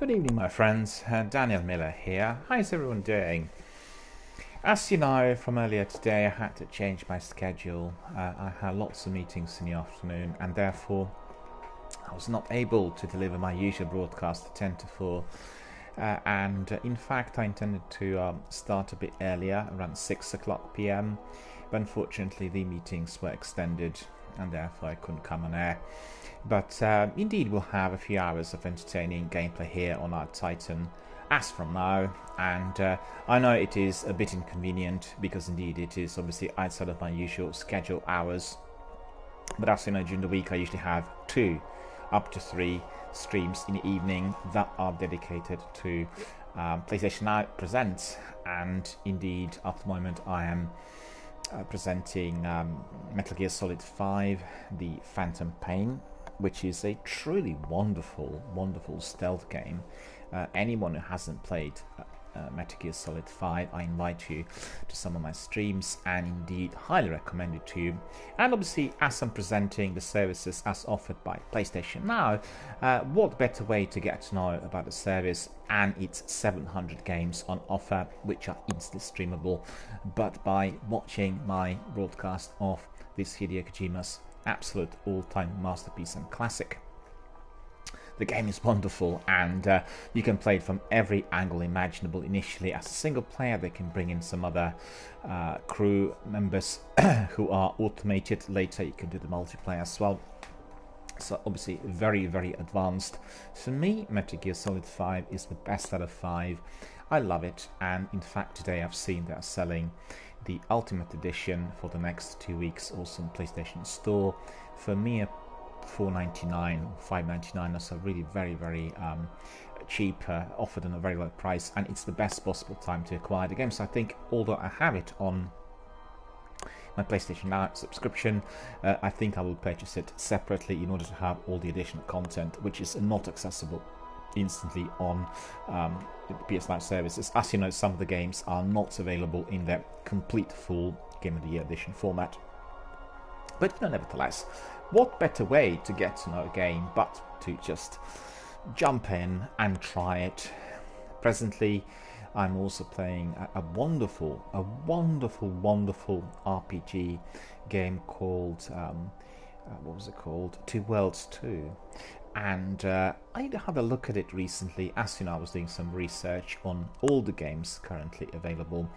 Good evening, my friends. DRBMiller here. How's everyone doing? As you know from earlier today, I had to change my schedule. I had lots of meetings in the afternoon, and therefore I was not able to deliver my usual broadcast at 10 to 4. In fact, I intended to start a bit earlier, around 6 o'clock p.m. But unfortunately, the meetings were extended, and therefore I couldn't come on air. But indeed, we'll have a few hours of entertaining gameplay here on our Titan as from now. And I know it is a bit inconvenient because indeed it is obviously outside of my usual schedule hours. But as you know, during the week I usually have 2 up to 3 streams in the evening that are dedicated to PlayStation Now Presents. And indeed, at the moment I am presenting Metal Gear Solid 5, The Phantom Pain, which is a truly wonderful stealth game. Anyone who hasn't played Metal Gear Solid 5, I invite you to some of my streams, and indeed highly recommend it to you. And obviously, as I'm presenting the services as offered by PlayStation Now, what better way to get to know about the service and its 700 games on offer, which are instantly streamable, but by watching my broadcast of this Hideo Kojima's absolute all-time masterpiece and classic. The game is wonderful, and you can play it from every angle imaginable. Initially as a single player, they can bring in some other crew members who are automated. Later you can do the multiplayer as well. So obviously very advanced. For me, Metal Gear Solid 5 is the best out of 5. I love it, and in fact today I've seen they are selling the Ultimate Edition for the next 2 weeks also on PlayStation Store. For me, $4.99 or $5.99 is a really very cheap, offered on a very low price, and it's the best possible time to acquire the game. So I think, although I have it on my PlayStation Now subscription, I think I will purchase it separately in order to have all the additional content, which is not accessible instantly on the PS Now services. As you know, some of the games are not available in their complete full Game of the Year edition format. But you know, nevertheless, what better way to get to know a game but to just jump in and try it. Presently, I'm also playing a wonderful RPG game called what was it called? Two Worlds 2. And I had a look at it recently. As you know, I was doing some research on all the games currently available.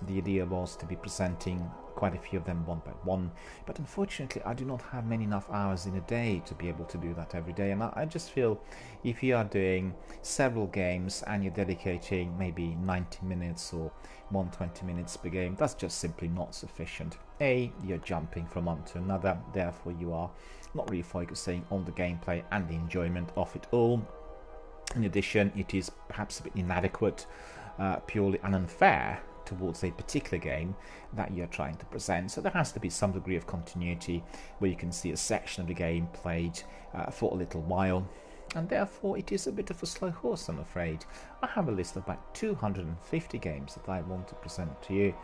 The idea was to be presenting quite a few of them one by one, but unfortunately I do not have many enough hours in a day to be able to do that every day. And I just feel if you are doing several games and you're dedicating maybe 90 minutes or 120 minutes per game, that's just simply not sufficient. You're jumping from one to another, therefore you are not really focusing on the gameplay and the enjoyment of it all. In addition, it is perhaps a bit inadequate, purely and unfair towards a particular game that you're trying to present. So there has to be some degree of continuity where you can see a section of the game played for a little while, and therefore it is a bit of a slow horse, I'm afraid. I have a list of about 250 games that I want to present to you,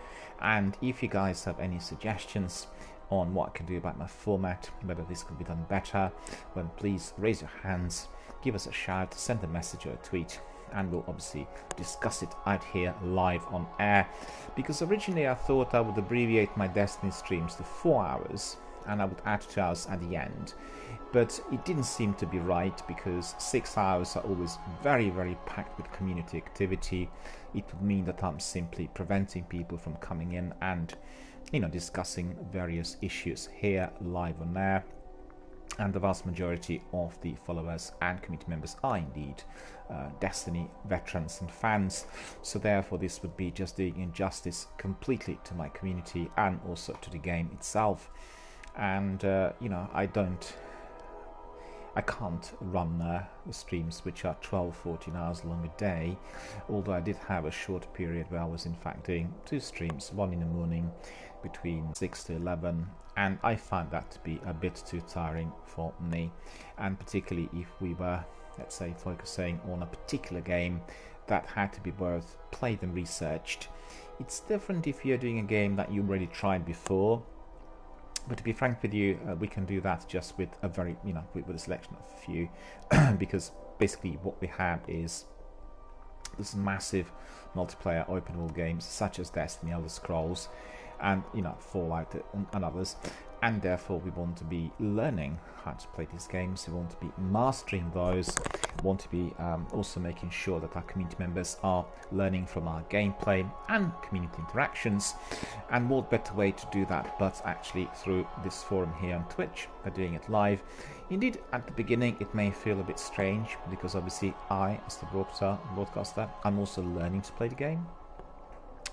and if you guys have any suggestions on what I can do about my format, whether this could be done better, then please raise your hands, give us a shout, send a message or a tweet, and we'll obviously discuss it out here live on air. Because originally I thought I would abbreviate my Destiny streams to 4 hours and I would add 2 hours at the end, but it didn't seem to be right because 6 hours are always very packed with community activity. It would mean that I'm simply preventing people from coming in and, you know, discussing various issues here live on air. And the vast majority of the followers and community members are indeed Destiny veterans and fans, so therefore this would be just doing injustice completely to my community and also to the game itself. And you know, I can't run the streams which are 12-14 hours long a day, although I did have a short period where I was in fact doing 2 streams, one in the morning between 6 to 11, and I found that to be a bit too tiring for me. And particularly if we were, let's say, focusing on a particular game that had to be both played and researched. It's different if you're doing a game that you already tried before But to be frank with you, we can do that just with a very, with a selection of a few, because basically what we have is this massive multiplayer open world games such as Destiny, Elder Scrolls, and Fallout and others, and therefore we want to be learning how to play these games. We want to be mastering those. We want to be also making sure that our community members are learning from our gameplay and community interactions. And what better way to do that but actually through this forum here on Twitch. We're doing it live. Indeed, at the beginning it may feel a bit strange because obviously I, as the broadcaster, I'm also learning to play the game.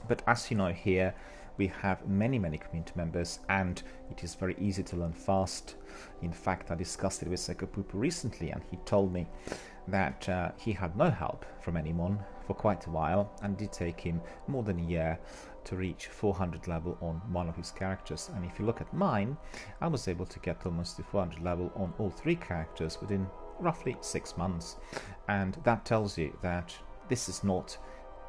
But as you know, here we have many community members, and it is very easy to learn fast. In fact, I discussed it with Sekopupu recently, and he told me that he had no help from anyone for quite a while, and it did take him more than a year to reach 400 level on one of his characters. And if you look at mine, I was able to get almost to 400 level on all 3 characters within roughly 6 months. And that tells you that this is not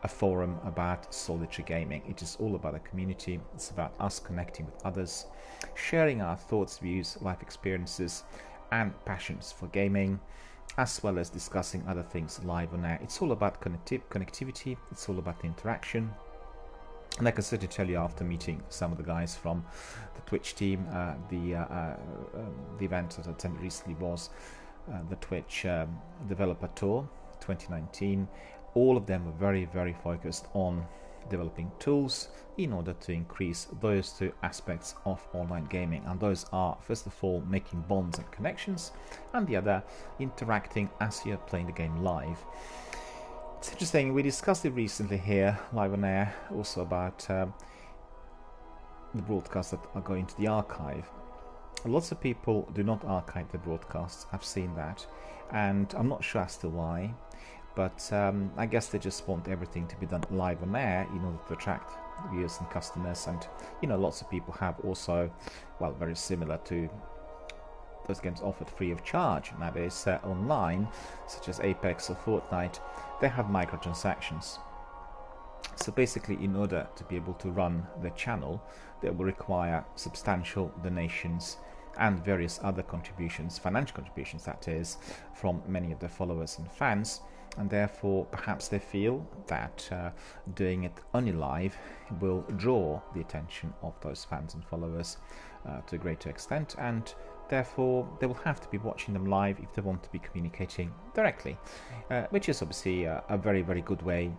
a forum about solitary gaming. It is all about a community. It's about us connecting with others, sharing our thoughts, views, life experiences and passions for gaming, as well as discussing other things live on air. It's all about connectivity. It's all about interaction. And I can certainly tell you, after meeting some of the guys from the Twitch team, the event that I attended recently was the Twitch Developer Tour 2019. All of them were very focused on developing tools in order to increase those 2 aspects of online gaming. And those are, first of all, making bonds and connections, and the other, interacting as you're playing the game live. It's interesting, we discussed it recently here, live on air, also about the broadcasts that are going to the archive. Lots of people do not archive the broadcasts, I've seen that, and I'm not sure as to why. But I guess they just want everything to be done live on air in order to attract viewers and customers. And lots of people have also, well, very similar to those games offered free of charge nowadays online, such as Apex or Fortnite, they have microtransactions. So basically, in order to be able to run the channel, they will require substantial donations and various other contributions, financial contributions that is, from many of their followers and fans. And therefore perhaps they feel that doing it only live will draw the attention of those fans and followers to a greater extent, and therefore they will have to be watching them live if they want to be communicating directly, which is obviously a very good way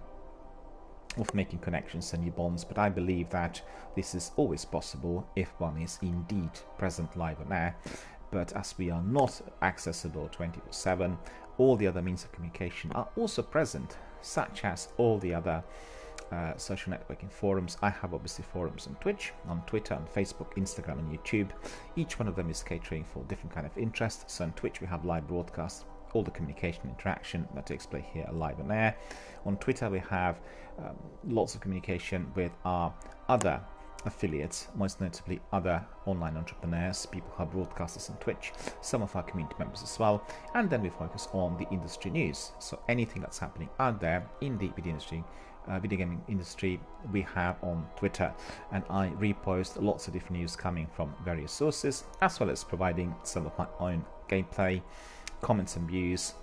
of making connections and new bonds. But I believe that this is always possible if one is indeed present live on air. But as we are not accessible 24/7, all the other means of communication are also present, such as all the other social networking forums. I have obviously forums on Twitch, on Twitter, on Facebook, Instagram and YouTube. Each one of them is catering for different kind of interests. So on Twitch we have live broadcasts, all the communication interaction that takes place here live on air. On Twitter we have lots of communication with our other affiliates, most notably other online entrepreneurs, people who are broadcasters on Twitch, some of our community members as well. And then we focus on the industry news, so anything that's happening out there in the video gaming industry we have on Twitter, and I repost lots of different news coming from various sources, as well as providing some of my own gameplay, comments and views,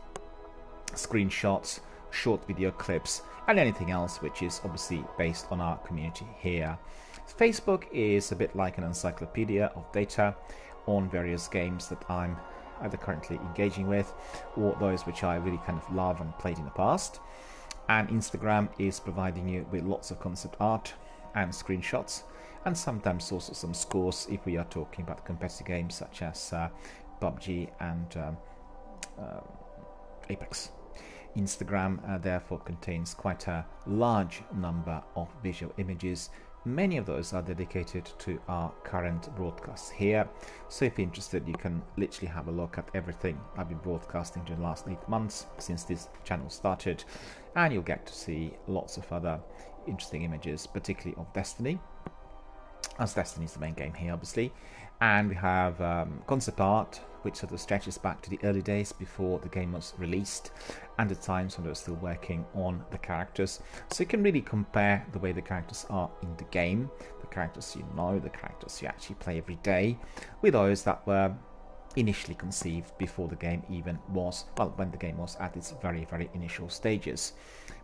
screenshots, short video clips and anything else which is obviously based on our community here. Facebook is a bit like an encyclopedia of data on various games that I'm either currently engaging with or those which I really kind of love and played in the past. And Instagram is providing you with lots of concept art and screenshots, and sometimes also some scores if we are talking about competitive games such as PUBG and Apex. Instagram therefore contains quite a large number of visual images. Many of those are dedicated to our current broadcasts here, so if you're interested you can literally have a look at everything I've been broadcasting during the last 8 months since this channel started, and you'll get to see lots of other interesting images, particularly of Destiny, as Destiny is the main game here obviously. And we have concept art which sort of stretches back to the early days before the game was released and the times when they were still working on the characters. So you can really compare the way the characters are in the game, the characters you know, the characters you actually play every day, with those that were initially conceived before the game even was, well, when the game was at its very, very initial stages.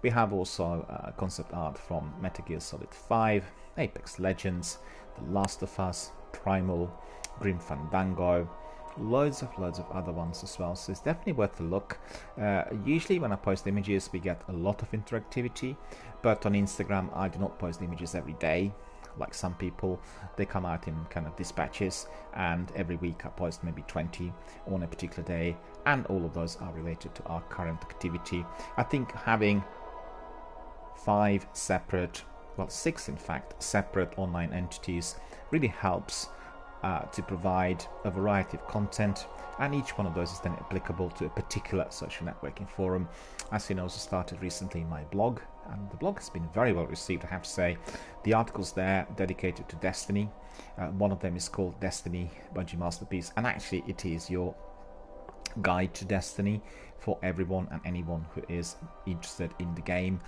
We have also concept art from Metal Gear Solid 5, Apex Legends, The Last of Us, Primal, Grim Fandango, loads of other ones as well, so it's definitely worth a look. Usually when I post images we get a lot of interactivity, but on Instagram I do not post images every day like some people. They come out in kind of dispatches, and every week I post maybe 20 on a particular day, and all of those are related to our current activity. I think having 5 separate, well 6 in fact, separate online entities really helps to provide a variety of content, and each one of those is then applicable to a particular social networking forum. As you know, I also started recently my blog, and the blog has been very well received, I have to say. The articles there dedicated to Destiny, one of them is called Destiny Bungie Masterpiece, and actually it is your guide to Destiny for everyone and anyone who is interested in the game.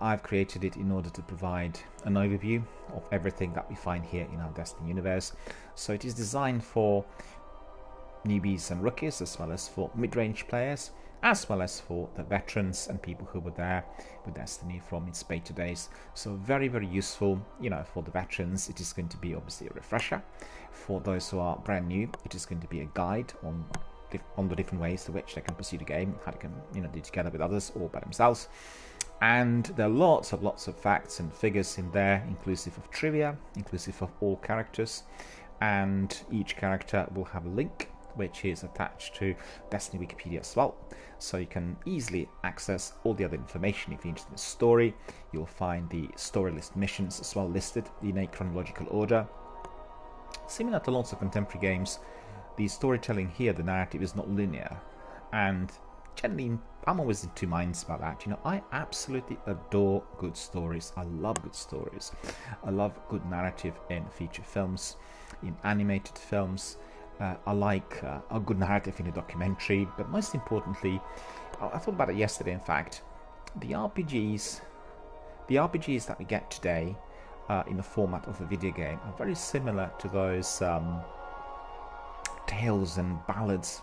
I've created it in order to provide an overview of everything that we find here in our Destiny universe. So it is designed for newbies and rookies, as well as for mid-range players, as well as for the veterans and people who were there with Destiny from its beta days. So very, very useful. You know, for the veterans it is going to be obviously a refresher. For those who are brand new, it is going to be a guide on the different ways to which they can pursue the game, how they can, you know, do together with others or by themselves. And there are lots of facts and figures in there, inclusive of trivia, inclusive of all characters, and each character will have a link which is attached to Destiny Wikipedia as well, so you can easily access all the other information. If you're interested in the story, you'll find the story list missions as well listed in a chronological order. Similar to lots of contemporary games, the storytelling here, the narrative, is not linear, and generally I'm always in two minds about that. You know, I absolutely adore good stories. I love good stories. I love good narrative in feature films, in animated films. I like a good narrative in a documentary, but most importantly, I thought about it yesterday, in fact, the RPGs that we get today in the format of a video game are very similar to those tales and ballads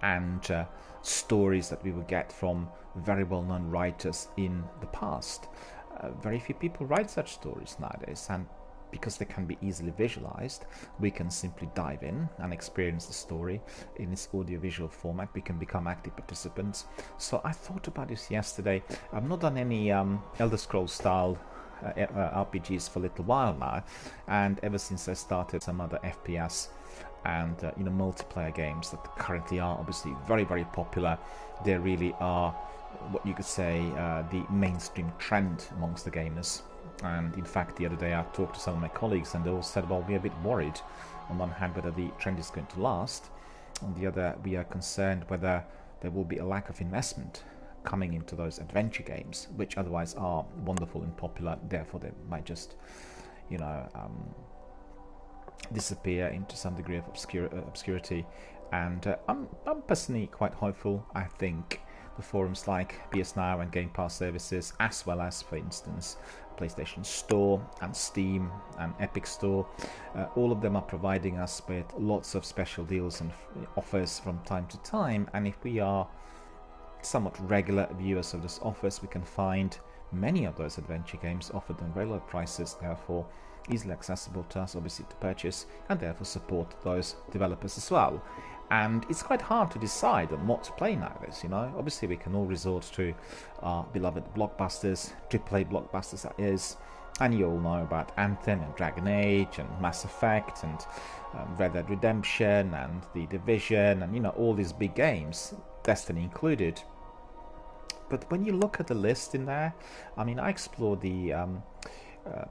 and stories that we would get from very well-known writers in the past. Very few people write such stories nowadays, and because they can be easily visualized, we can simply dive in and experience the story in its audiovisual format. We can become active participants. So I thought about this yesterday. I've not done any Elder Scrolls style RPGs for a little while now, and ever since I started some other FPS and you know, multiplayer games that currently are obviously very, very popular. They really are what you could say the mainstream trend amongst the gamers. And in fact, the other day I talked to some of my colleagues, and they all said, well, we're a bit worried on one hand whether the trend is going to last, on the other we are concerned whether there will be a lack of investment coming into those adventure games, which otherwise are wonderful and popular. Therefore they might just, you know, disappear into some degree of obscurity. And I'm personally quite hopeful. I think the forums like PS Now and Game Pass services, as well as, for instance, PlayStation Store and Steam and Epic Store, all of them are providing us with lots of special deals and offers from time to time. And if we are somewhat regular viewers of those offers, we can find many of those adventure games offered on very low prices, therefore easily accessible to us, obviously, to purchase, and therefore support those developers as well. And it's quite hard to decide on what to play nowadays, you know. Obviously we can all resort to our beloved blockbusters, AAA blockbusters that is, and you all know about Anthem and Dragon Age and Mass Effect and Red Dead Redemption and The Division, and you know, all these big games, Destiny included. But when you look at the list in there, I mean, I explored the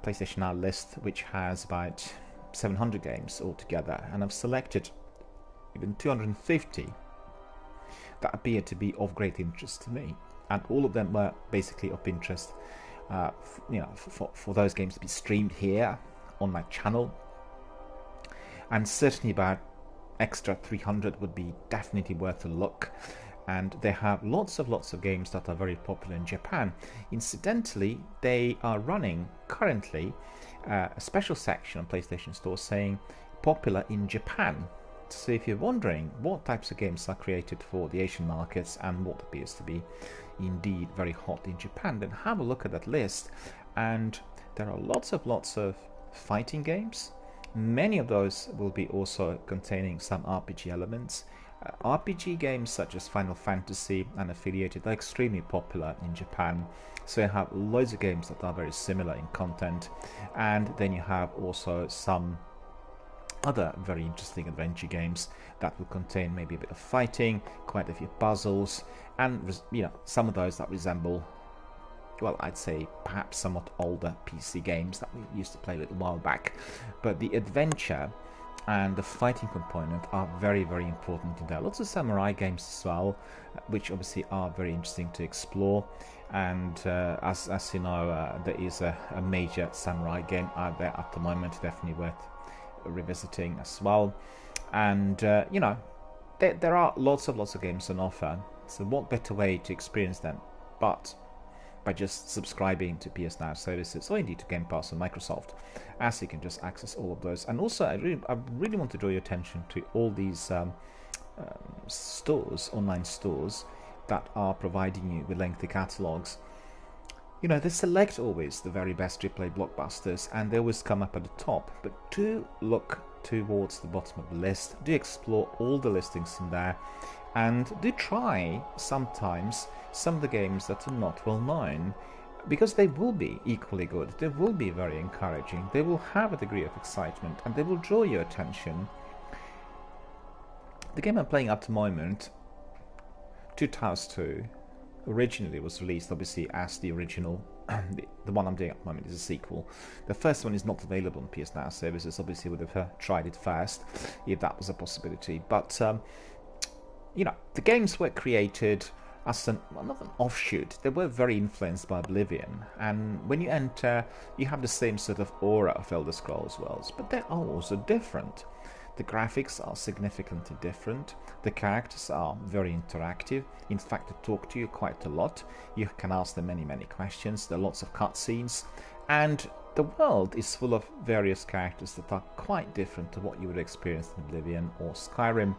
PlayStation Now list, which has about 700 games altogether, and I've selected even 250 that appear to be of great interest to me, and all of them were basically of interest, you know, for those games to be streamed here on my channel. And certainly about extra 300 would be definitely worth a look. and they have lots of games that are very popular in Japan. Incidentally, they are running currently a special section on PlayStation Store saying popular in Japan. So if you're wondering what types of games are created for the Asian markets and what appears to be indeed very hot in Japan, then have a look at that list. And there are lots of fighting games. Many of those will be also containing some RPG elements. RPG games such as Final Fantasy and affiliated are extremely popular in Japan. So you have loads of games that are very similar in content, and then you have also some other very interesting adventure games that will contain maybe a bit of fighting, quite a few puzzles, and some of those that resemble, well, I'd say perhaps somewhat older PC games that we used to play a little while back. But the adventure and the fighting component are very important in there. Lots of samurai games as well, which obviously are very interesting to explore. And as you know, there is a major samurai game out there at the moment, definitely worth revisiting as well. And there are lots of games on offer, so what better way to experience them but by just subscribing to PS Now services, or indeed to Game Pass on Microsoft, as you can just access all of those. And also I really want to draw your attention to all these stores, online stores, that are providing you with lengthy catalogs. They select always the very best AAA blockbusters, and they always come up at the top, but do look towards the bottom of the list, do explore all the listings in there, and do try sometimes some of the games that are not well known, because they will be equally good, they will be very encouraging, they will have a degree of excitement, and they will draw your attention. The game I'm playing at the moment, Two Towers 2, originally was released obviously as the original. The one I'm doing at the moment is a sequel. The first one is not available on PS Now services. Obviously would have tried it first if that was a possibility, but the games were created as not an offshoot. They were very influenced by Oblivion, and when you enter, you have the same sort of aura of Elder Scrolls worlds, but they are also different. The graphics are significantly different. The characters are very interactive. In fact, they talk to you quite a lot. You can ask them many questions. There are lots of cutscenes, and the world is full of various characters that are quite different to what you would experience in Oblivion or Skyrim,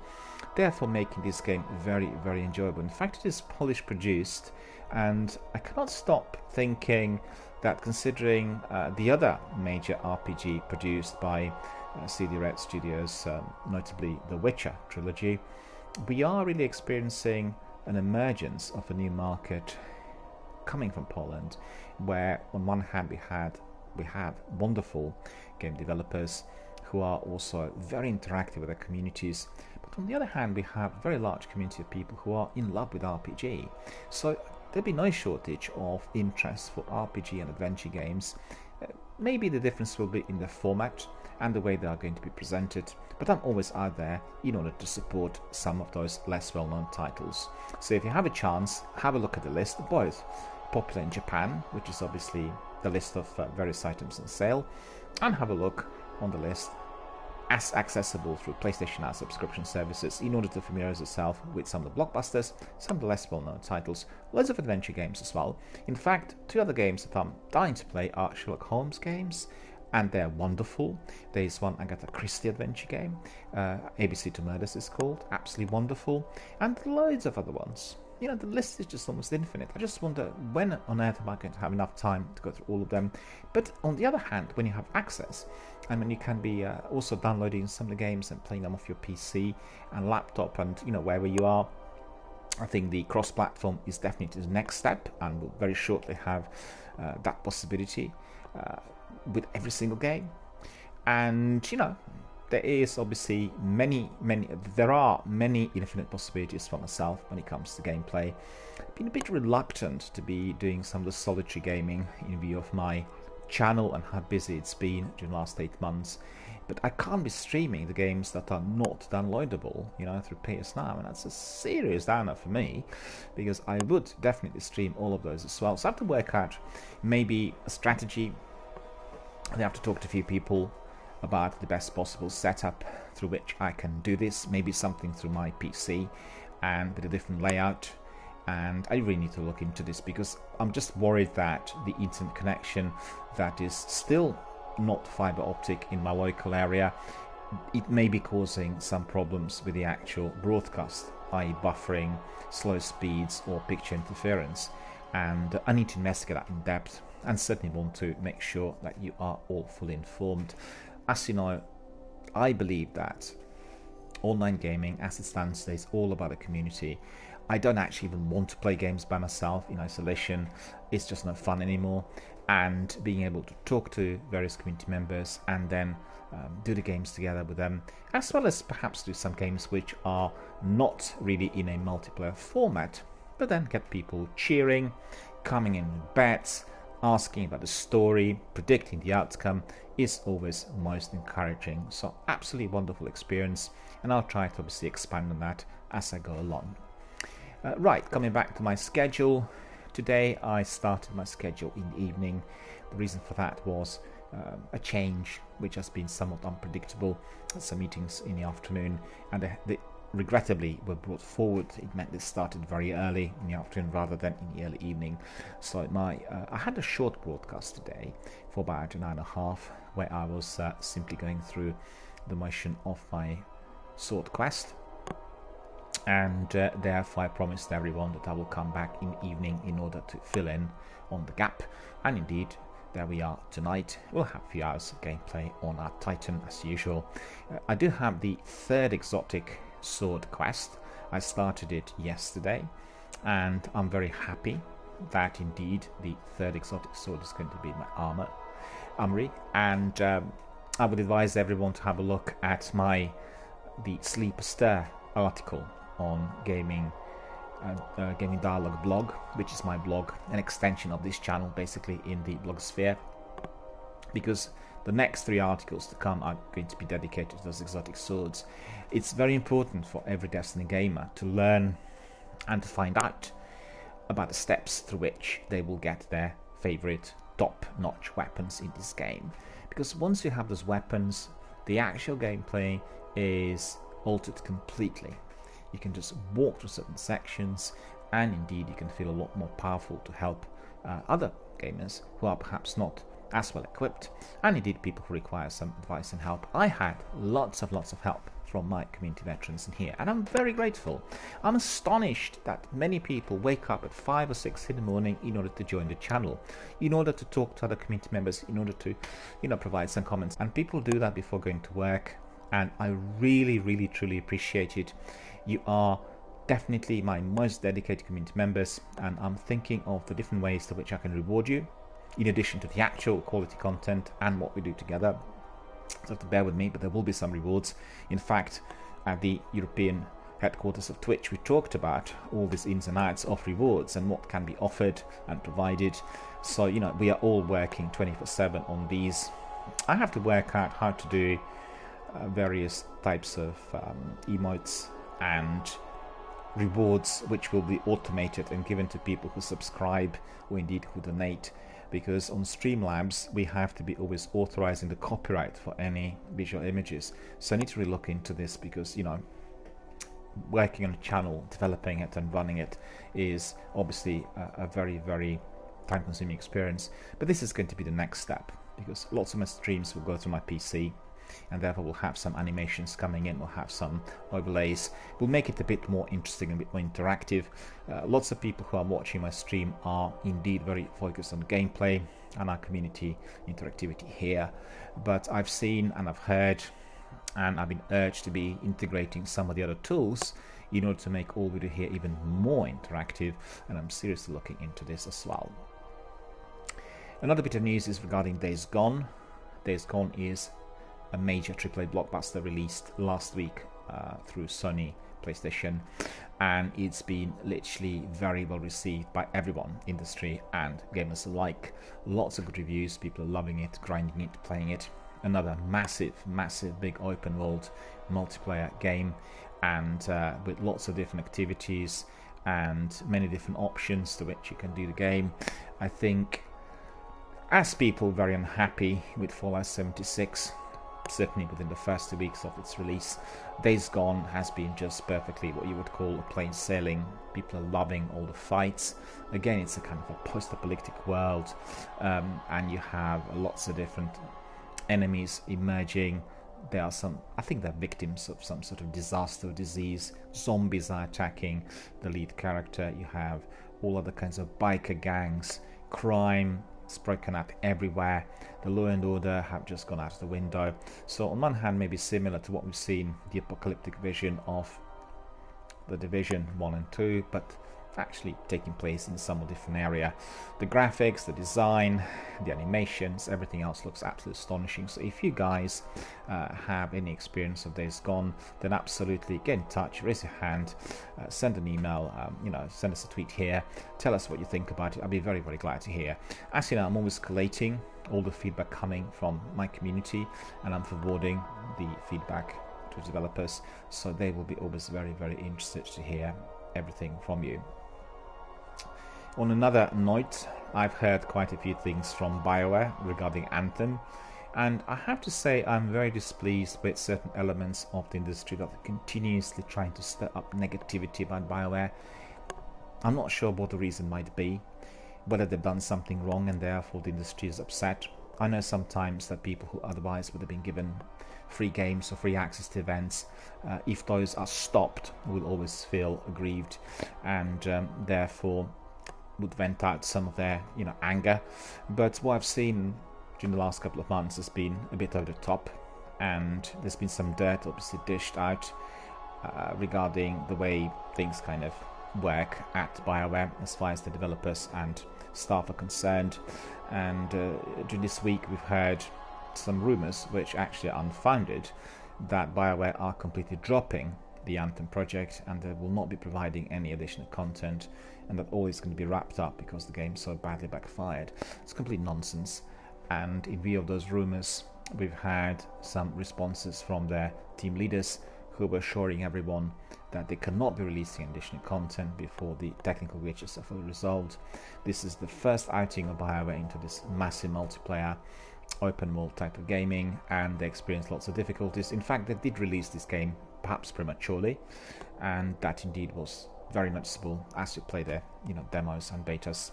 therefore making this game very enjoyable. In fact, it is Polish produced, and I cannot stop thinking that, considering the other major RPG produced by CD Red Studios, notably the Witcher trilogy, we are really experiencing an emergence of a new market coming from Poland, where on one hand we have wonderful game developers who are also very interactive with their communities, but on the other hand we have a very large community of people who are in love with RPG. So there'll be no shortage of interest for RPG and adventure games. Maybe the difference will be in the format and the way they are going to be presented, but I'm always out there in order to support some of those less well-known titles. So if you have a chance, have a look at the list, both popular in Japan, which is obviously the list of various items on sale, and have a look on the list as accessible through PlayStation Now subscription services, in order to familiarize yourself with some of the blockbusters, some of the less well-known titles, loads of adventure games as well. In fact, two other games that I'm dying to play are Sherlock Holmes games, and they're wonderful. There is one Agatha Christie adventure game, ABC to Murders is called, absolutely wonderful, and loads of other ones. The list is just almost infinite. I just wonder, when on earth am I going to have enough time to go through all of them? But on the other hand, when you have access, and when you can be also downloading some of the games and playing them off your PC and laptop and wherever you are, I think the cross-platform is definitely the next step, and we'll very shortly have that possibility with every single game. And there is obviously there are many infinite possibilities for myself when it comes to gameplay. I've been a bit reluctant to be doing some of the solitary gaming in view of my channel and how busy it's been during the last 8 months, but I can't be streaming the games that are not downloadable through PS Now, and that's a serious downer for me, because I would definitely stream all of those as well. So I have to work out maybe a strategy. I have to talk to a few people about the best possible setup through which I can do this, maybe something through my PC, and with a different layout. And I really need to look into this because I'm just worried that the internet connection that is still not fiber optic in my local area, it may be causing some problems with the actual broadcast, i.e. buffering, slow speeds or picture interference. And I need to investigate that in depth, and certainly want to make sure that you are all fully informed. As you know, I believe that online gaming as it stands today is all about a community. I don't actually even want to play games by myself in isolation. It's just not fun anymore. And being able to talk to various community members and then do the games together with them, as well as perhaps do some games which are not really in a multiplayer format, but then get people cheering, coming in with bets, asking about the story, predicting the outcome, is always most encouraging. So absolutely wonderful experience, and I'll try to obviously expand on that as I go along. Right, coming back to my schedule. Today I started my schedule in the evening. The reason for that was a change which has been somewhat unpredictable. Some meetings in the afternoon, and they regrettably were brought forward. It meant they started very early in the afternoon rather than in the early evening. So I had a short broadcast today for about an hour and a half, where I was simply going through the motion of my sword quest. And therefore I promised everyone that I will come back in the evening in order to fill in on the gap. And indeed, there we are tonight. We'll have a few hours of gameplay on our Titan as usual. I do have the third exotic sword quest. I started it yesterday, and I'm very happy that indeed the third exotic sword is going to be my armory. And I would advise everyone to have a look at the Sleep Stir article on Gaming Dialogue blog, which is my blog, an extension of this channel basically in the blogosphere, because the next 3 articles to come are going to be dedicated to those exotic swords. It's very important for every Destiny gamer to learn and to find out about the steps through which they will get their favorite top-notch weapons in this game, because once you have those weapons, the actual gameplay is altered completely. You can just walk through certain sections, and indeed you can feel a lot more powerful to help other gamers who are perhaps not as well equipped, and indeed people who require some advice and help. I had lots of help from my community veterans in here, and I'm very grateful. I'm astonished that many people wake up at 5 or 6 in the morning in order to join the channel, in order to talk to other community members, in order to provide some comments, and people do that before going to work, and I really truly appreciate it. You are definitely my most dedicated community members, and I'm thinking of the different ways to which I can reward you, in addition to the actual quality content and what we do together. So you have to bear with me, but there will be some rewards. In fact, at the European headquarters of Twitch, we talked about all these ins and outs of rewards and what can be offered and provided. So, we are all working 24/7 on these. I have to work out how to do various types of emotes and rewards, which will be automated and given to people who subscribe or indeed who donate, because on Streamlabs we have to be always authorizing the copyright for any visual images. So I need to really look into this, because working on a channel, developing it and running it is obviously a very time-consuming experience. But this is going to be the next step, because lots of my streams will go through my PC, and therefore we'll have some animations coming in, we'll have some overlays, we'll make it a bit more interesting, a bit more interactive. Lots of people who are watching my stream are indeed very focused on gameplay and our community interactivity here, but I've seen and I've heard and I've been urged to be integrating some of the other tools in order to make all we do here even more interactive, and I'm seriously looking into this as well. Another bit of news is regarding Days Gone. Days Gone is a major AAA blockbuster released last week through Sony PlayStation, and it's been literally very well received by everyone, industry and gamers alike. Lots of good reviews, people are loving it, grinding it, playing it. Another massive big open world multiplayer game, and with lots of different activities and many different options to which you can do the game. I think, as people very unhappy with Fallout 76, certainly within the first 2 weeks of its release. Days Gone has been just perfectly what you would call a plain sailing. People are loving all the fights. Again, it's a kind of a post-apocalyptic world, and you have lots of different enemies emerging. There are some, I think they're victims of some sort of disaster or disease. Zombies are attacking the lead character. You have all other kinds of biker gangs. Crime is broken up everywhere. The law and order have just gone out of the window. So on one hand, maybe similar to what we've seen, the apocalyptic vision of The Division 1 and 2, but actually taking place in a somewhat different area. The graphics, the design, the animations, everything else looks absolutely astonishing. So if you guys have any experience of Days Gone, then absolutely get in touch, raise your hand, send an email, send us a tweet here, tell us what you think about it. I'll be very, very glad to hear. As you know, I'm always collating all the feedback coming from my community, and I'm forwarding the feedback to developers, so they will be always very, very interested to hear everything from you. On another note, I've heard quite a few things from BioWare regarding Anthem, and I have to say I'm very displeased with certain elements of the industry that are continuously trying to stir up negativity about BioWare. I'm not sure what the reason might be, whether they've done something wrong and therefore the industry is upset. I know sometimes that people who otherwise would have been given free games or free access to events, if those are stopped, will always feel aggrieved, and therefore would vent out some of their anger. But what I've seen during the last couple of months has been a bit over the top, and there's been some dirt obviously dished out regarding the way things kind of work at BioWare as far as the developers and staff are concerned. And during this week we've heard some rumours, which actually are unfounded, that BioWare are completely dropping the Anthem project and they will not be providing any additional content, and that all is going to be wrapped up because the game so badly backfired. It's complete nonsense. And in view of those rumours, we've had some responses from their team leaders who were assuring everyone that they cannot be releasing additional content before the technical glitches are fully resolved. This is the first outing of BioWare into this massive multiplayer open world type of gaming, and they experienced lots of difficulties. In fact, they did release this game perhaps prematurely, and that indeed was very noticeable as you play their demos and betas.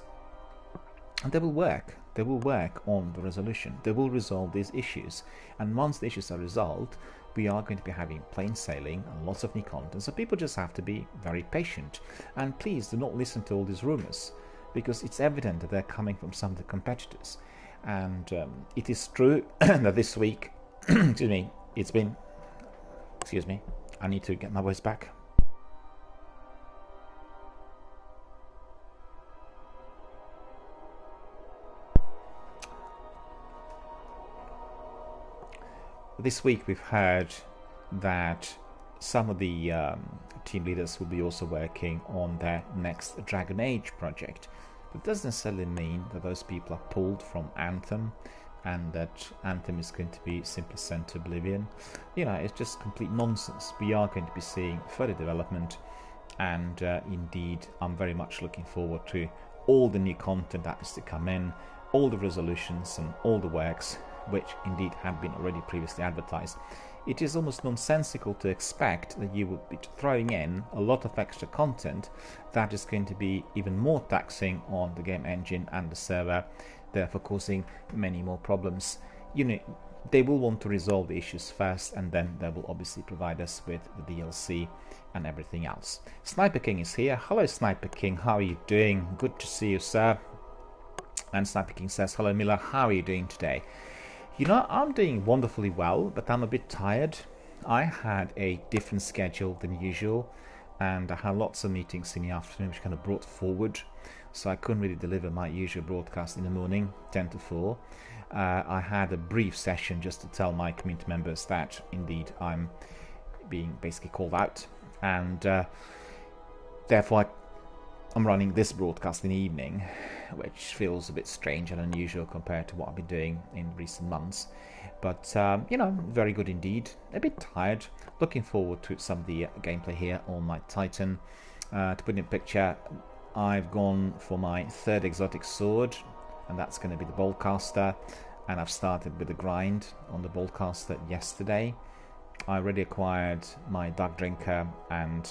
And they will work on the resolution. They will resolve these issues, and once the issues are resolved, we are going to be having plain sailing and lots of new content. So people just have to be very patient, and please do not listen to all these rumors, because it's evident that they're coming from some of the competitors. And it is true that this week excuse me, I need to get my voice back. This week we've heard that some of the team leaders will be also working on their next Dragon Age project. That doesn't necessarily mean that those people are pulled from Anthem and that Anthem is going to be simply sent to oblivion. It's just complete nonsense. We are going to be seeing further development, and indeed I'm very much looking forward to all the new content that is to come in, all the resolutions and all the works which indeed have been already previously advertised. It is almost nonsensical to expect that you would be throwing in a lot of extra content that is going to be even more taxing on the game engine and the server, therefore causing many more problems. They will want to resolve the issues first, and then they will obviously provide us with the DLC and everything else. Sniper King is here. Hello Sniper King, how are you doing? Good to see you, sir. And Sniper King says, hello Miller, how are you doing today? I'm doing wonderfully well, but I'm a bit tired. I had a different schedule than usual, and I had lots of meetings in the afternoon which kind of brought forward, so I couldn't really deliver my usual broadcast in the morning, 10 to 4. I had a brief session just to tell my community members that indeed I'm being basically called out, and therefore I'm running this broadcast in the evening, which feels a bit strange and unusual compared to what I've been doing in recent months. But, very good indeed. A bit tired. Looking forward to some of the gameplay here on my Titan. To put in a picture, I've gone for my third exotic sword, and that's going to be the Boltcaster. and I've started with the grind on the Boltcaster yesterday. I already acquired my Dark Drinker and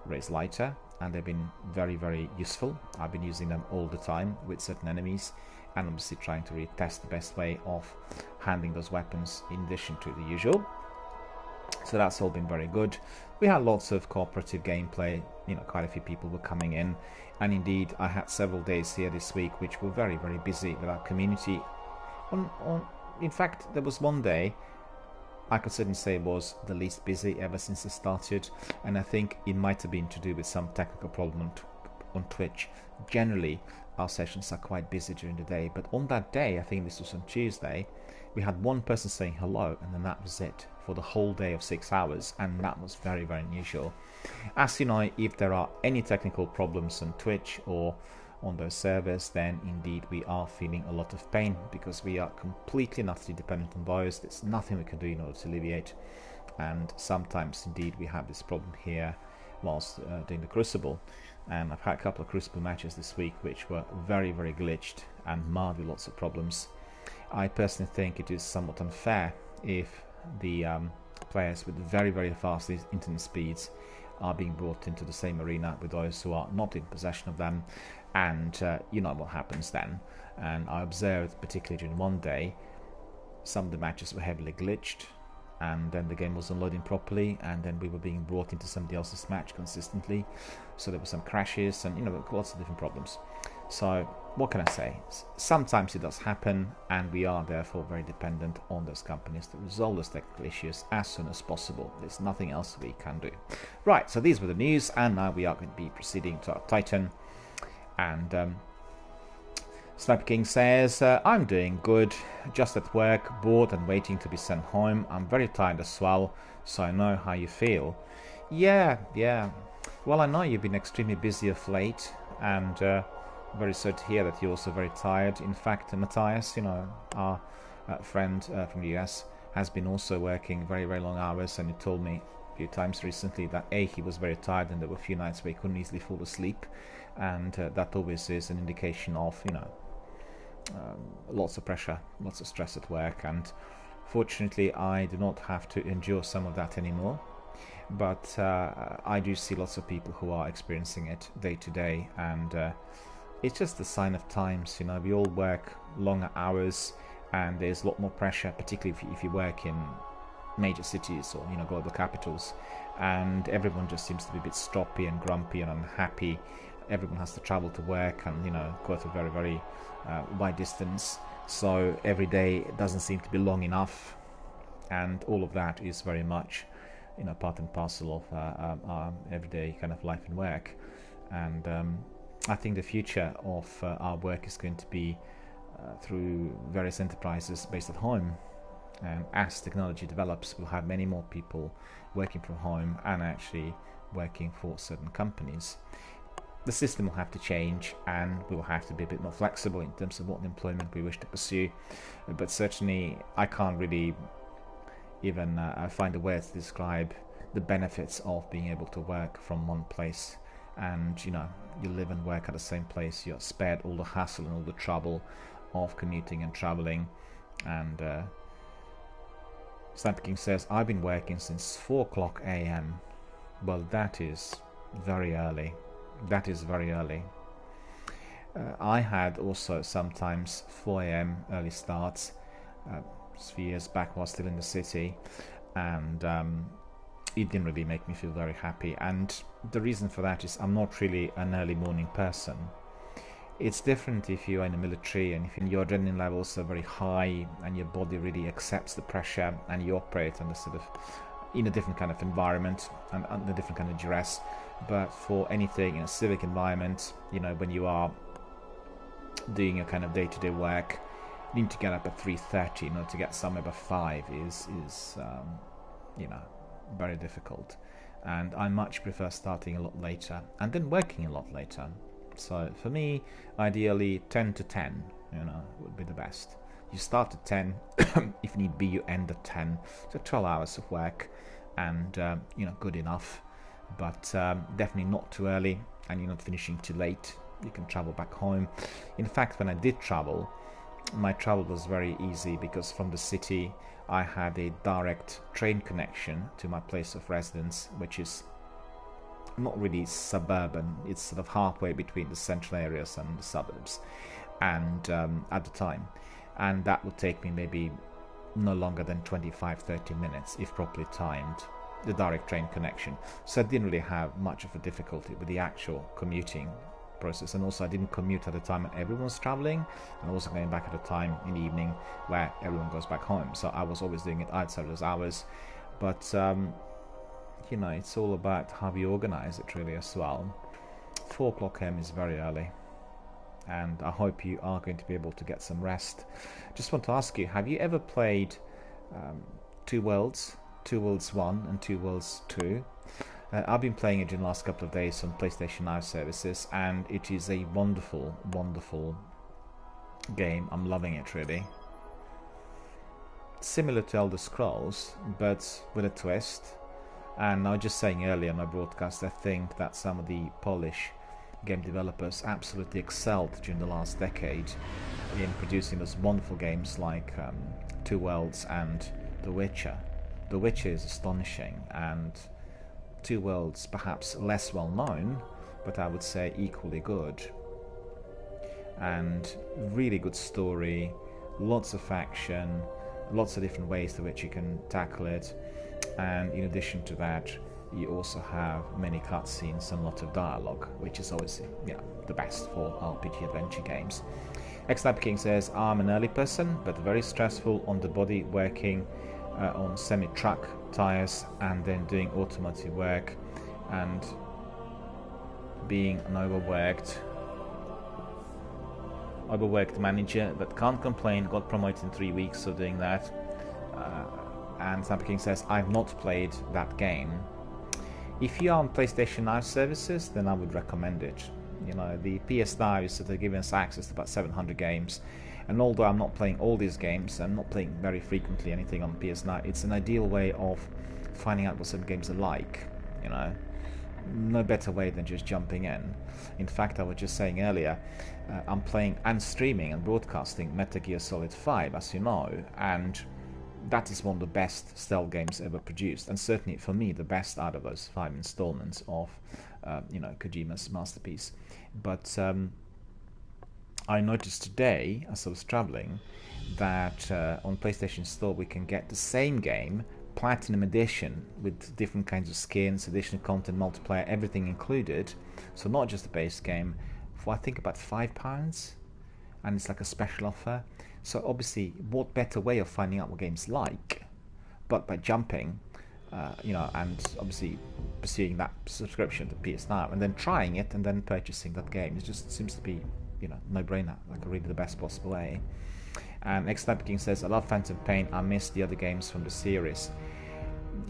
Raise Lighter, and they've been very, very useful. I've been using them all the time with certain enemies, and obviously trying to really test the best way of handling those weapons in addition to the usual. So that's all been very good. We had lots of cooperative gameplay, quite a few people were coming in, and indeed I had several days here this week which were very, very busy with our community. In fact, there was one day I could certainly say was the least busy ever since it started, and I think it might have been to do with some technical problem on Twitch. Generally, our sessions are quite busy during the day, but on that day, I think this was on Tuesday, we had one person saying hello, and then that was it for the whole day of 6 hours, and that was very, very unusual. As you know, if there are any technical problems on Twitch or on those servers, then indeed we are feeling a lot of pain, because we are completely and utterly dependent on those. There's nothing we can do in order to alleviate, and sometimes indeed we have this problem here whilst doing the Crucible. And I've had a couple of Crucible matches this week which were very, very glitched and marred with lots of problems. I personally think it is somewhat unfair if the players with very, very fast internet speeds are being brought into the same arena with those who are not in possession of them, and you know what happens then. And I observed, particularly during one day, some of the matches were heavily glitched, and then the game wasn't loading properly, and then we were being brought into somebody else's match consistently, so there were some crashes and lots of different problems. So what can I say? Sometimes it does happen, and we are therefore very dependent on those companies to resolve those technical issues as soon as possible. There's nothing else we can do. Right, so these were the news, and now we are going to be proceeding to our Titan. And Sniper King says, I'm doing good, just at work, bored and waiting to be sent home. I'm very tired as well, so I know how you feel. Yeah. Well, I know you've been extremely busy of late, and very sorry to hear that you're also very tired. In fact, Matthias, our friend from the US, has been also working very, very long hours, and he told me a few times recently that he was very tired, and there were a few nights where he couldn't easily fall asleep, and that always is an indication of lots of pressure, lots of stress at work. And fortunately I do not have to endure some of that anymore, but I do see lots of people who are experiencing it day to day, and it's just a sign of times. We all work longer hours, and there's a lot more pressure, particularly if you work in major cities or global capitals, and everyone just seems to be a bit stroppy and grumpy and unhappy. Everyone has to travel to work and go through very, very wide distance, so every day doesn't seem to be long enough, and all of that is very much part and parcel of our everyday kind of life and work. And I think the future of our work is going to be through various enterprises based at home, and as technology develops, we'll have many more people working from home and actually working for certain companies. The system will have to change, and we will have to be a bit more flexible in terms of what employment we wish to pursue, but certainly I can't really even find a way to describe the benefits of being able to work from one place, and you live and work at the same place. You're spared all the hassle and all the trouble of commuting and traveling. And Sniper King says, I've been working since 4:00 a.m. Well, that is very early. That is very early. I had also sometimes 4 a.m. early starts a few years back while still in the city, and it didn't really make me feel very happy. And the reason for that is I'm not really an early morning person. It's different if you're in the military and if your adrenaline levels are very high and your body really accepts the pressure, and you operate under in a different kind of environment and under a different kind of duress. But for anything in a civic environment, when you are doing your kind of day-to-day work, you need to get up at 3:30 to get somewhere by 5 is very difficult. And I much prefer starting a lot later and then working a lot later. So for me, ideally 10 to 10 would be the best. You start at 10, if need be you end at 10, so 12 hours of work, and good enough, but definitely not too early, and you're not finishing too late. You can travel back home. In fact, when I did travel, my travel was very easy because from the city I had a direct train connection to my place of residence, which is not really suburban. It's sort of halfway between the central areas and the suburbs, and at the time, and that would take me maybe no longer than 25-30 minutes if properly timed, the direct train connection. So I didn't really have much of a difficulty with the actual commuting process, and also I didn't commute at the time when everyone was traveling, and also going back at a time in the evening where everyone goes back home, so I was always doing it outside those hours. But you know, it's all about how you organize it really as well. 4 o'clock a.m. is very early, and I hope you are going to be able to get some rest. Just want to ask you, have you ever played Two Worlds 1 and Two Worlds 2? I've been playing it in the last couple of days on PlayStation Now services, and it is a wonderful, wonderful game. I'm loving it really. Similar to Elder Scrolls, but with a twist. And I was just saying earlier on my broadcast, I think that some of the Polish game developers absolutely excelled during the last decade in producing those wonderful games like Two Worlds and The Witcher. The Witcher is astonishing, and Two Worlds perhaps less well known, but I would say equally good. And really good story, lots of action, lots of different ways to which you can tackle it, and in addition to that you also have many cutscenes and a lot of dialogue, which is always the best for RPG adventure games. X-Type King says, I'm an early person but very stressful on the body, working on semi-truck tires and then doing automotive work and being an overworked manager, but can't complain, got promoted in 3 weeks of doing that. And Stamper King says, I've not played that game. If you are on PlayStation Now services, then I would recommend it. You know, the PS Now is sort of giving us access to about 700 games, and although I'm not playing all these games, I'm not playing very frequently anything on PS Now, it's an ideal way of finding out what some games are like, you know. No better way than just jumping in. In fact, I was just saying earlier, I'm playing and streaming and broadcasting Metal Gear Solid 5, as you know, and that is one of the best stealth games ever produced, and certainly for me the best out of those 5 installments of Kojima's masterpiece. But I noticed today, as I was traveling, that on PlayStation Store we can get the same game, Platinum Edition, with different kinds of skins, additional content, multiplayer, everything included. So not just the base game, for I think about £5, and it's like a special offer. So obviously, what better way of finding out what games like, but by jumping, and obviously pursuing that subscription to PS Now, and then trying it, and then purchasing that game. It just seems to be, no-brainer, like really the best possible way. And X-Type King says, I love Phantom Pain, I miss the other games from the series.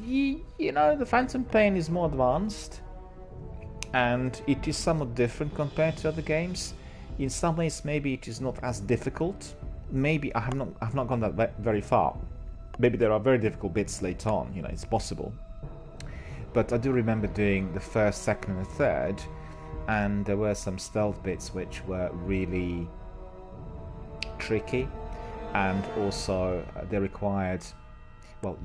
The Phantom Pain is more advanced, and it is somewhat different compared to other games. In some ways, maybe it is not as difficult. Maybe I have not gone that very far. Maybe there are very difficult bits later on, it's possible. But I do remember doing the first, second, and third, and there were some stealth bits which were really tricky, and also they required,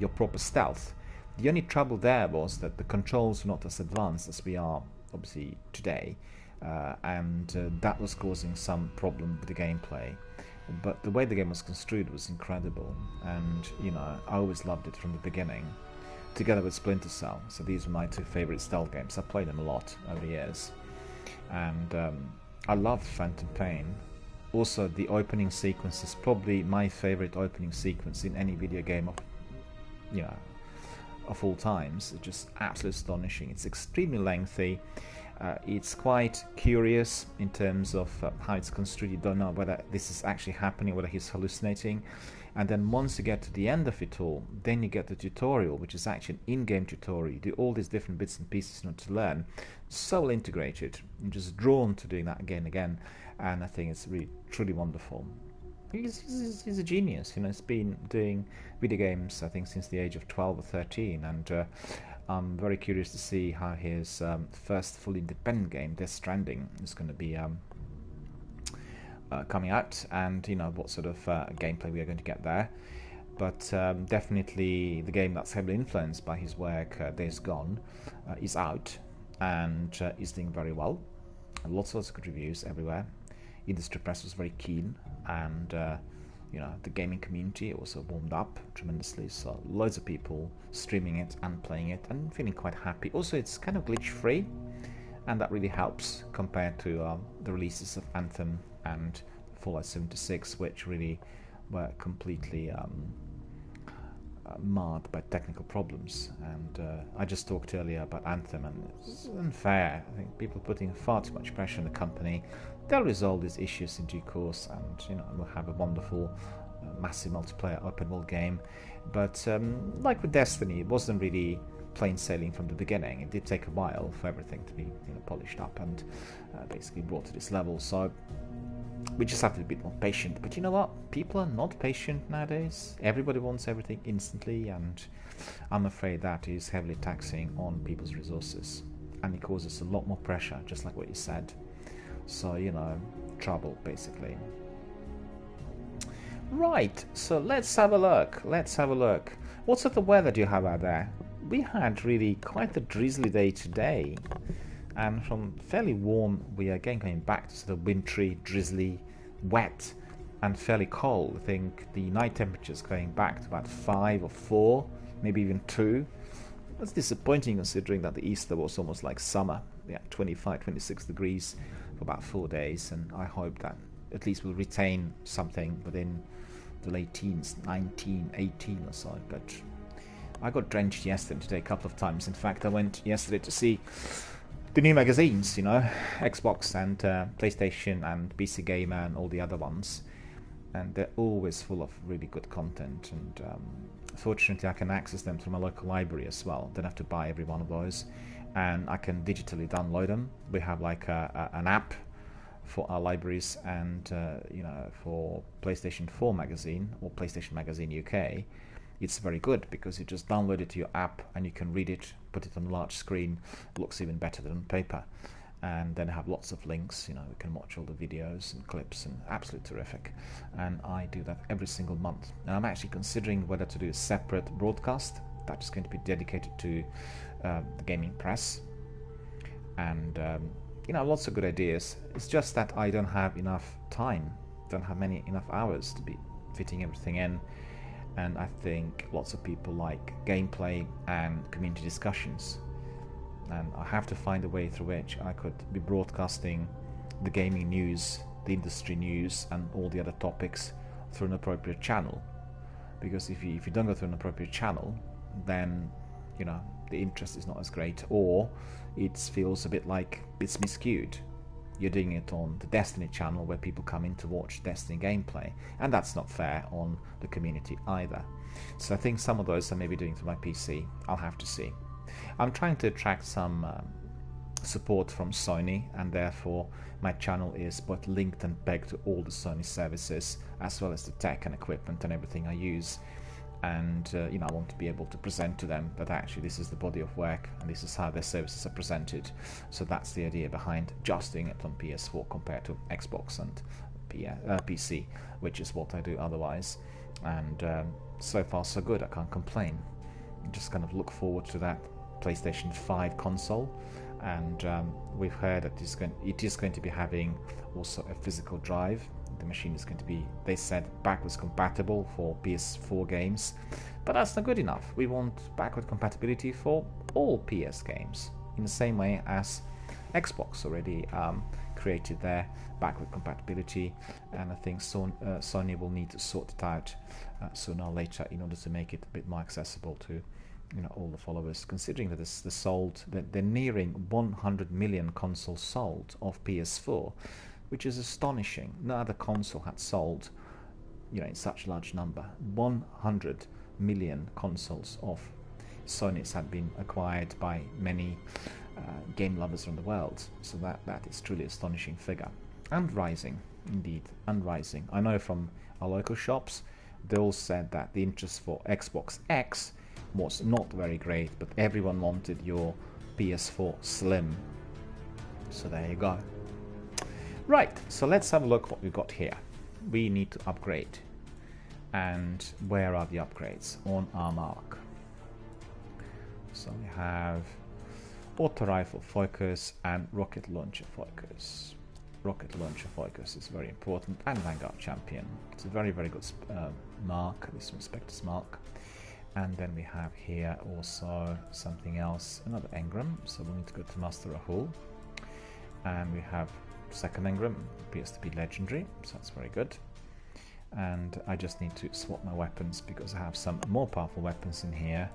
your proper stealth. The only trouble there was that the controls were not as advanced as we are, obviously, today, and that was causing some problem with the gameplay. But the way the game was construed was incredible, and I always loved it from the beginning, together with Splinter Cell. So these were my 2 favorite stealth games. I played them a lot over the years, and I loved Phantom Pain. Also, the opening sequence is probably my favorite opening sequence in any video game of all times. It's just absolutely astonishing. It's extremely lengthy. It's quite curious in terms of how it's construed. You don't know whether this is actually happening, whether he's hallucinating. And then once you get to the end of it all, then you get the tutorial, which is actually an in-game tutorial. You do all these different bits and pieces to learn. So well integrated. I'm just drawn to doing that again and again. And I think it's really, truly wonderful. He's a genius. He's been doing video games, I think, since the age of 12 or 13. And I'm very curious to see how his first fully independent game, Death Stranding, is going to be coming out, and what sort of gameplay we are going to get there. But definitely the game that's heavily influenced by his work, Days Gone, is out and is doing very well. Lots of good reviews everywhere. Industry press was very keen, and the gaming community also warmed up tremendously. So loads of people streaming it and playing it and feeling quite happy. Also, it's kind of glitch free, and that really helps compared to the releases of Anthem and Fallout 76, which really were completely marred by technical problems. And I just talked earlier about Anthem, and it's unfair. I think people are putting far too much pressure on the company. They'll resolve these issues in due course, and we'll have a wonderful, massive multiplayer open world game. But like with Destiny, it wasn't really plain sailing from the beginning. It did take a while for everything to be polished up and basically brought to this level. So we just have to be a bit more patient. But you know what? People are not patient nowadays. Everybody wants everything instantly, and I'm afraid that is heavily taxing on people's resources, and it causes a lot more pressure, just like what you said. So, trouble, basically. Right, so let's have a look. What sort of weather do you have out there? We had really quite a drizzly day today, and from fairly warm, we are again going back to sort of wintry, drizzly, wet, and fairly cold. I think the night temperature is going back to about 5 or 4, maybe even 2. That's disappointing considering that the Easter was almost like summer. Yeah, 25, 26 degrees for about 4 days, and I hope that at least we'll retain something within the late teens, 19, 18 or so. But I got drenched yesterday and today a couple of times. In fact, I went yesterday to see the new magazines, Xbox and PlayStation and PC Gamer and all the other ones, and they're always full of really good content. And fortunately, I can access them through my local library as well. Don't have to buy every one of those, and I can digitally download them. We have like an app for our libraries, and for PlayStation 4 magazine or PlayStation Magazine UK, it's very good because you just download it to your app and you can read it, put it on a large screen. It looks even better than on paper, and then have lots of links. We can watch all the videos and clips, and absolutely terrific. And I do that every single month. And I'm actually considering whether to do a separate broadcast that is going to be dedicated to the gaming press, and lots of good ideas. It's just that I don't have enough time, don't have enough hours to be fitting everything in. And I think lots of people like gameplay and community discussions, and I have to find a way through which I could be broadcasting the gaming news, the industry news, and all the other topics through an appropriate channel. Because if you don't go through an appropriate channel, then the interest is not as great, or it feels a bit like it's miscued. You're doing it on the Destiny channel where people come in to watch Destiny gameplay, and that's not fair on the community either. So I think some of those I may be doing through my PC. I'll have to see. I'm trying to attract some support from Sony, and therefore my channel is both linked and pegged to all the Sony services, as well as the tech and equipment and everything I use. And I want to be able to present to them that actually this is the body of work and this is how their services are presented. So that's the idea behind just doing it on PS4 compared to Xbox and PC, which is what I do otherwise. And so far so good. I can't complain. Just kind of look forward to that PlayStation 5 console, and we've heard that it is going to be having also a physical drive. The machine is going to be, they said, backwards compatible for PS4 games, but that's not good enough. We want backward compatibility for all PS games, in the same way as Xbox already created their backward compatibility, and I think Sony will need to sort it out sooner or later in order to make it a bit more accessible to all the followers, considering that they're nearing 100 million consoles sold of PS4, which is astonishing. No other console had sold in such a large number. 100 million consoles of Sony's had been acquired by many game lovers around the world, so that is truly astonishing figure, and rising, indeed, and rising. I know from our local shops, they all said that the interest for Xbox X was not very great, but everyone wanted your PS4 Slim. So there you go. Right, so let's have a look what we've got here. We need to upgrade. And where are the upgrades? On our mark. So we have auto rifle focus and rocket launcher focus. Rocket launcher focus is very important, and Vanguard champion. It's a very, very good mark, this Spectre's mark. And then we have here also something else, another engram. So we need to go to Master Rahul. And we have second engram, appears to be legendary, so that's very good. And I just need to swap my weapons because I have some more powerful weapons in here.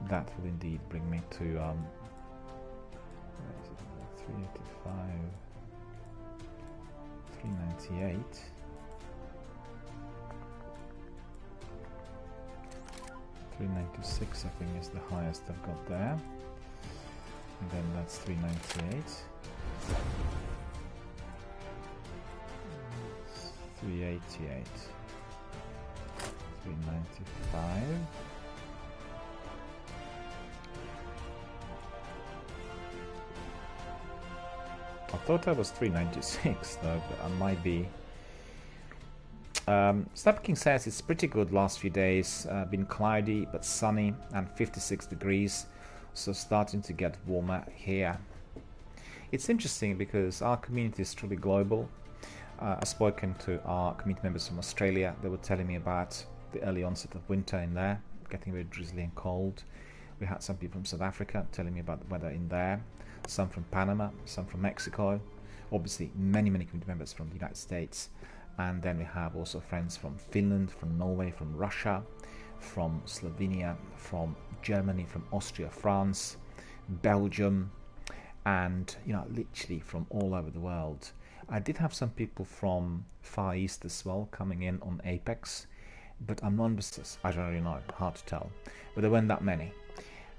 That will indeed bring me to 385, 398. 396 I think is the highest I've got there. And then that's 398. 388. 395. I thought I was 396 though, but I might be. Snapper King says it's pretty good last few days. Been cloudy but sunny and 56 degrees, so starting to get warmer here. It's interesting because our community is truly global. I've spoken to our community members from Australia. They were telling me about the early onset of winter in there, getting very drizzly and cold. We had some people from South Africa telling me about the weather in there. Some from Panama, some from Mexico. Obviously, many community members from the United States. And then we have also friends from Finland, from Norway, from Russia, from Slovenia, from Germany, from Austria, France, Belgium, and literally from all over the world. I did have some people from Far East as well coming in on Apex, but I'm not, I don't really know, hard to tell. But there weren't that many.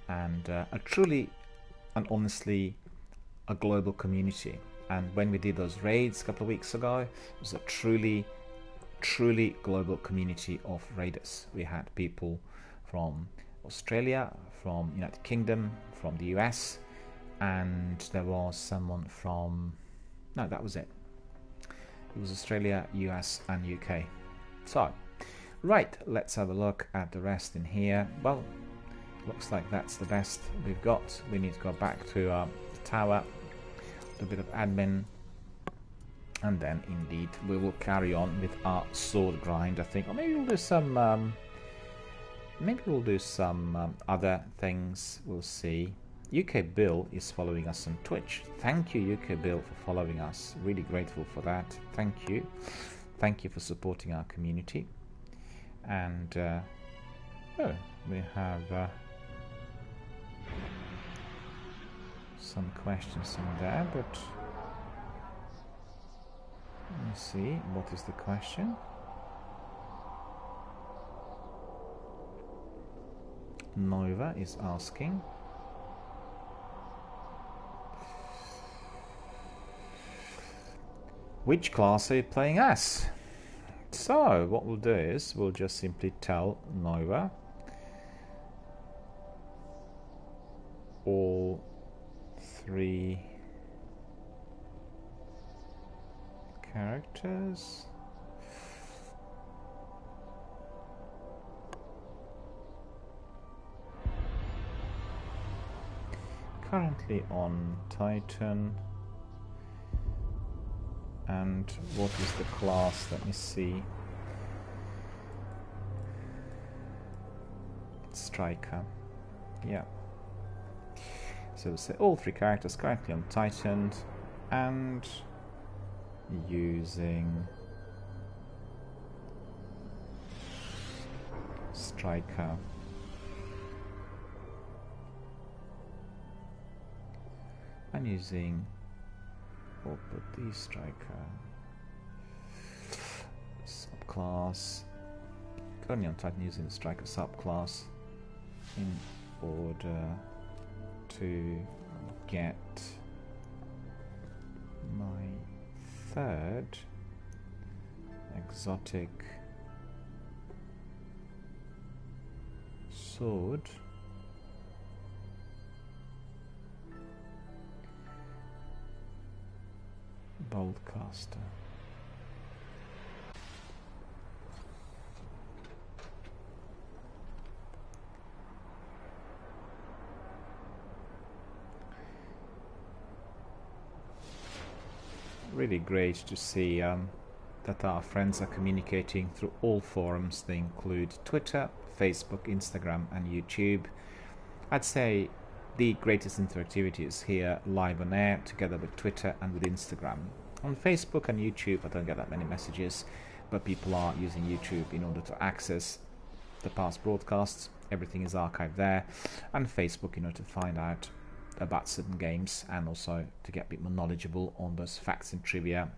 And a truly and honestly a global community. And when we did those raids a couple of weeks ago, it was a truly global community of raiders. We had people from Australia, from United Kingdom, from the US, and there was someone from, no, that was it. It was Australia, US and UK. So, right, let's have a look at the rest in here. Well, looks like that's the best we've got. We need to go back to the tower, a bit of admin, and then indeed we will carry on with our sword grind, I think. Or maybe we'll do some other things. We'll see. UK Bill is following us on Twitch. Thank you, UK Bill, for following us. Really grateful for that. Thank you. Thank you for supporting our community. And oh, we have some questions in there, but let me see, what is the question? Nova is asking, which class are you playing as? So what we'll do is we'll just simply tell Nova all three characters. Currently on Titan. And what is the class? Let me see. Striker. Yeah. So we'll say all three characters currently on Titan and using Striker. And using, we'll put the Striker subclass, currently on Titan using the Striker subclass in order to get my third exotic sword Broadcaster. Really great to see that our friends are communicating through all forums. They include Twitter, Facebook, Instagram and YouTube. I'd say the greatest interactivity is here live on air together with Twitter and with Instagram. On Facebook and YouTube I don't get that many messages, but people are using YouTube in order to access the past broadcasts. Everything is archived there, and Facebook in order to find out about certain games and also to get a bit more knowledgeable on those facts and trivia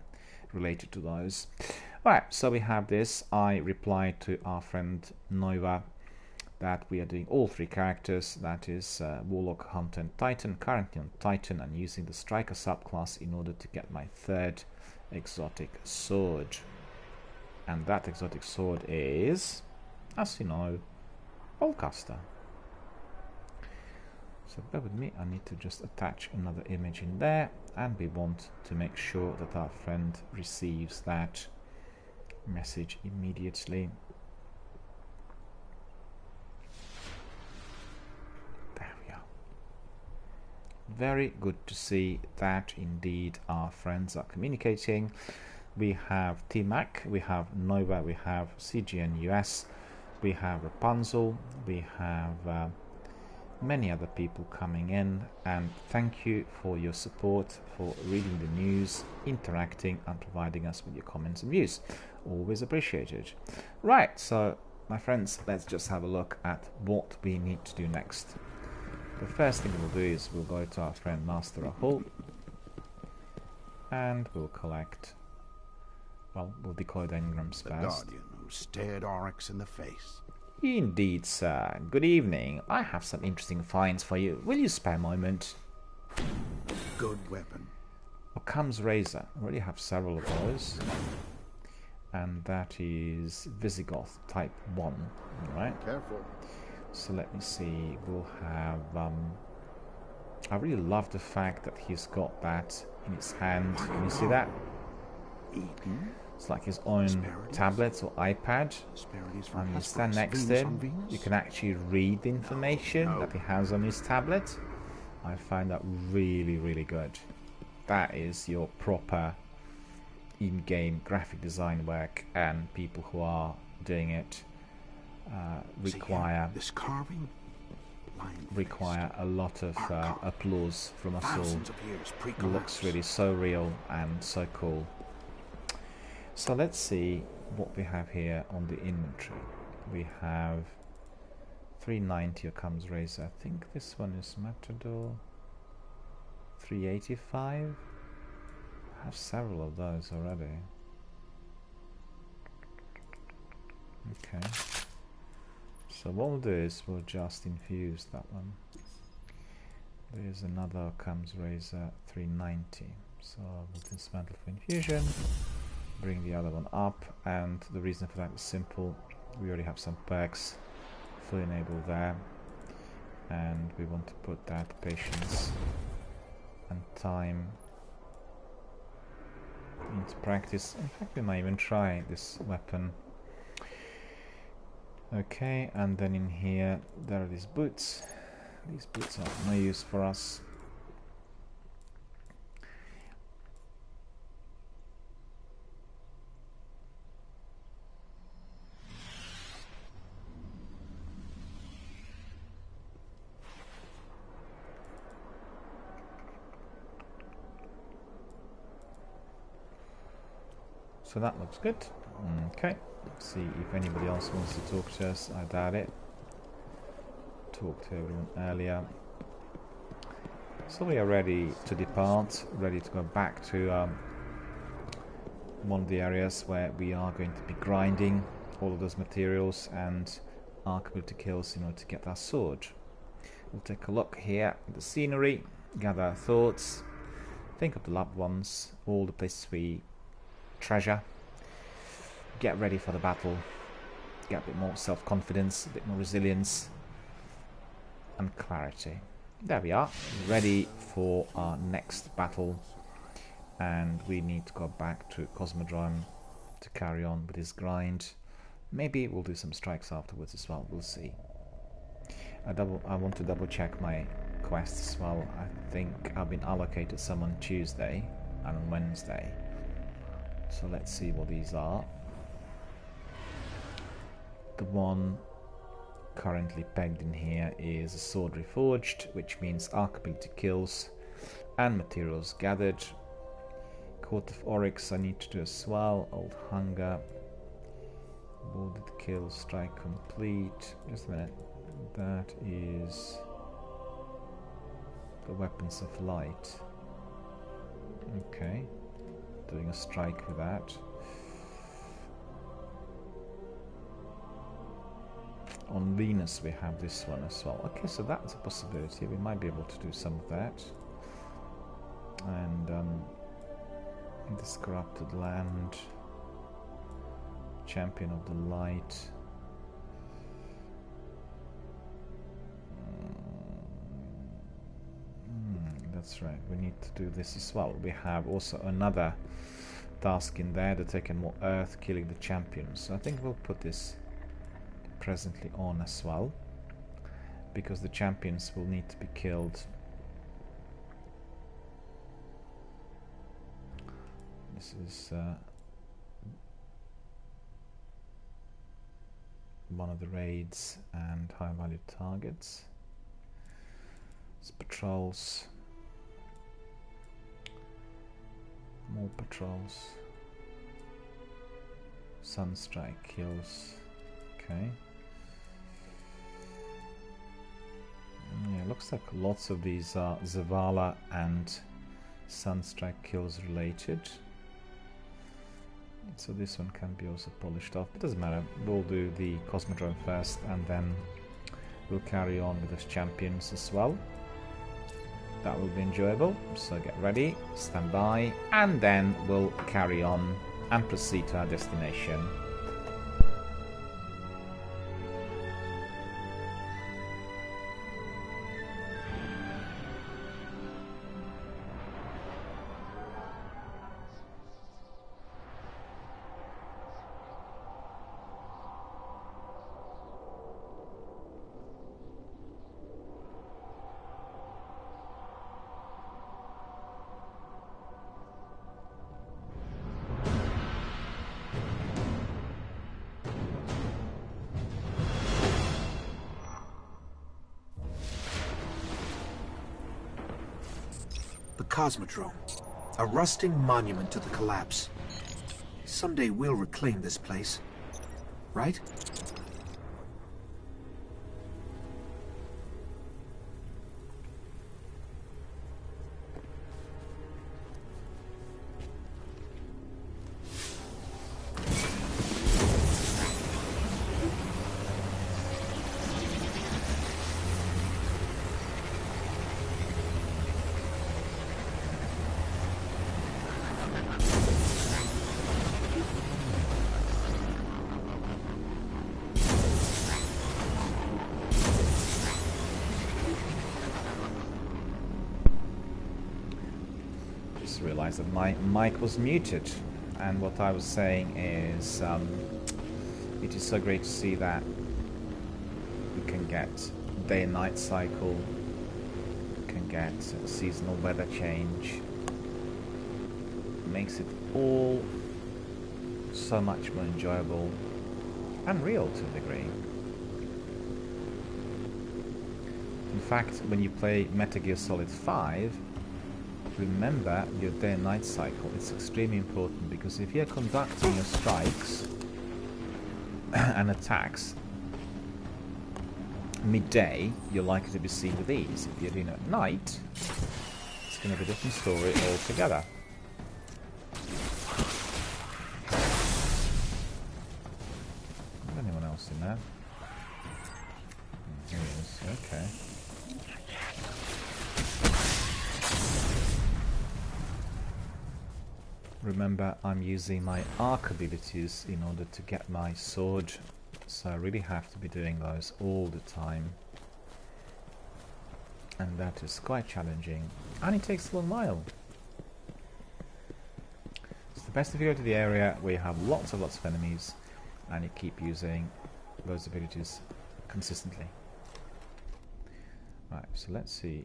related to those. Right, so we have this. I replied to our friend Nova that we are doing all three characters, that is Warlock, Hunter and Titan, currently on Titan, and using the Striker subclass in order to get my third exotic sword. And that exotic sword is, as you know, Bolcaster. So bear with me, I need to just attach another image in there, and we want to make sure that our friend receives that message immediately. There we are. Very good to see that indeed our friends are communicating. We have T-Mac, we have Nova, we have CGN US, we have Rapunzel, we have many other people coming in, and thank you for your support, for reading the news, interacting and providing us with your comments and views. Always appreciated. Right, so my friends, let's just have a look at what we need to do next. The first thing we'll do is we'll go to our friend Master Rahul and we'll collect, well, we'll decoy the engrams first. The Guardian who stared Oryx in the face. Indeed, sir. Good evening. I have some interesting finds for you. Will you spare a moment? Good weapon. Occam's Razor. I already have several of those. And that is Visigoth Type 1. Alright. Careful. So let me see. We'll have... I really love the fact that he's got that in his hand. Can you see that? Eaten. It's like his own tablet or iPad, and you stand next to him, you can actually read the information that he has on his tablet. I find that really, really good. That is your proper in-game graphic design work, and people who are doing it require a lot of applause from us all. It looks really so real and so cool. So let's see what we have here on the inventory. We have 390 Occam's Razor. I think this one is Matador. 385. I have several of those already. Okay. So what we'll do is we'll just infuse that one. There's another Occam's Razor 390. So we'll dismantle for infusion. Bring the other one up, and the reason for that is simple. We already have some perks fully enabled there, and we want to put that patience and time into practice. In fact, we might even try this weapon. Okay, and then in here there are these boots. These boots are no use for us. So that looks good. Okay, let's see if anybody else wants to talk to us. I doubt it. Talked to everyone earlier. So we are ready to depart, ready to go back to one of the areas where we are going to be grinding all of those materials and arc-ability kills in order to get our sword. We'll take a look here at the scenery, gather our thoughts, think of the loved ones, all the places we treasure, get ready for the battle, get a bit more self-confidence, a bit more resilience and clarity. There we are, ready for our next battle, and we need to go back to Cosmodrome to carry on with this grind. Maybe we'll do some strikes afterwards as well, we'll see. I want to double check my quests as well. I think I've been allocated some on Tuesday and on Wednesday. So let's see what these are. The one currently pegged in here is a sword reforged, which means arc ability kills and materials gathered. Court of Oryx I need to do as well. Old Hunger. Wounded kill, strike complete. Just a minute. That is the Weapons of Light. Okay. Doing a strike with that. On Venus we have this one as well. Okay, so that's a possibility. We might be able to do some of that. And this corrupted land. Champion of the Light. That's right, we need to do this as well. We have also another task in there, the taken more Earth, killing the champions. So I think we'll put this presently on as well, because the champions will need to be killed. This is one of the raids and high value targets. It's patrols. More patrols. Sunstrike kills. Okay. Yeah, looks like lots of these are Zavala and Sunstrike kills related. So this one can be also polished off. It doesn't matter. We'll do the Cosmodrome first and then we'll carry on with those champions as well. That will be enjoyable. So get ready, stand by, and then we'll carry on and proceed to our destination. Cosmodrome, a rusting monument to the collapse. Someday we'll reclaim this place, right? Realized that my mic was muted, and what I was saying is it is so great to see that we can get day and night cycle, we can get seasonal weather change. It makes it all so much more enjoyable and real to a degree. In fact, when you play Metal Gear Solid 5, remember your day and night cycle. It's extremely important, because if you're conducting your strikes and attacks midday, you're likely to be seen with ease. If you're doing it at night, it's going to be a different story altogether. Is there anyone else in there? Here he is. Okay. Remember, I'm using my arc abilities in order to get my sword, so I really have to be doing those all the time. And that is quite challenging, and it takes a long while. Best if you go to the area where you have lots of enemies and you keep using those abilities consistently. Right, so let's see.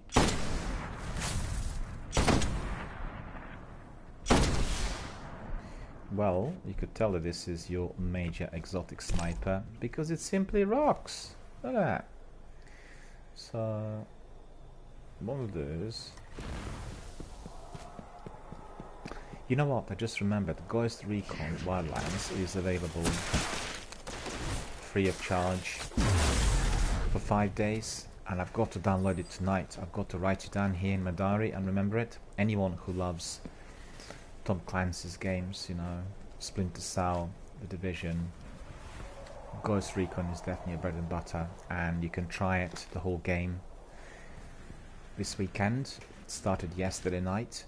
Well, you could tell that this is your major exotic sniper because it simply rocks. Look at that. So what we'll do is, you know what, I just remembered, Ghost Recon Wildlands is available free of charge for 5 days, and I've got to download it tonight. I've got to write it down here in my diary and remember it. Anyone who loves Tom Clancy's games, you know, Splinter Cell, The Division, Ghost Recon is definitely a bread and butter, and you can try it, the whole game, this weekend. It started yesterday night,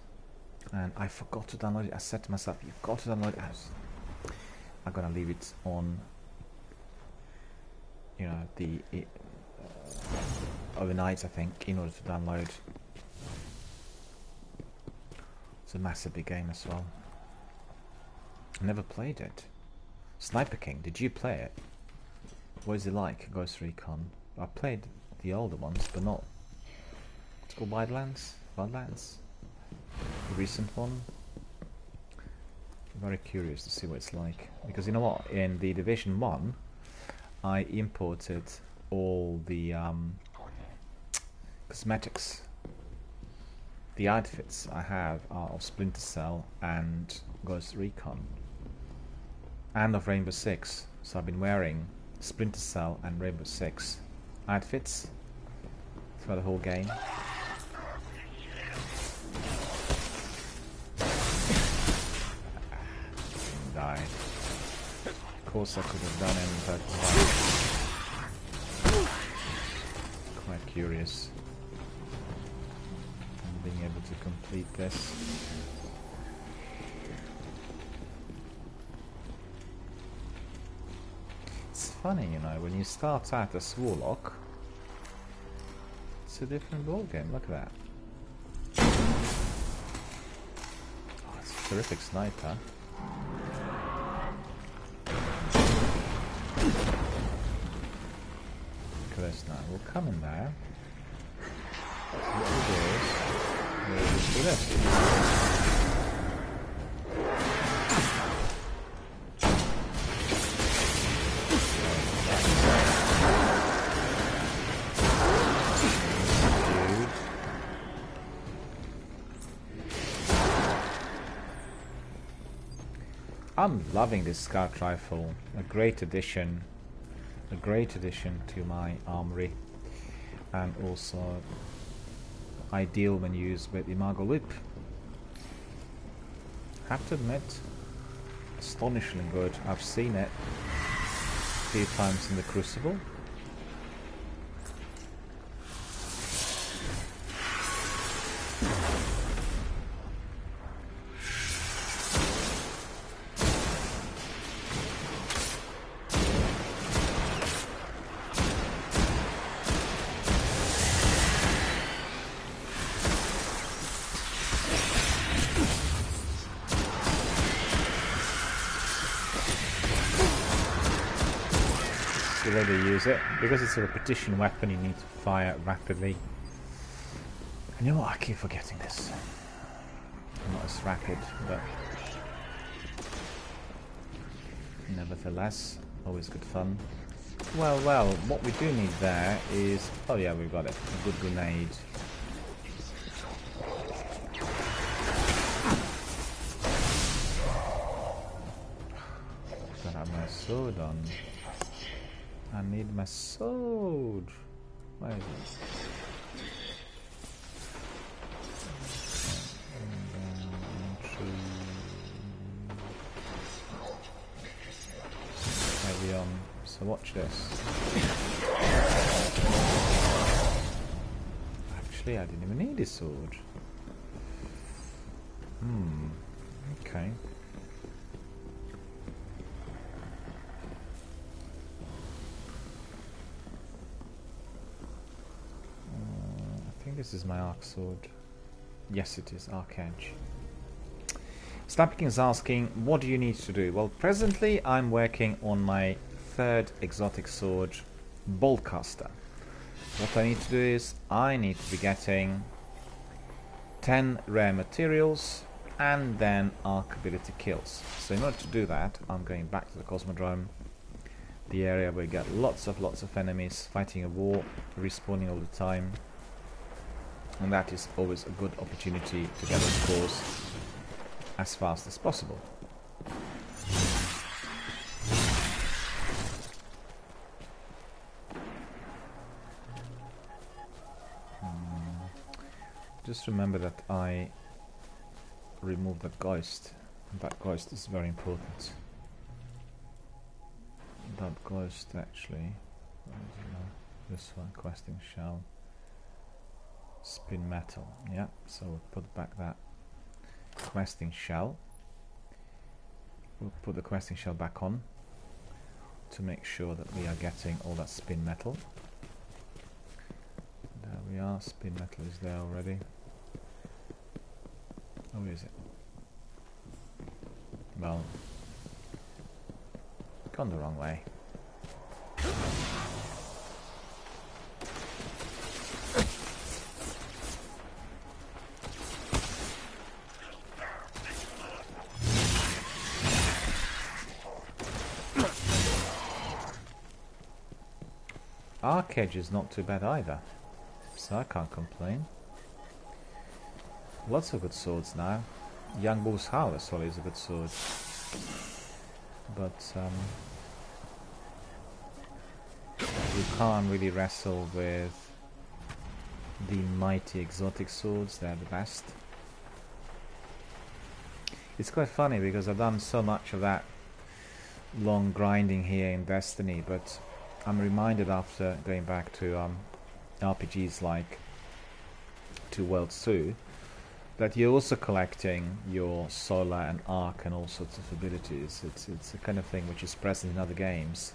and I forgot to download it. I said to myself, you've got to download it. I'm gonna leave it on, you know, the overnight, I think, in order to download. It's a massive big game as well. I never played it. Sniper King, did you play it? What is it like, Ghost Recon? I played the older ones, but not... It's called Wildlands? Wildlands? The recent one? I'm very curious to see what it's like. Because you know what? In the Division 1, I imported all the cosmetics. The outfits I have are of Splinter Cell and Ghost Recon. And of Rainbow Six. So I've been wearing Splinter Cell and Rainbow Six outfits throughout the whole game. Die. Of course I could have done it, but quite curious on being able to complete this. It's funny, you know, when you start out as Warlock, it's a different ballgame. Look at that. Oh, it's a terrific sniper. Look at this now. We'll come in there. What we'll do is we'll do this. I'm loving this scout rifle. A great addition to my armory, and also ideal when used with Imago Loop. Have to admit, astonishingly good. I've seen it a few times in the Crucible. The way they use it, because it's a repetition weapon, you need to fire rapidly. And you know what, I keep forgetting this. I'm not as rapid, but nevertheless, always good fun. Well, what we do need there is... Oh yeah, we've got it. A good grenade. Don't have my sword on. I need my sword. Where is it? Heavy on. So watch this. Actually, I didn't even need a sword. Okay. This is my arc sword. Yes, it is Arc Edge. Snapping is asking, what do you need to do? Well, presently I'm working on my third exotic sword, Boltcaster. What I need to do is, I need to be getting 10 rare materials and then arc ability kills. So in order to do that, I'm going back to the Cosmodrome, the area where we get lots of enemies fighting a war, respawning all the time. And that is always a good opportunity to get the scores as fast as possible. Just remember that I removed the ghost. That ghost is very important. That ghost actually, this one, questing shell, spin metal. Yeah, so we'll put back that questing shell. We'll put the questing shell back on to make sure that we are getting all that spin metal. There we are, spin metal is there already. Oh, is it? Well, gone the wrong way. Arcage is not too bad either, so I can't complain. Lots of good swords now. Young Bull's Howl as well is a good sword, but you can't really wrestle with the mighty exotic swords. They're the best. It's quite funny because I've done so much of that long grinding here in Destiny, but I'm reminded after going back to RPGs like 2 Worlds 2 that you're also collecting your solar and arc and all sorts of abilities. It's a kind of thing which is present in other games.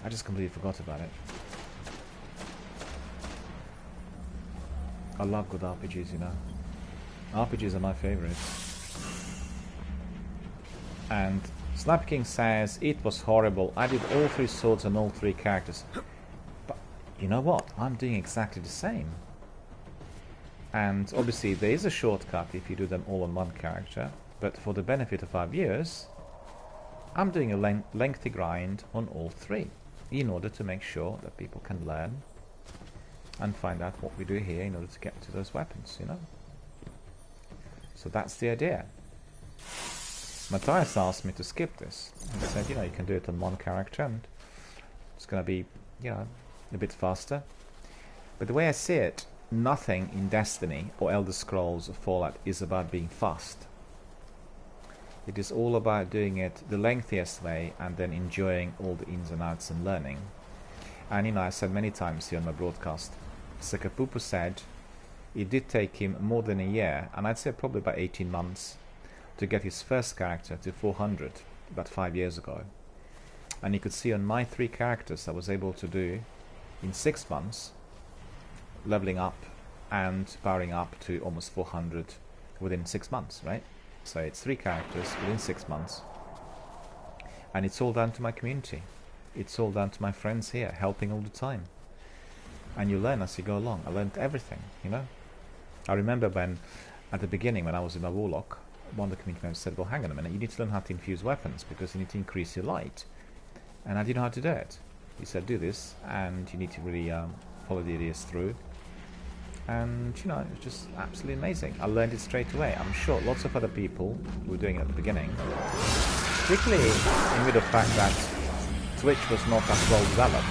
I just completely forgot about it. I love good RPGs, you know. RPGs are my favourite. And Snap King says, it was horrible. I did all 3 swords and all 3 characters. But you know what? I'm doing exactly the same. And obviously there is a shortcut if you do them all on one character, but for the benefit of our viewers, I'm doing a lengthy grind on all 3 in order to make sure that people can learn and find out what we do here in order to get to those weapons, you know. So that's the idea. Matthias asked me to skip this. He said, you know, you can do it on one character and it's going to be, you know, a bit faster. But the way I see it, nothing in Destiny or Elder Scrolls or Fallout is about being fast. It is all about doing it the lengthiest way and then enjoying all the ins and outs and learning. And you know, I said many times here on my broadcast, Sakapupu said it did take him more than a year, and I'd say probably about 18 months, to get his first character to 400, about 5 years ago. And you could see on my 3 characters I was able to do in 6 months, leveling up and powering up to almost 400 within 6 months, right? So it's 3 characters within 6 months. And it's all down to my community. It's all down to my friends here, helping all the time. And you learn as you go along. I learned everything, you know? I remember when, at the beginning, when I was in my Warlock, one of the community members said, well, hang on a minute, you need to learn how to infuse weapons because you need to increase your light. And I didn't know how to do it. He said, do this, and you need to really follow the ideas through. And, you know, it was just absolutely amazing. I learned it straight away. I'm sure lots of other people were doing it at the beginning. Particularly in view of the fact that Twitch was not as well developed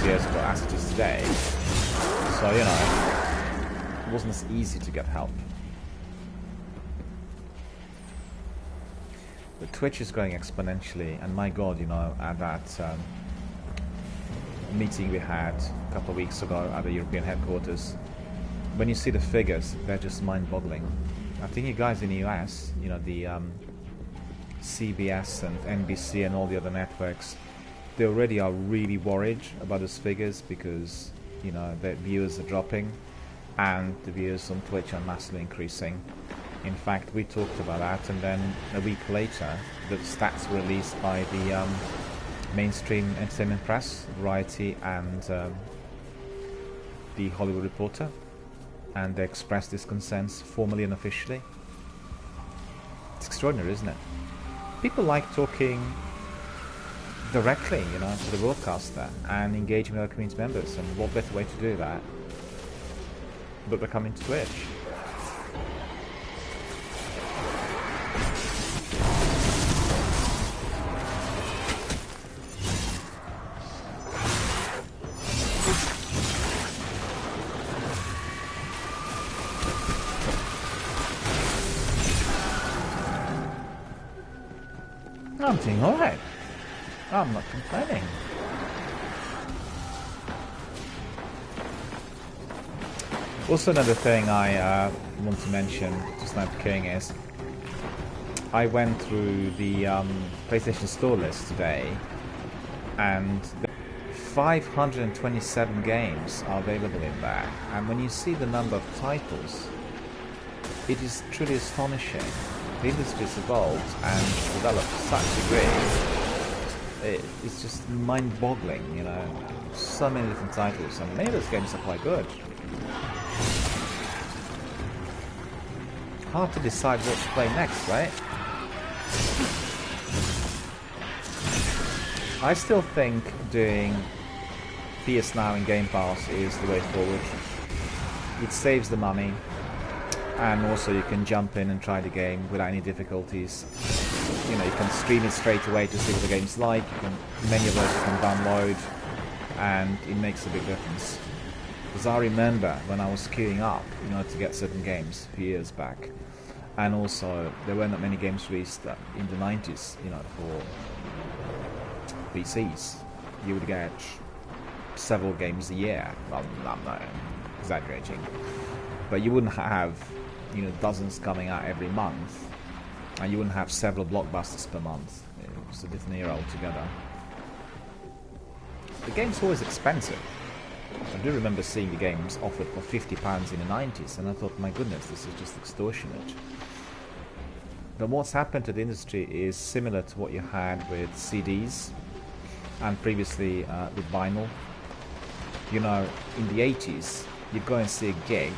5-6 years ago as it is today. So, you know, it wasn't as easy to get help. But Twitch is growing exponentially, and my god, you know, at that meeting we had a couple of weeks ago at the European headquarters, when you see the figures, they're just mind-boggling. I think you guys in the US, you know, the CBS and NBC and all the other networks, they already are really worried about those figures because, you know, their viewers are dropping and the viewers on Twitch are massively increasing. In fact, we talked about that, and then a week later, the stats were released by the mainstream entertainment press, Variety and the Hollywood Reporter, and they expressed this consensus 4 million officially. It's extraordinary, isn't it? People like talking directly, you know, to the broadcaster and engaging with other community members, and what better way to do that but by coming to Twitch? I'm doing alright. I'm not complaining. Also, another thing I want to mention, just now occurring, is I went through the PlayStation Store list today, and 527 games are available in there. And when you see the number of titles, it is truly astonishing. The industry has evolved and developed to such a degree. It's just mind-boggling, you know. So many different titles, and many of those games are quite good. Hard to decide what to play next, right? I still think doing PS Now and Game Pass is the way forward. It saves the money, and also you can jump in and try the game without any difficulties. You know, you can stream it straight away to see what the game's like. Many of those you can download, and it makes a big difference. Because I remember when I was queuing up, you know, to get certain games a few years back, and also there weren't that many games released in the 90s, you know, for PCs. You would get several games a year. Well, I'm not exaggerating, but you wouldn't have, you know, dozens coming out every month, and you wouldn't have several blockbusters per month. It was a different era altogether. The game's always expensive. I do remember seeing the games offered for £50 in the 90s, and I thought, my goodness, this is just extortionate. But what's happened to the industry is similar to what you had with CDs, and previously with vinyl. You know, in the 80s, you'd go and see a gig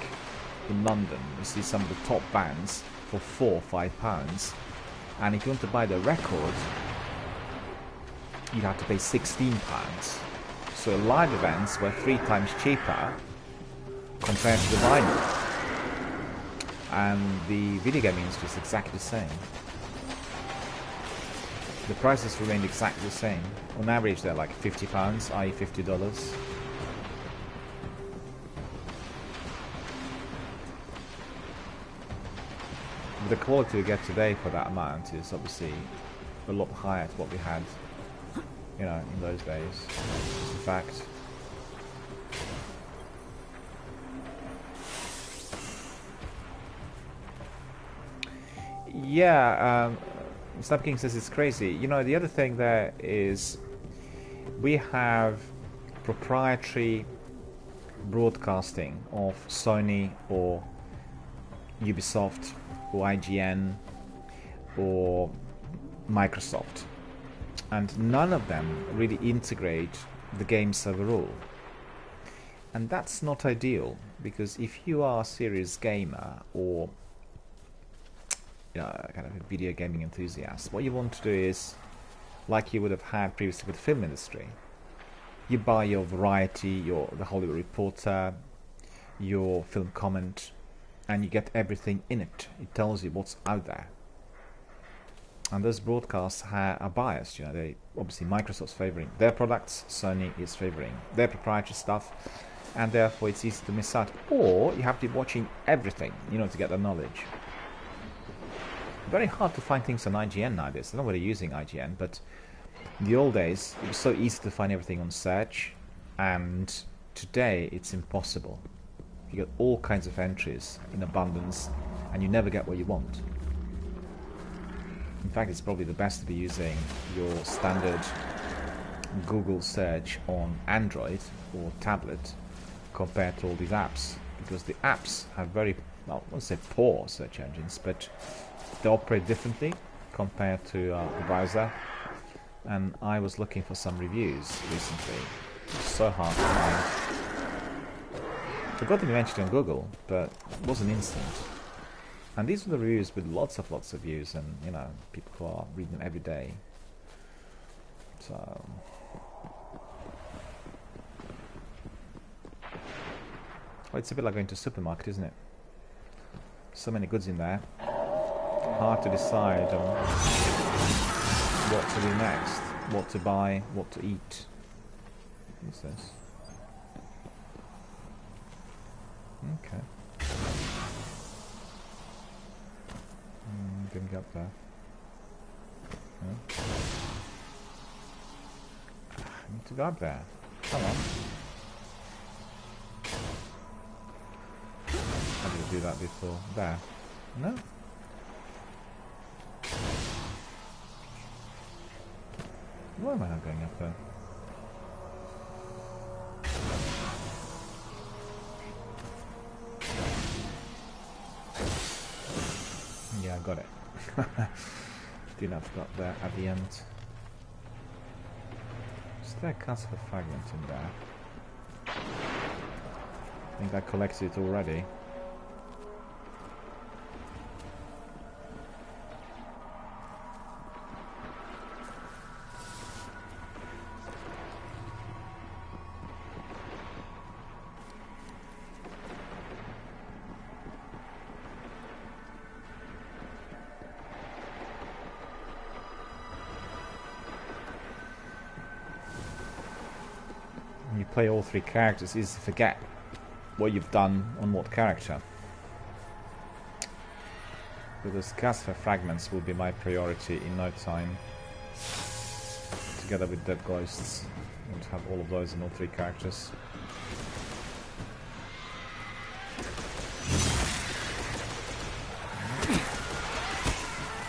in London, you see some of the top bands for £4 or £5, and if you want to buy the record, you'd have to pay £16. So live events were 3 times cheaper compared to the vinyl. And the video game industry is exactly the same. The prices remained exactly the same. On average they're like £50, i.e. $50. The quality we get today for that amount is obviously a lot higher to what we had, you know, in those days. It's a fact. Yeah, Snap King says it's crazy. You know, the other thing there is we have proprietary broadcasting of Sony or Ubisoft or IGN or Microsoft, and none of them really integrate the games overall, and that's not ideal, because if you are a serious gamer or, you know, kind of a video gaming enthusiast, what you want to do is, like you would have had previously with the film industry, you buy your Variety, the Hollywood Reporter, your Film Comment, and you get everything in it. It tells you what's out there. And those broadcasts are biased. You know, they obviously, Microsoft's favoring their products, Sony is favoring their proprietary stuff, and therefore it's easy to miss out. Or you have to be watching everything, you know, to get the knowledge. Very hard to find things on IGN nowadays. I don't know whether you're using IGN, but in the old days it was so easy to find everything on search, and today it's impossible. You get all kinds of entries in abundance, and you never get what you want. In fact, it's probably the best to be using your standard Google search on Android or tablet compared to all these apps, because the apps have very well, I won't say poor search engines, but they operate differently compared to the browser. And I was looking for some reviews recently. It's so hard to find. I got them mentioned on Google, but it wasn't instant. And these were the reviews with lots of views, and you know, people who are reading them every day. So well, it's a bit like going to a supermarket, isn't it? So many goods in there. Hard to decide on what to do next, what to buy, what to eat. What's this? Okay. Didn't get up there. No. I need to go up there. Come on. How did I do that before? There. No? Why am I not going up there? Yeah, I got it. Didn't have got there at the end. Is there a Casper fragment in there? I think I collected it already. When you play all three characters, it's easy to forget what you've done on what character. Because Casper fragments will be my priority in no time. Together with Dead Ghosts. I want to have all of those in all three characters.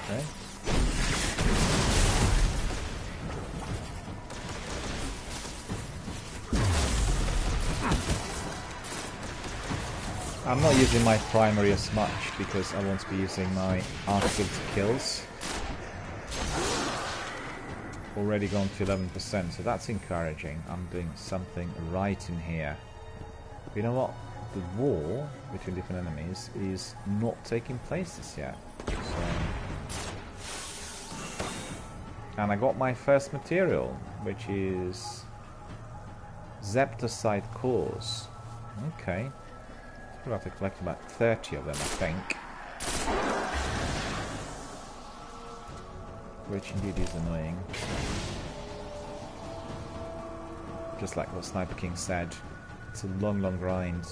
Okay. I'm not using my primary as much because I want to be using my article kills. Already gone to 11%, so that's encouraging. I'm doing something right in here. But you know what? The war between different enemies is not taking place just yet. So. And I got my first material, which is Zeptosite cores. Okay. I'll have to collect about 30 of them, I think. Which indeed is annoying. Just like what Sniper King said, it's a long, long grind.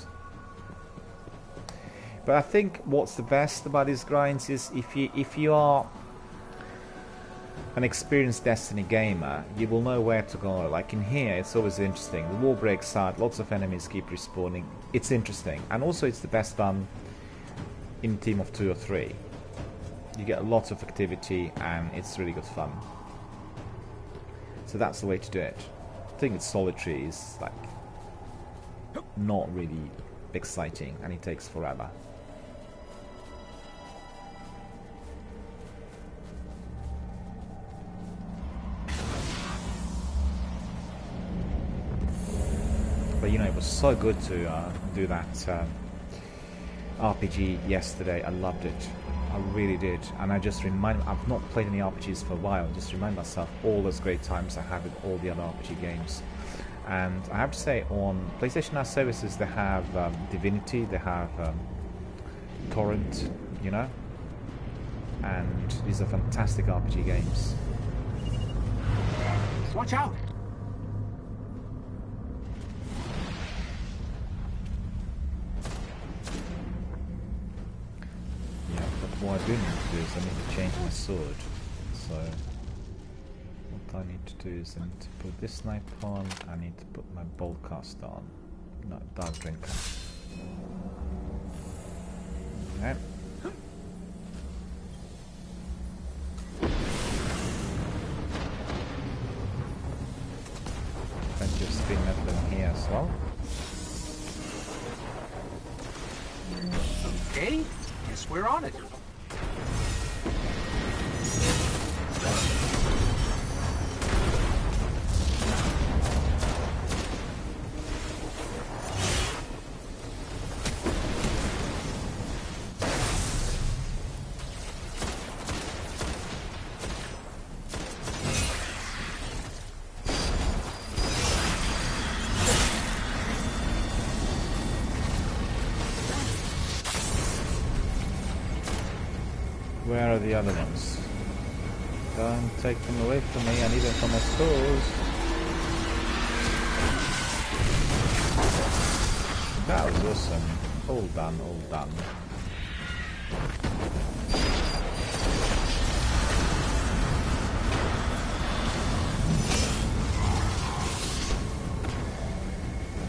But I think what's the best about these grinds is if you are an experienced Destiny gamer, you will know where to go. Like in here, it's always interesting. The war breaks out, lots of enemies keep respawning. It's interesting, and also it's the best done in a team of 2 or 3. You get lots of activity, and it's really good fun. So that's the way to do it. I think it's solitary is like not really exciting, and it takes forever. But you know, it was so good to do that RPG yesterday. I loved it. I really did. And I just I've not played any RPGs for a while. I just remind myself all those great times I had with all the other RPG games. And I have to say, on PlayStation Now services, they have Divinity, they have Torrent, you know? And these are fantastic RPG games. Watch out! What I do need to do is I need to change my sword. So what I need to do is I need to put this knife on, I need to put my bolt cast on. No, Dark Drinker. Okay. Plenty of spin metal in here as well. Okay. we're on it. Where are the other ones? Don't take them away from me, I need them for my stores. That was awesome. All done, all done.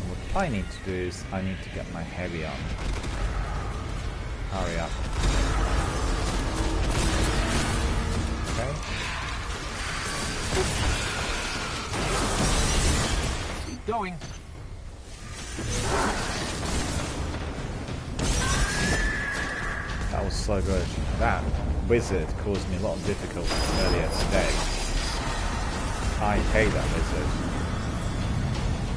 What I need to do is I need to get my heavy on. Hurry up. Okay. Keep going. That was so good. That wizard caused me a lot of difficulty earlier today. I hate that wizard.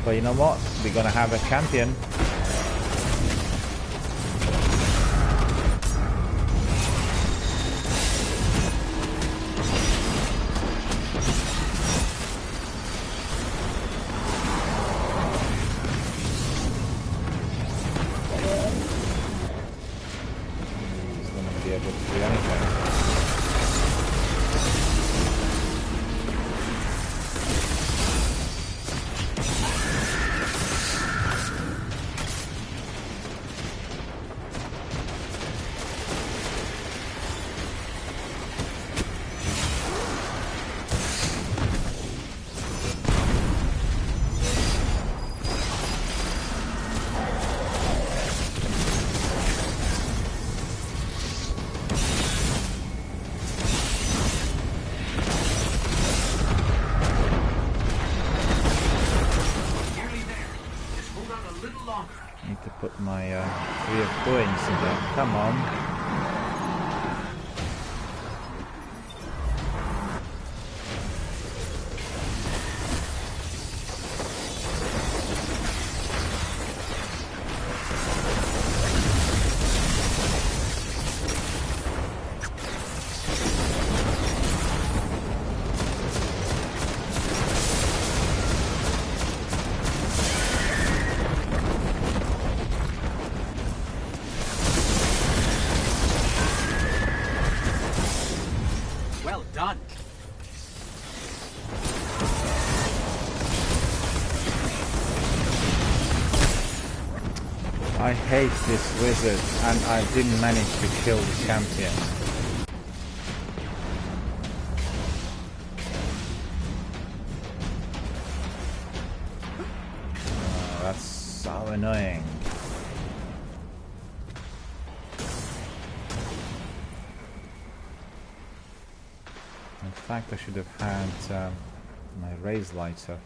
But you know what? We're gonna have a champion. Come on. Done. I hate this wizard, and I didn't manage to kill the champion. Oh, that's so annoying. In fact, I should have had my raise lighter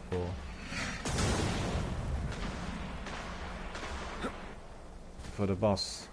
for the boss.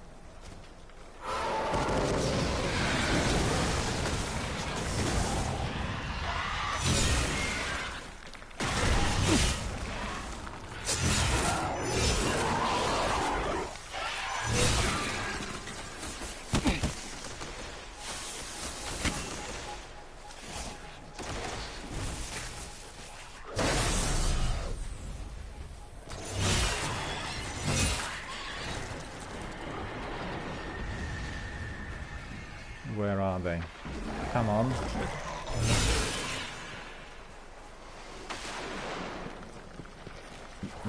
Where are they? Come on.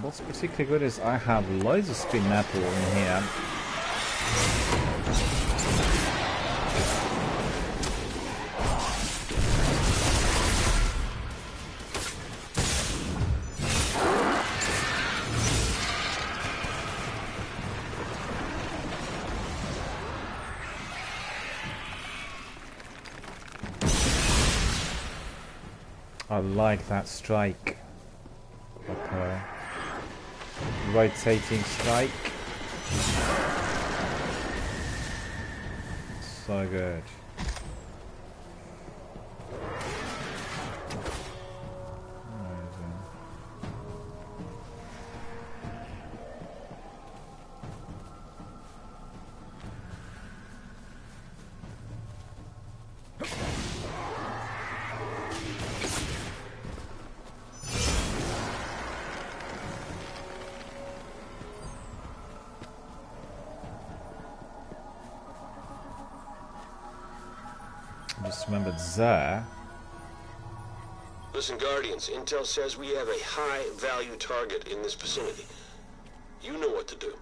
What's particularly good is I have loads of spin metal in here. I like that strike. Like a rotating strike. So good. Just remembered there. Listen, Guardians, Intel says we have a high-value target in this vicinity. You know what to do.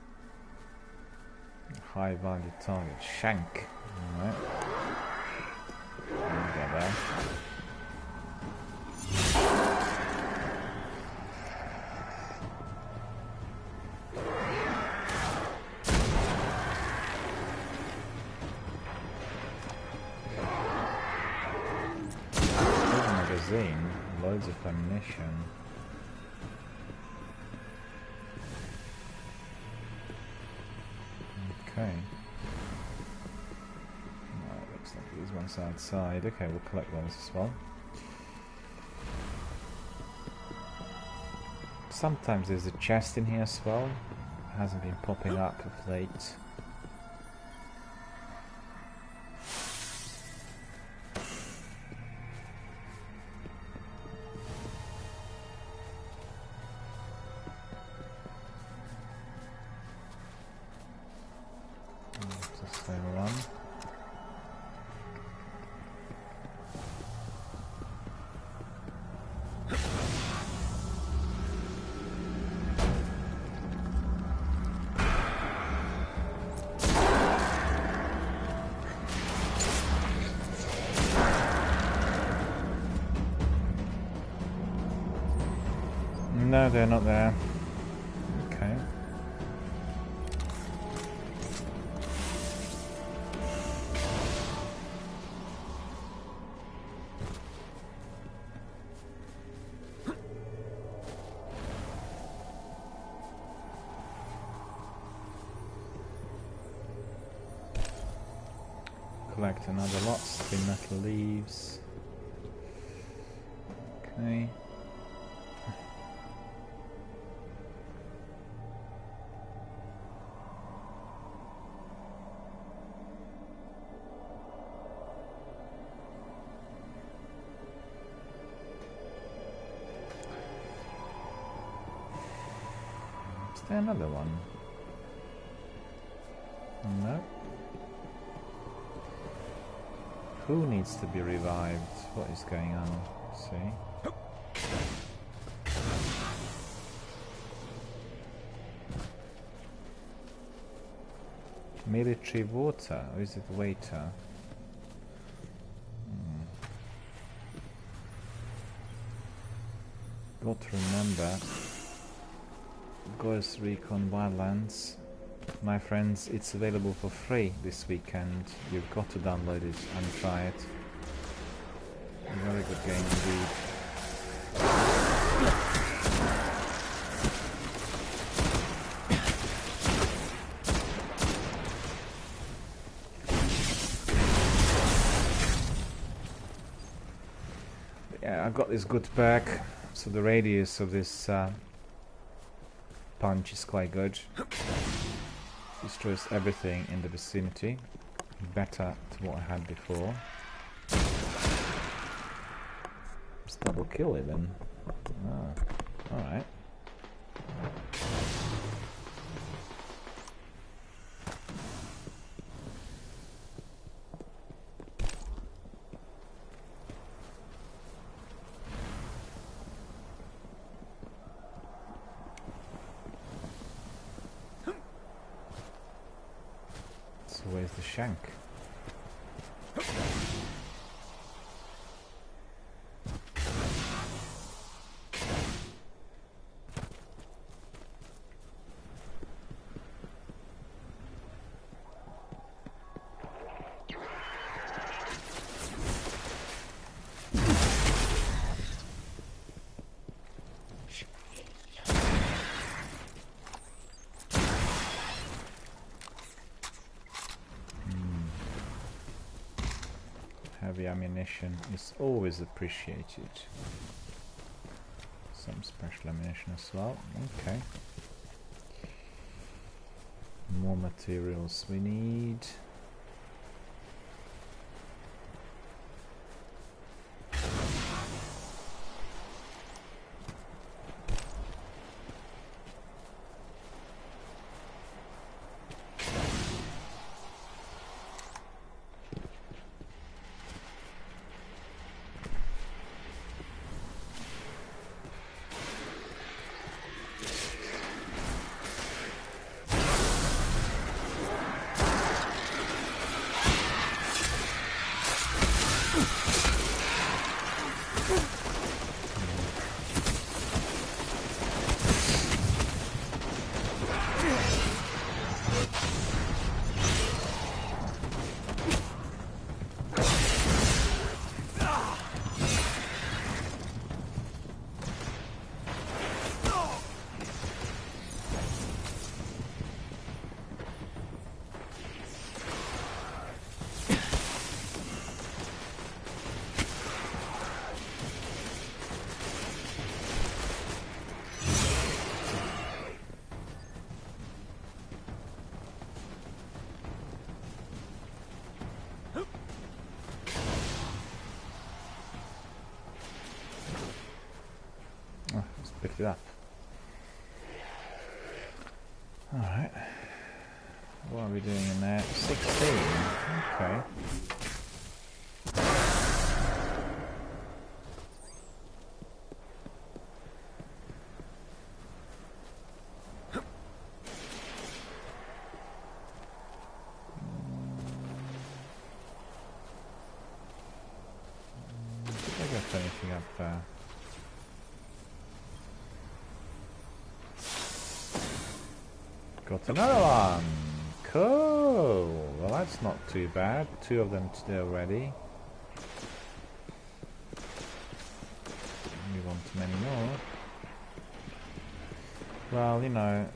High value target. Shank. Alright. Get there. Loads of ammunition. Okay. Looks like these ones outside. Okay, we'll collect those as well. Sometimes there's a chest in here as well. It hasn't been popping up of late. No, they're not there. Okay. Collect another lot, 3 metal leaves. Okay. Is there another one? No. Who needs to be revived? What is going on? See? Military water, or is it waiter? Got to remember, Ghost Recon Wildlands, my friends, it's available for free this weekend. You've got to download it and try it. A very good game indeed. Yeah, I got this good perk, so the radius of this punch is quite good. Destroys everything in the vicinity. Better to what I had before. It's double kill even. Ah, alright. So where's the shank? heavy ammunition is always appreciated. Some special ammunition as well. Okay. More materials we need. Picked it up. Alright. What are we doing in there? 16. Okay. Did I get anything up there? Got another one! Cool! Well, that's not too bad. 2 of them today already. We want many more. Well, you know,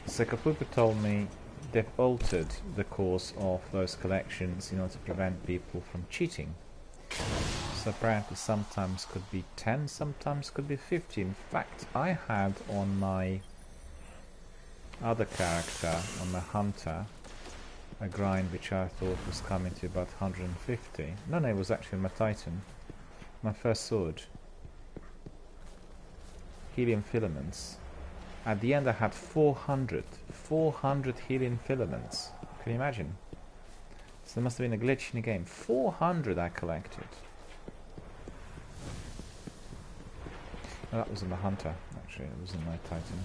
Zekapupa told me they've altered the course of those collections in order to prevent people from cheating. So apparently sometimes could be 10, sometimes could be 50. In fact, I had on my other character, on the hunter, a grind which I thought was coming to about 150. No, it was actually my titan, my first sword. Helium filaments. At the end I had 400 helium filaments. Can you imagine? So there must have been a glitch in the game. 400 I collected. No, that was in the hunter, actually, it was in my titan.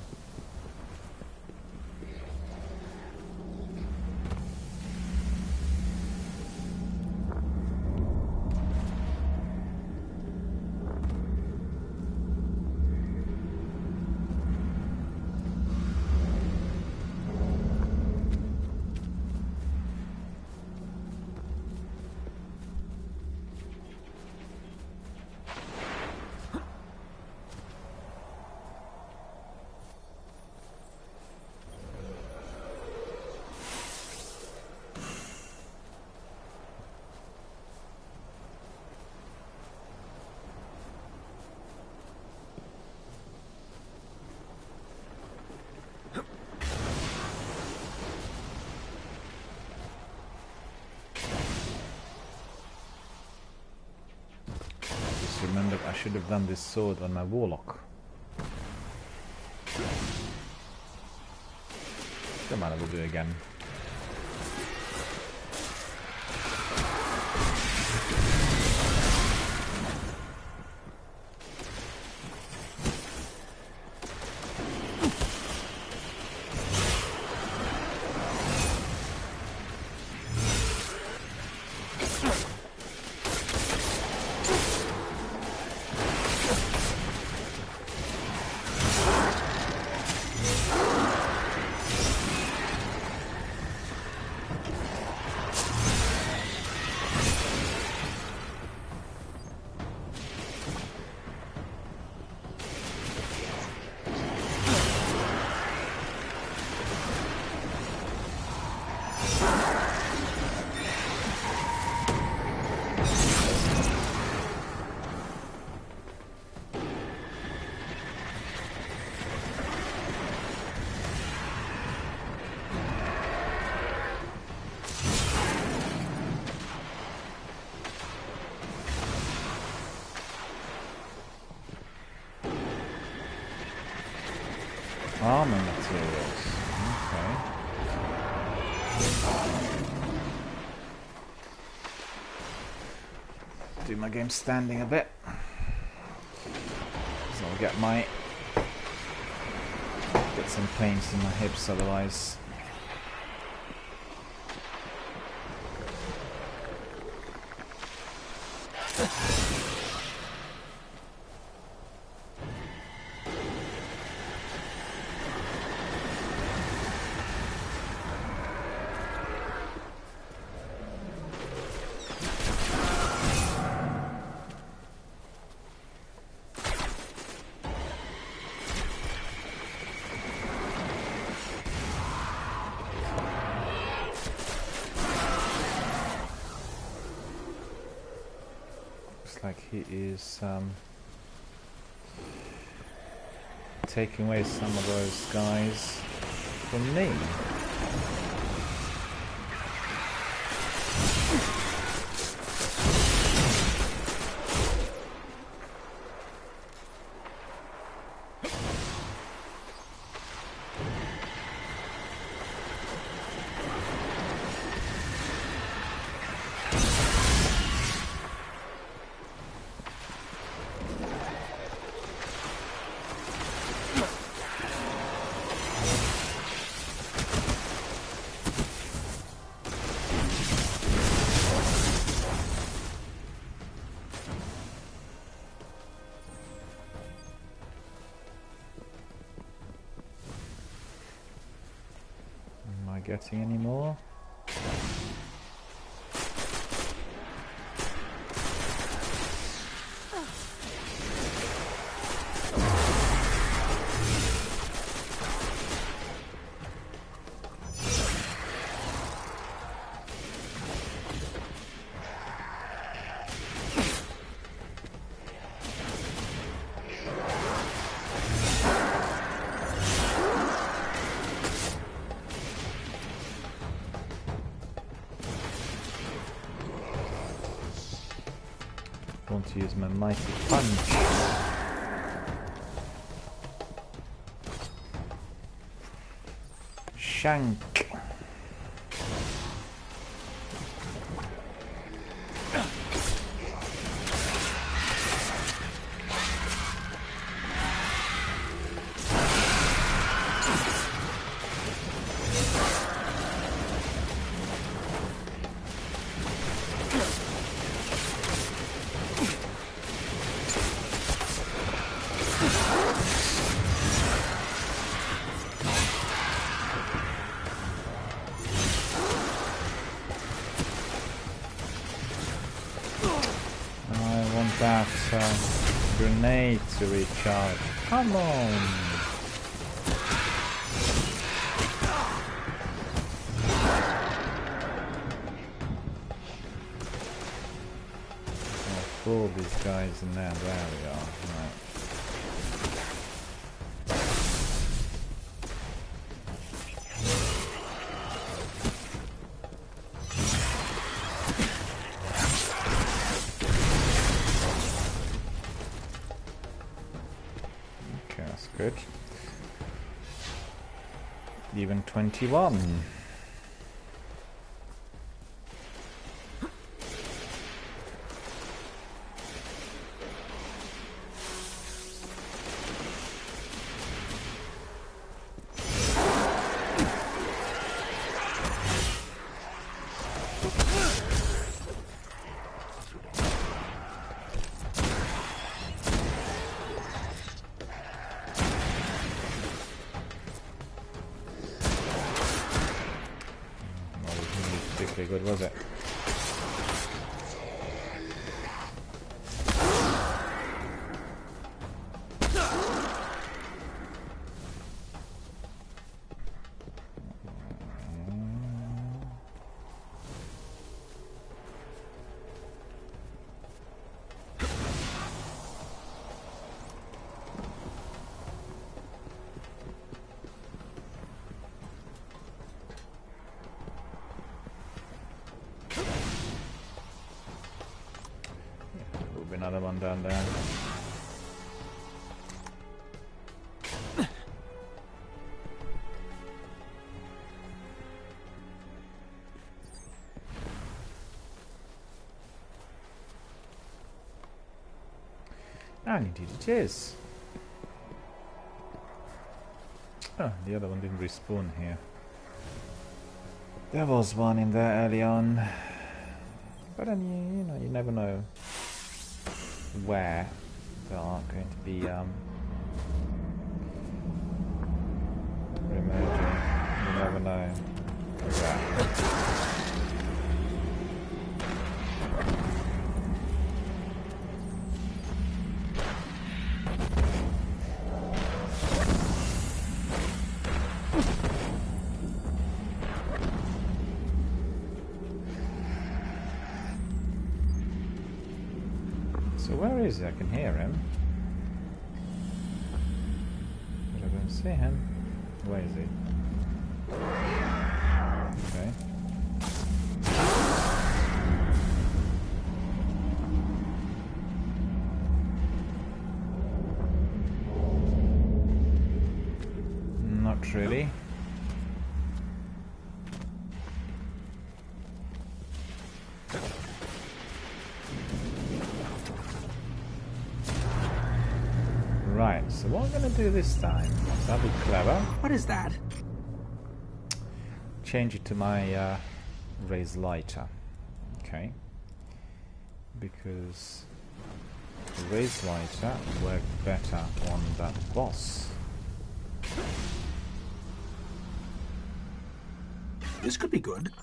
Remembered I should have done this sword on my warlock. Don't matter, we'll do it again. Armor materials. Okay. Do my game standing a bit. So I'll get some pains in my hips otherwise. Like he is taking away some of those guys from me. Getting any more? Want to use my mighty punch. Shank. That grenade to recharge. Come on! I'll fool these guys in there. There we are. Right. Good. Even 21. Good, was it? Another one down there. And indeed it is. Oh, the other one didn't respawn here. There was one in there early on. But then, you know, you never know where there are going to be remerging. You never know. Look at that. So where is he? I can hear him. But I don't see him. Where is he? Okay. Not really. Right, so what I'm going to do this time, so I'll be clever. What is that? Change it to my raise lighter. Okay. Because the raise lighter worked better on that boss. This could be good.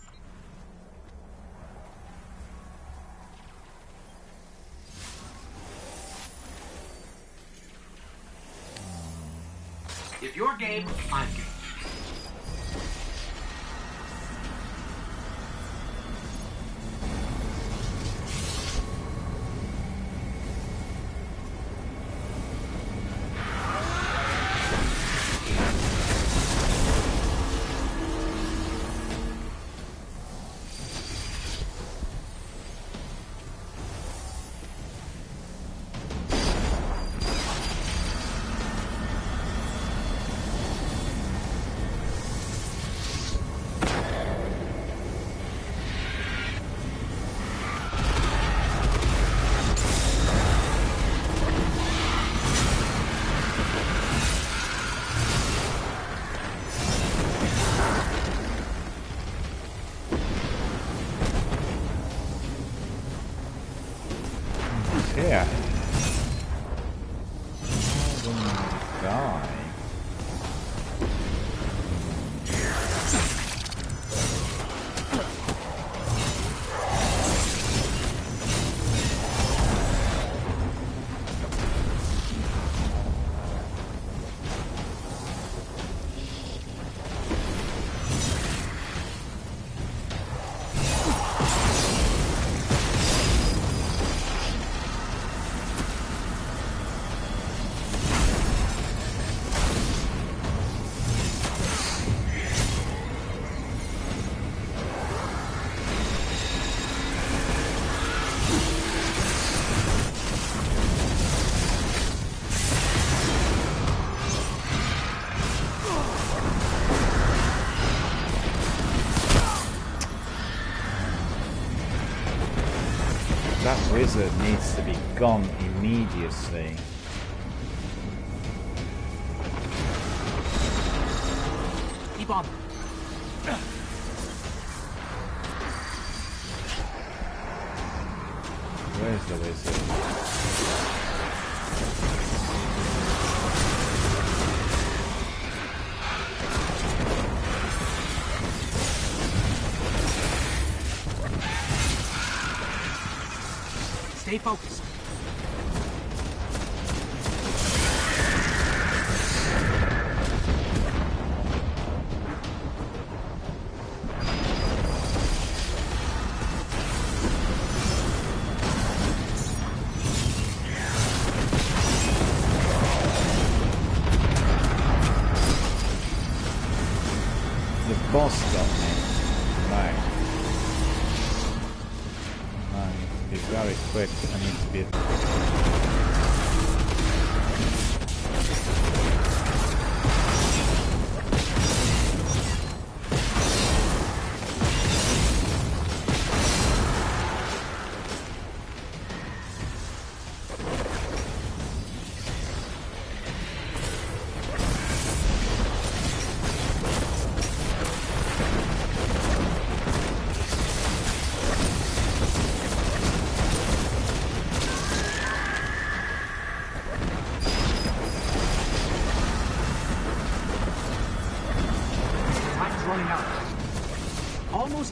If you're game, I'm game. Here. Die. That wizard needs to be gone immediately. Keep on. Where's the wizard? Stay focused. The boss got me. Right. I need to be very quick. I need to be...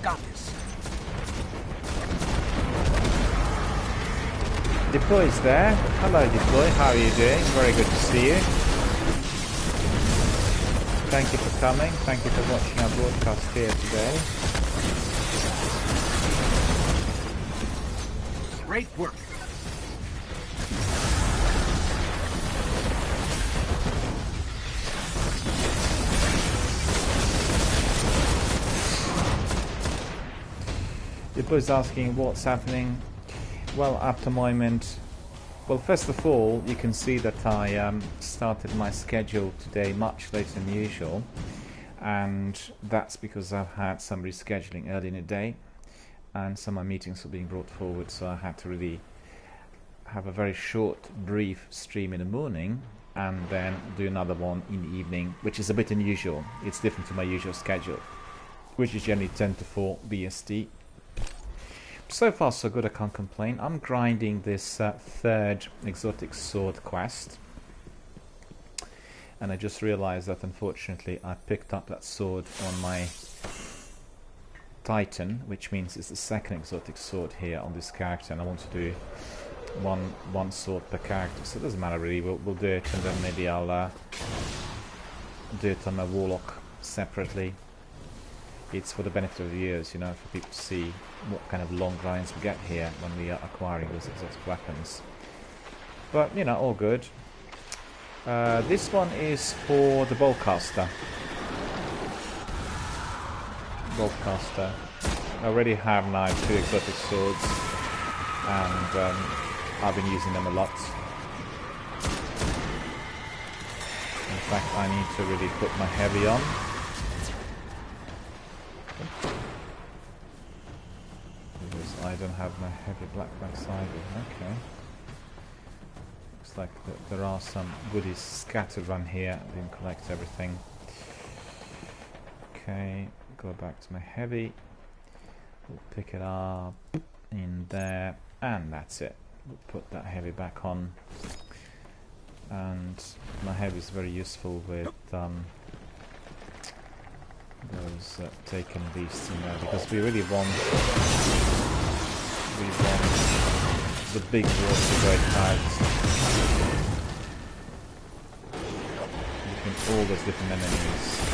got this. Deploy's there. Hello, Deploy. How are you doing? Very good to see you. Thank you for coming. Thank you for watching our broadcast here today. Great work. Deploy's asking what's happening. Well, at the moment, well, first of all, you can see that I started my schedule today much later than usual, and that's because I've had some rescheduling early in the day, and some of my meetings were being brought forward, so I had to really have a very short, brief stream in the morning, and then do another one in the evening, which is a bit unusual. It's different to my usual schedule, which is generally 10 to 4 BST. So far so good, I can't complain. I'm grinding this third exotic sword quest, and I just realized that unfortunately I picked up that sword on my Titan, which means it's the second exotic sword here on this character, and I want to do one sword per character, so it doesn't matter really. We'll do it, and then maybe I'll do it on my Warlock separately. It's for the benefit of the viewers, you know, for people to see what kind of long grinds we get here when we are acquiring those exotic weapons. But, you know, all good. This one is for the Bowcaster. I already have now 2 exotic swords, and I've been using them a lot. In fact, I need to really put my heavy on. Because I don't have my heavy blackbacks either. Okay. Looks like there are some goodies scattered around here. I didn't collect everything. Okay, go back to my heavy. We'll pick it up in there, and that's it. We'll put that heavy back on. And my heavy is very useful with those taken beasts in there, because we really want the big water to break out. Looking all those different enemies.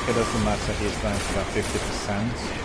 It doesn't matter, he's down to about 50%.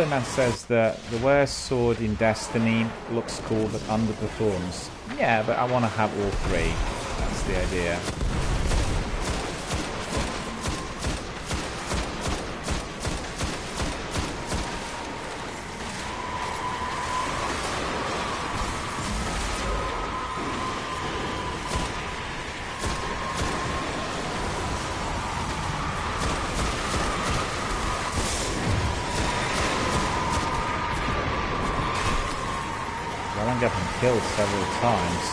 Man says that the worst sword in Destiny looks cool but underperforms. Yeah, but I want to have all 3. That's the idea. Killed several times.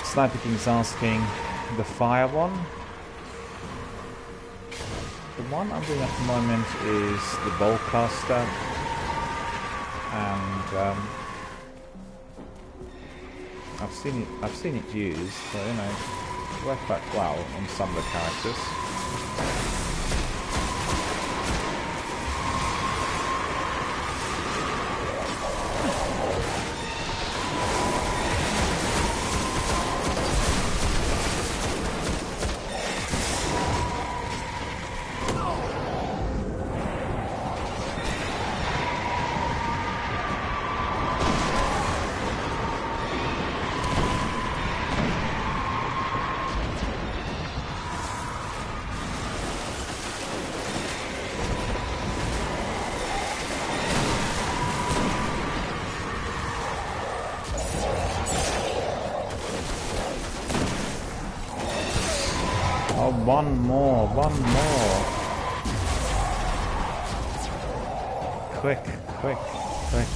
Sniper King's asking the fire one. The one I'm doing at the moment is the Bowcaster, and I've seen it used, so you know, it worked quite well on some of the characters. One more, one more. Quick, quick, quick.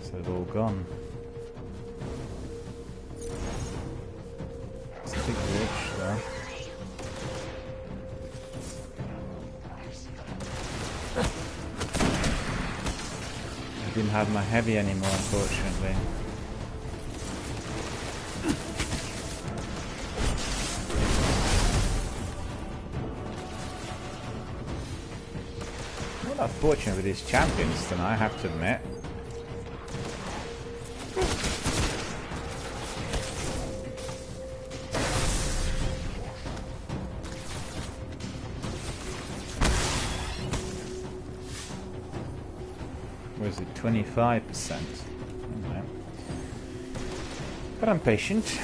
So they're all gone. It's a big glitch there. I didn't have my heavy anymore, unfortunately. Well, unfortunate with these champions tonight, I have to admit. Where is it? 25%. Okay. But I'm patient.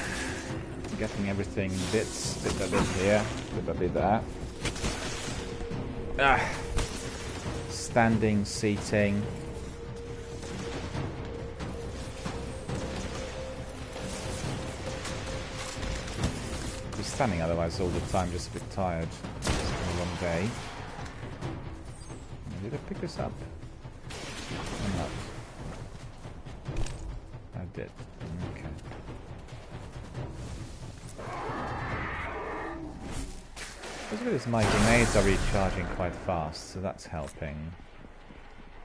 Getting everything bits, bit by bit here, bit by bit there. Ah. Standing, seating. Be standing otherwise all the time, just a bit tired. It's been a long day. Did I pick this up? Or not? I did. Okay. What's good is my grenades are recharging quite fast, so that's helping.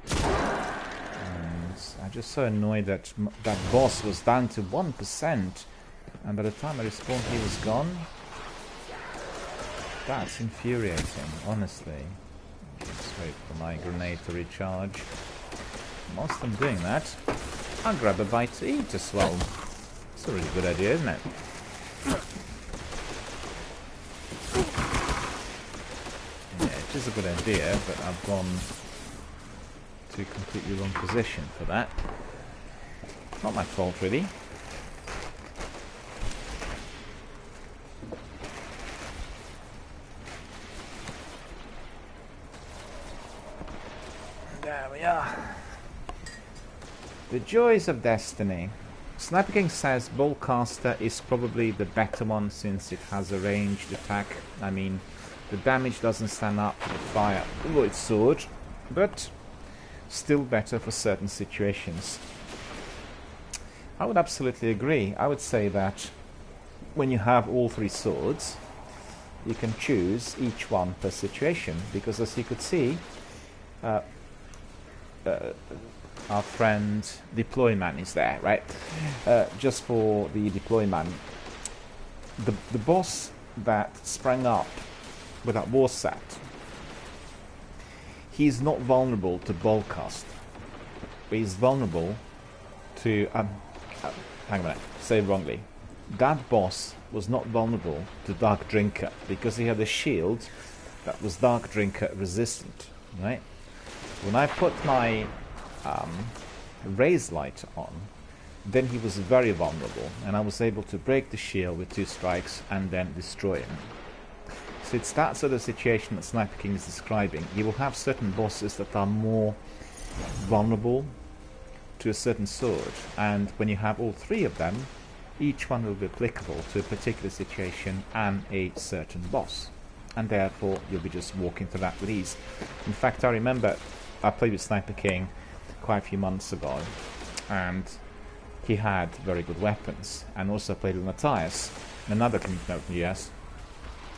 And I'm just so annoyed that that boss was down to 1%, and by the time I respawned he was gone. That's infuriating, honestly. Just wait for my grenade to recharge. Whilst I'm doing that, I'll grab a bite to eat as well. It's a really good idea, isn't it? Yeah, it is a good idea, but I've gone to a completely wrong position for that. Not my fault, really. There we are. The joys of destiny. Sniper King says Ballcaster is probably the better one since it has a ranged attack. I mean, the damage doesn't stand up to the fire of its sword, but still better for certain situations. I would absolutely agree. I would say that when you have all three swords, you can choose each one per situation, because as you could see, our friend Deployman is there, right? Just for the Deployman, the boss that sprang up with that war set, he's not vulnerable to Ballcast, but he's vulnerable to hang on a minute, say it wrongly. That boss was not vulnerable to Dark Drinker because he had a shield that was Dark Drinker resistant, right? When I put my raise light on, then he was very vulnerable, and I was able to break the shield with 2 strikes and then destroy him. So it's that sort of situation that Sniper King is describing. You will have certain bosses that are more vulnerable to a certain sword, and when you have all 3 of them, each one will be applicable to a particular situation and a certain boss, and therefore you'll be just walking through that with ease. In fact, I remember I played with Sniper King quite a few months ago, and he had very good weapons, and also played with Matthias, another community from the US,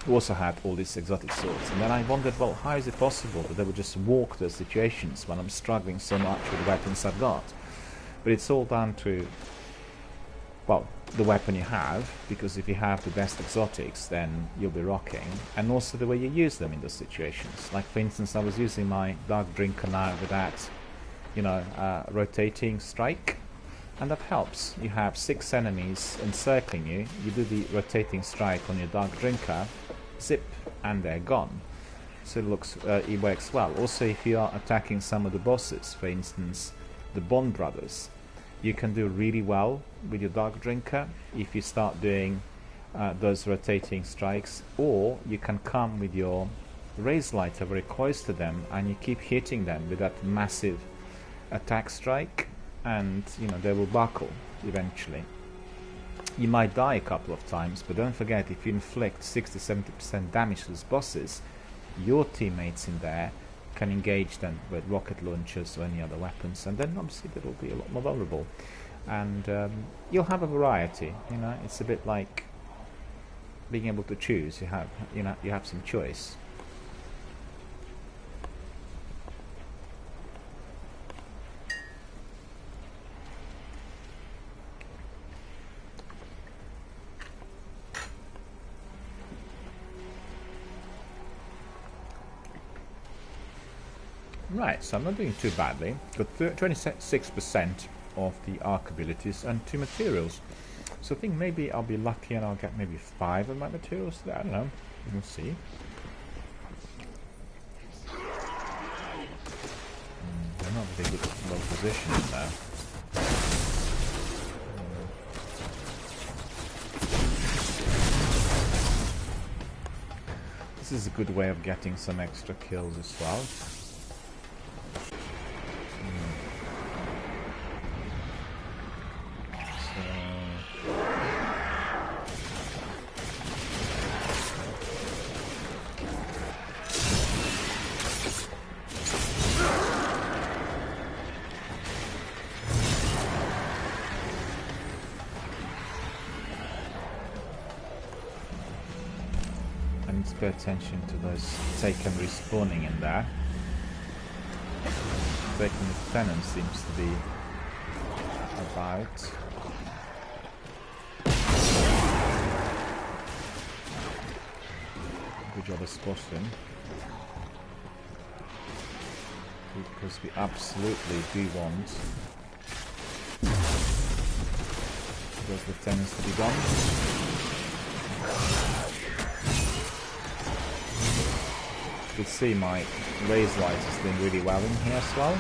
who also had all these exotic swords. And then I wondered, well, how is it possible that they would just walk those situations when I'm struggling so much with the weapons I've got? But it's all down to, well, the weapon you have, because if you have the best exotics, then you'll be rocking, and also the way you use them in those situations. Like, for instance, I was using my Dark Drinker now with that, you know, rotating strike, and that helps. You have 6 enemies encircling you, you do the rotating strike on your Dark Drinker, zip, and they're gone. So it works well. Also, if you are attacking some of the bosses, for instance, the Bond brothers, you can do really well with your Dark Drinker if you start doing those rotating strikes, or you can come with your raise lighter very close to them and you keep hitting them with that massive attack strike, and you know they will buckle eventually. You might die a couple of times, but don't forget, if you inflict 60-70% damage to those bosses, your teammates in there can engage them with rocket launchers or any other weapons, and then obviously they will be a lot more vulnerable. And you'll have a variety. You know, it's a bit like being able to choose. You have some choice. Right, so I'm not doing too badly. Got 26% of the arc abilities and 2 materials. So I think maybe I'll be lucky and I'll get maybe 5 of my materials today. I don't know. We'll see. They're not really good, well positioned now. This is a good way of getting some extra kills as well. Pay attention to those taken respawning in there. Taken Lieutenant seems to be about. Good job of spotting. Because we absolutely do want those lieutenants to be gone. You can see my raise light is doing really well in here as well.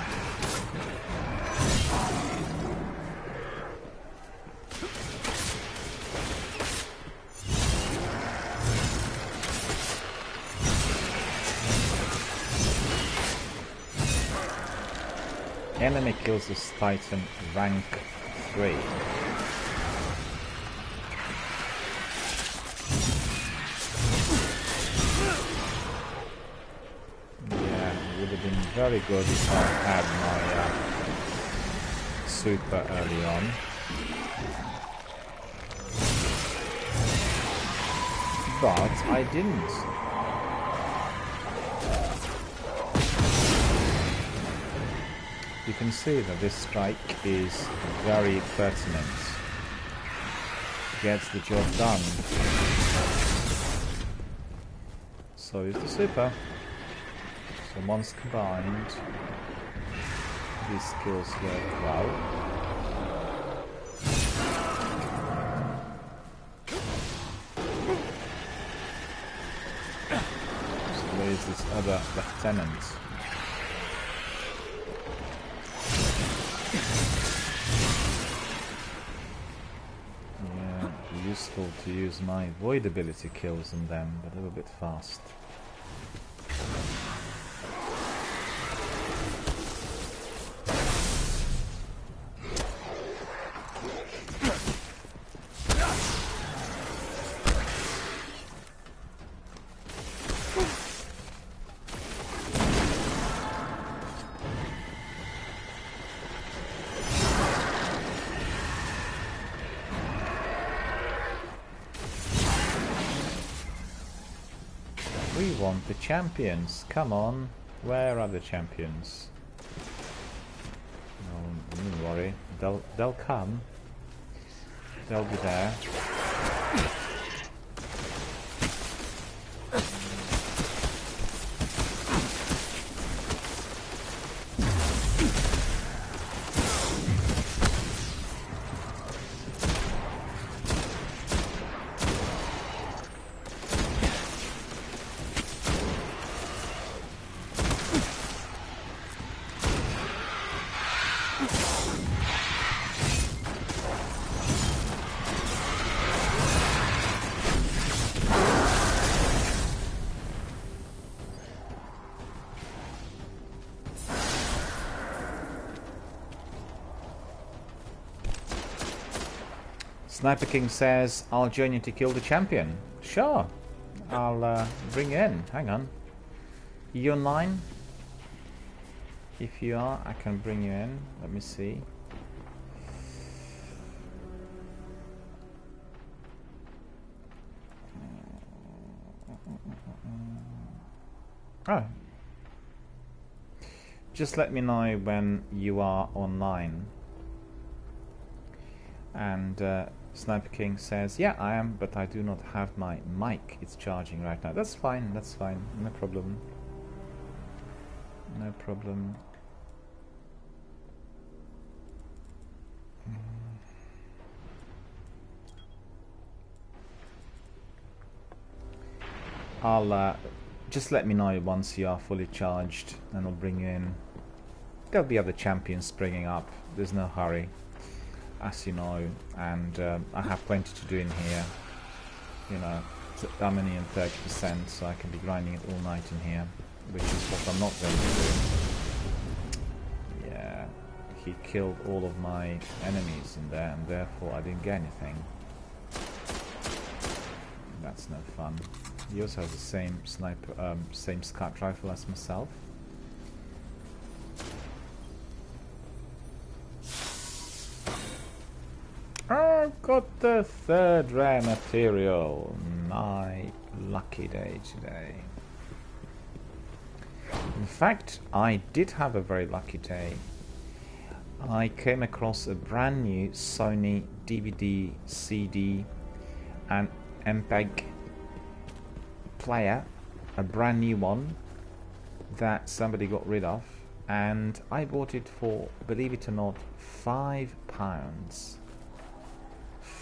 Enemy kills this Titan rank 3. Very good if I had my super early on. But I didn't. You can see that this strike is very pertinent. Gets the job done. So is the super. So once combined, these skills work well. So where is this other lieutenant? Yeah, it'd be useful to use my void ability kills on them, but they're a bit fast. We want the champions. Come on. Where are the champions? No, don't worry. They'll come. They'll be there. Sniper King says, I'll join you to kill the champion. Sure. I'll bring you in. Hang on. You online? If you are, I can bring you in. Let me see. Oh. Just let me know when you are online. And Sniper King says, yeah, I am, but I do not have my mic. It's charging right now. That's fine, that's fine. No problem. No problem. I'll just let me know once you are fully charged and I'll bring you in. There'll be other champions springing up. There's no hurry, as you know, and I have plenty to do in here. You know, I'm only in 30%, so I can be grinding it all night in here, which is what I'm not going to do. Yeah, he killed all of my enemies in there, and therefore I didn't get anything. That's no fun. He also has the same sniper, same scout rifle as myself. I've got the 3rd rare material. My lucky day today. In fact, I did have a very lucky day. I came across a brand new Sony DVD, CD and MPEG player, a brand new one that somebody got rid of, and I bought it for, believe it or not, £5.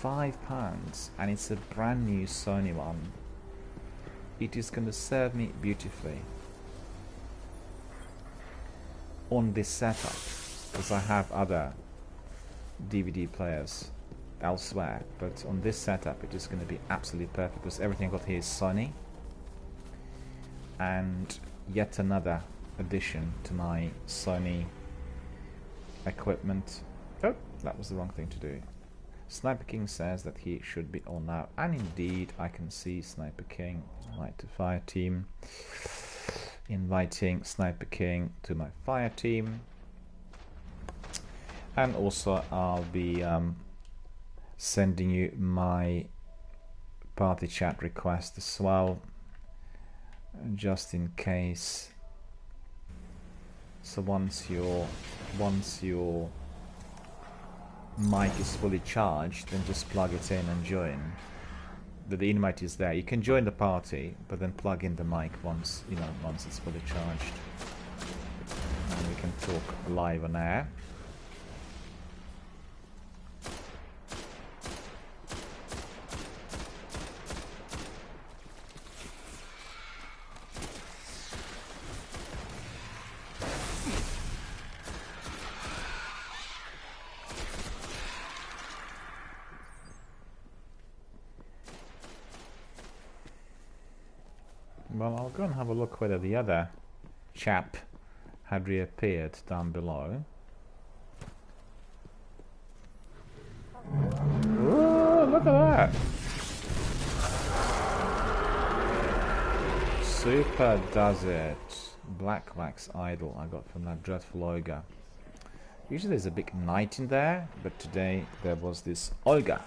£5, and it's a brand new Sony one. It is going to serve me beautifully on this setup, because I have other DVD players elsewhere, but on this setup it is going to be absolutely perfect, because everything I got here is Sony, and yet another addition to my Sony equipment. Oh, that was the wrong thing to do. Sniper King says that he should be on now, and indeed I can see Sniper King. Invite to fire team. Inviting Sniper King to my fire team, and also I'll be sending you my party chat request as well, just in case. So once your mic is fully charged, then just plug it in and join. The invite is there. You can join the party, but then plug in the mic once it's fully charged, and we can talk live on air. Well, I'll go and have a look whether the other chap had reappeared down below. Ooh, look at that! Super does it. Black Wax Idol I got from that dreadful Olga. Usually there's a big knight in there, but today there was this Olga.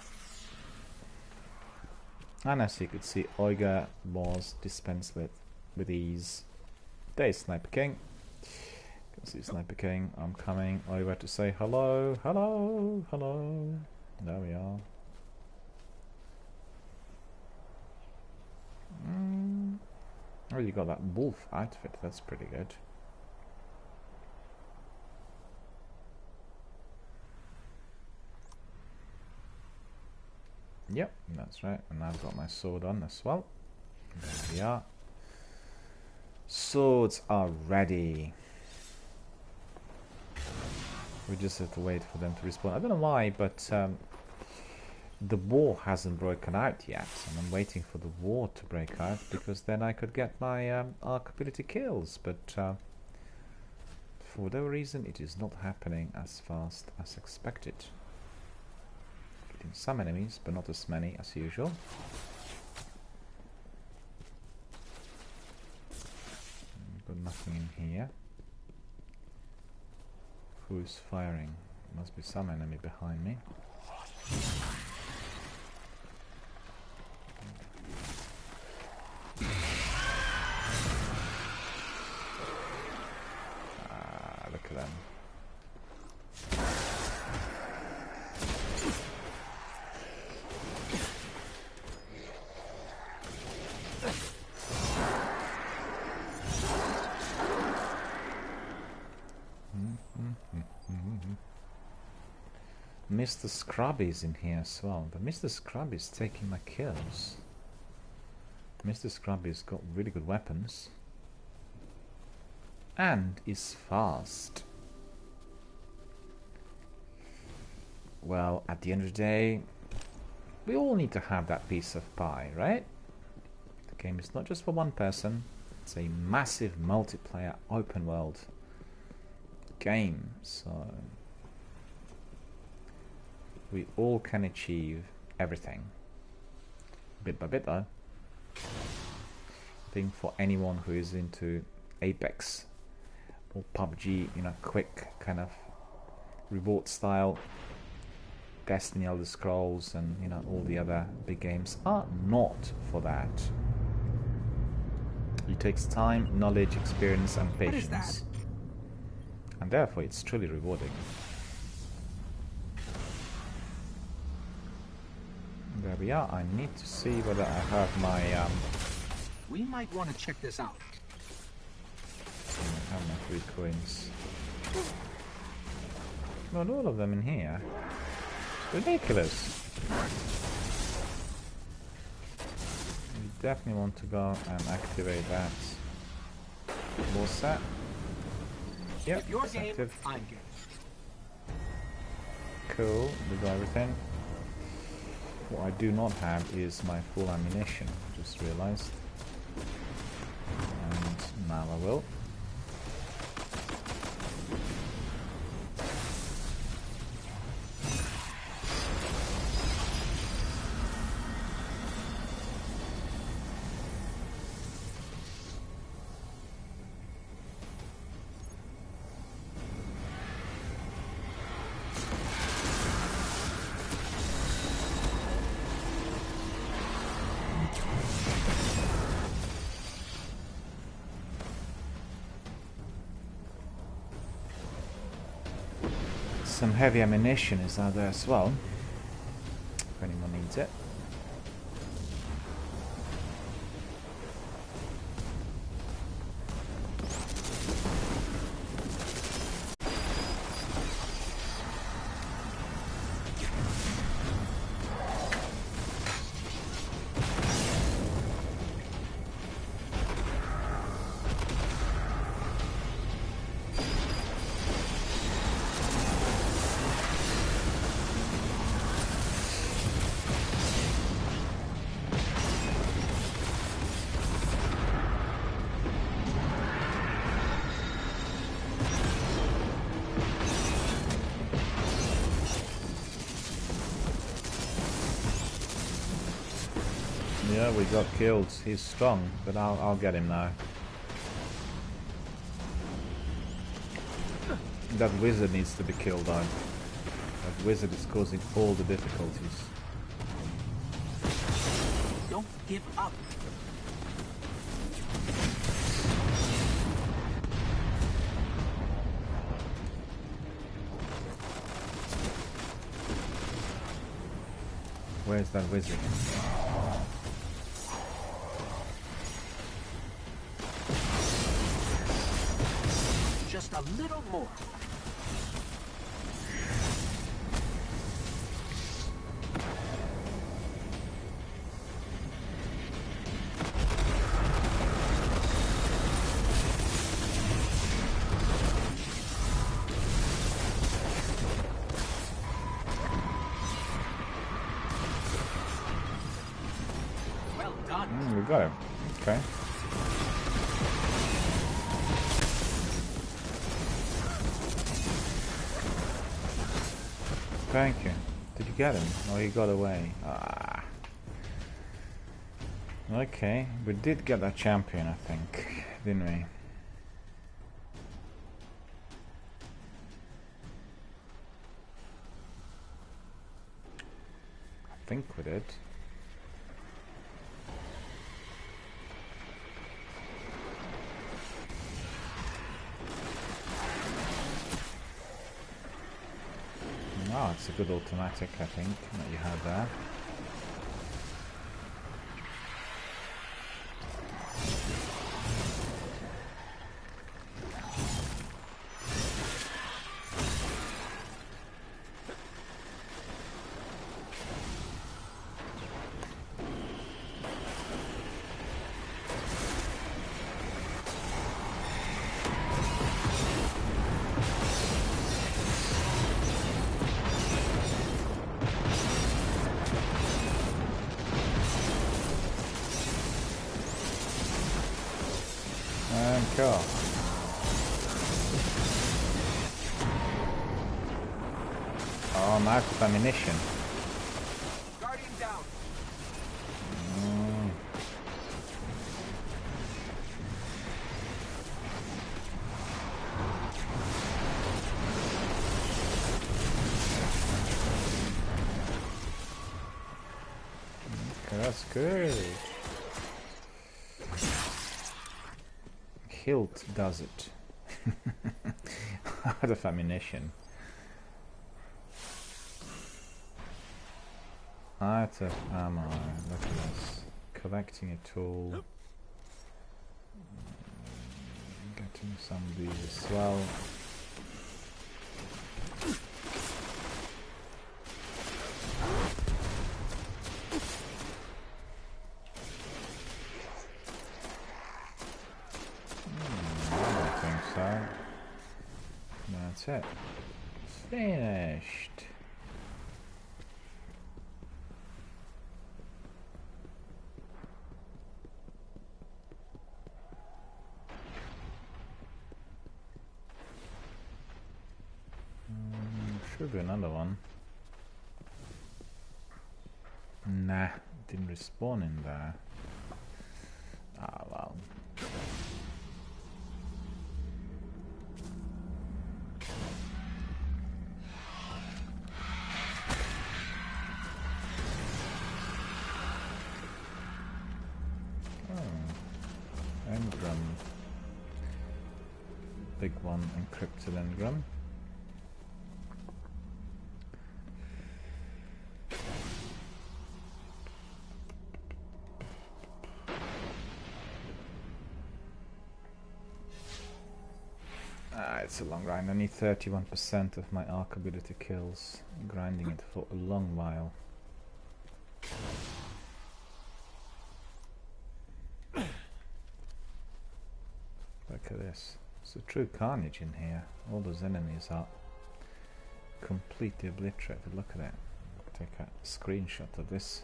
And as you could see, Olga was dispensed with ease. There's Sniper King. You can see Sniper King. I'm coming over to say hello, hello, hello. There we are. Oh, you got that wolf outfit. That's pretty good. Yep, that's right. And I've got my sword on as well. There we are. Swords are ready. We just have to wait for them to respawn. I don't know why, but the war hasn't broken out yet, and I'm waiting for the war to break out, because then I could get my arc ability kills, but for whatever reason it is not happening as fast as expected. Shooting some enemies, but not as many as usual. Got nothing in here. Who's firing? Must be some enemy behind me. Look at them. Mr. Scrubby's in here as well, but Mr. Scrubby's taking my kills. Mr. Scrubby's got really good weapons. And is fast. Well, at the end of the day, we all need to have that piece of pie, right? The game is not just for one person. It's a massive multiplayer open world game, so we all can achieve everything. Bit by bit though. I think for anyone who is into Apex or PUBG, you know, quick kind of reward style, Destiny, Elder Scrolls, and you know, all the other big games are not for that. It takes time, knowledge, experience, and patience, and therefore it's truly rewarding. There we are. I need to see whether I have my We might want to check this out. I have my 3 coins. Not all of them in here. Ridiculous. You definitely want to go and activate that. What's that? Yep, If you're it's game, active. I'm game. Cool, we got everything. What I do not have is my full ammunition, just realized. And now I will. Some heavy ammunition is out there as well, if anyone needs it. Yeah, we got killed. He's strong, but I'll get him now. That wizard needs to be killed though. That wizard is causing all the difficulties. Don't give up. Where's that wizard? Just a little more. Well done. We got him. Okay. Thank you. Did you get him? Oh, he got away. Ah. Okay, we did get that champion, I think, didn't we? I think we did. Oh, it's a good automatic, I think, that you have there. Cool. Oh, I'm out of ammunition. Guardian down. Okay, that's good. Hilt does it. Out of ammunition. Out of ammo. Look at this. Collecting a tool. Getting some of these as well. That's it. Finished. Should be another one. Nah, didn't respawn in there. Ah, well. Engram. Big one, encrypted engram. It's a long grind. I need 31% of my arc ability kills. Grinding it for a long while. Look at this. It's a true carnage in here. All those enemies are completely obliterated. Look at that. Take a screenshot of this.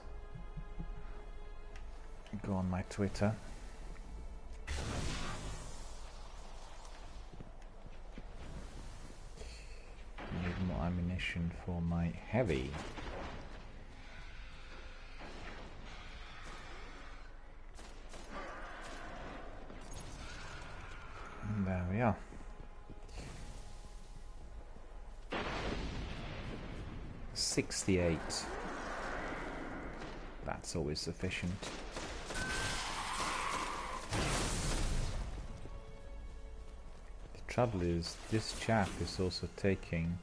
Go on my Twitter. Need more ammunition for my heavy. And there we are. $68. That's always sufficient. The trouble is, this chap is also taking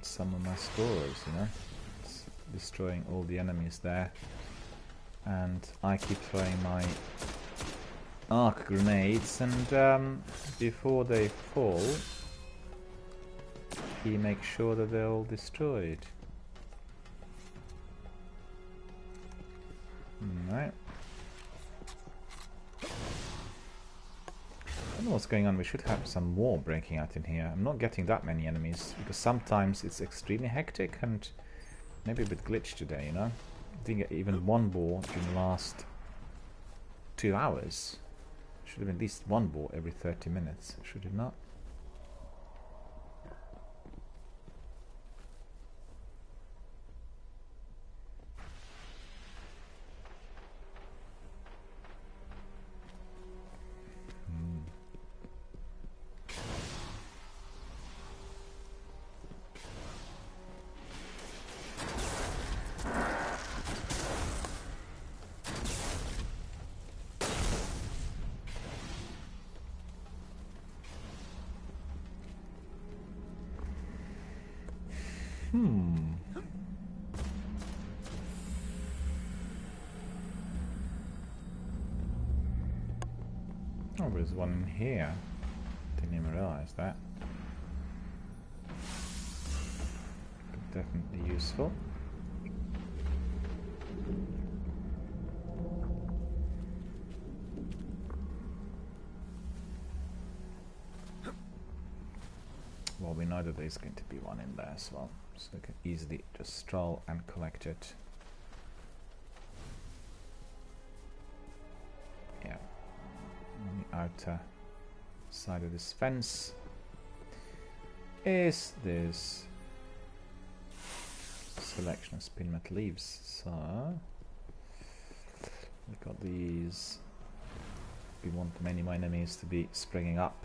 some of my scorers, you know. It's destroying all the enemies there. And I keep throwing my arc grenades, and before they fall, he makes sure that they're all destroyed. Right. I don't know what's going on. We should have some war breaking out in here. I'm not getting that many enemies because sometimes it's extremely hectic and maybe a bit glitched today, you know. I didn't get even one boar in the last 2 hours. Should have been at least one boar every 30 minutes, should it not? Oh, there's one in here. Didn't even realise that. But definitely useful. Well, we know that there's going to be one in there as well, so we can easily just stroll and collect it. Yeah, on the outer side of this fence is this selection of spin metal leaves. So we've got these. We want many more enemies to be springing up.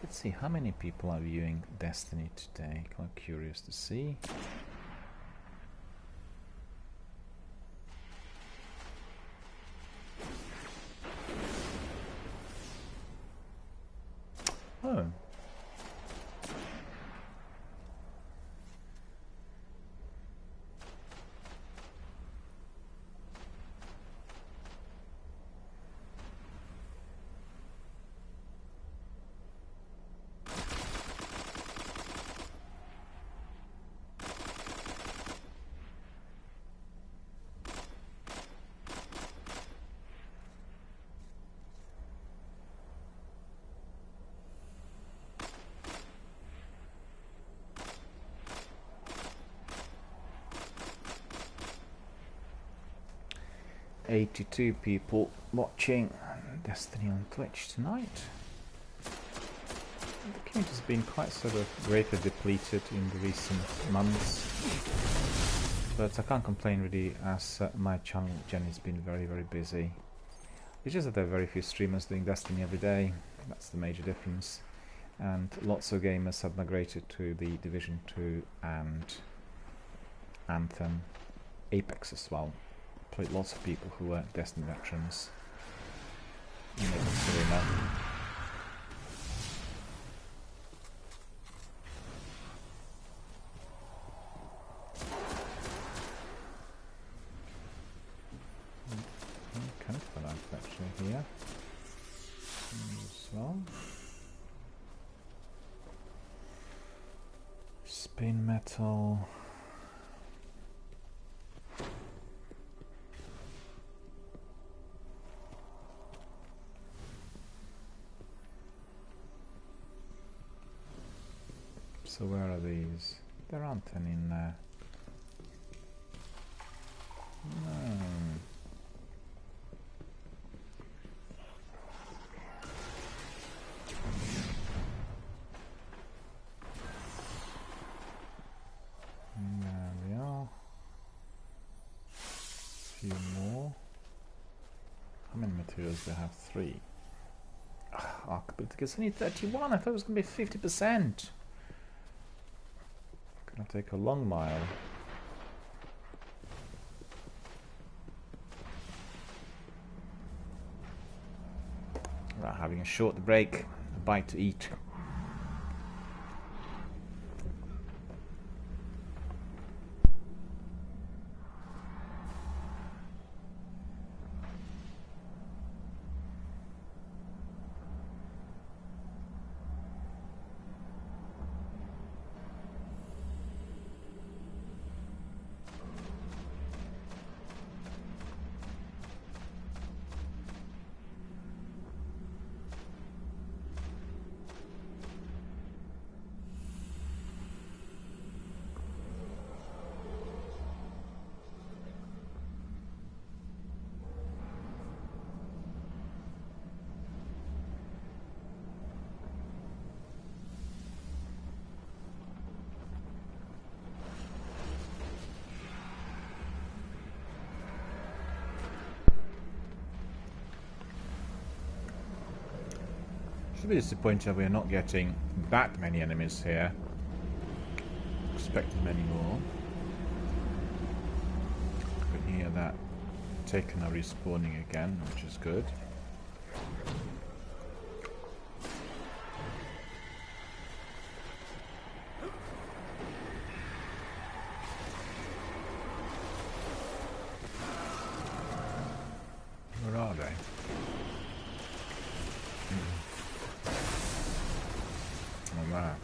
Let's see how many people are viewing Destiny today. Quite curious to see. Oh. $82 people watching Destiny on Twitch tonight. The community's been quite sort of greatly depleted in the recent months, but I can't complain really, as my channel Jen has been very busy. It's just that there are very few streamers doing Destiny every day. That's the major difference, and lots of gamers have migrated to the Division 2 and Anthem, Apex as well. Played lots of people who were Destiny veterans. You know, kind of fun actually here as well. Spin metal. So where are these? There aren't any in there. No. There we are. A few more. How many materials do I have? 3. Because I need 31. I thought it was going to be 50%. Gonna take a long mile. Right, having a short break, a bite to eat. It's a bit disappointing we're not getting that many enemies here. Expected many more. I can hear that Taken are respawning again, which is good. Right.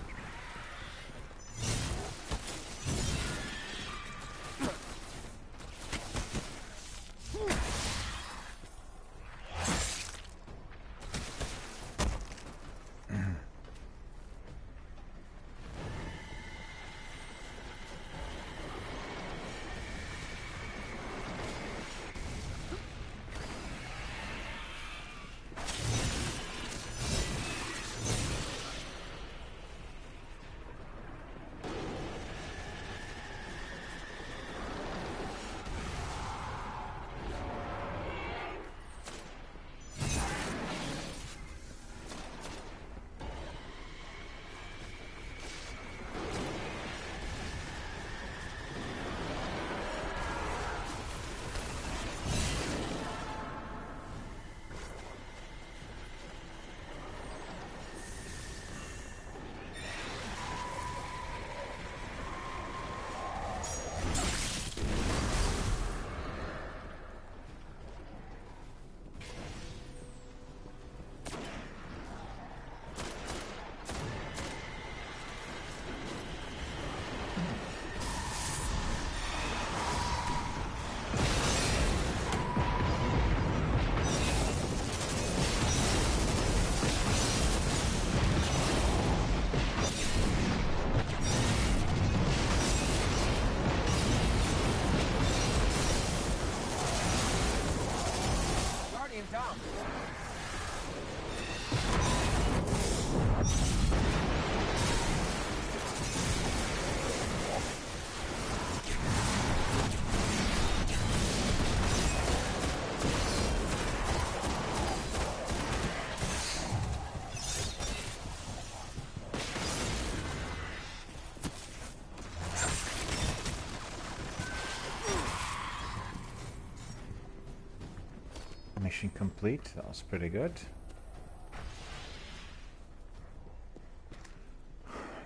Mission complete. That was pretty good.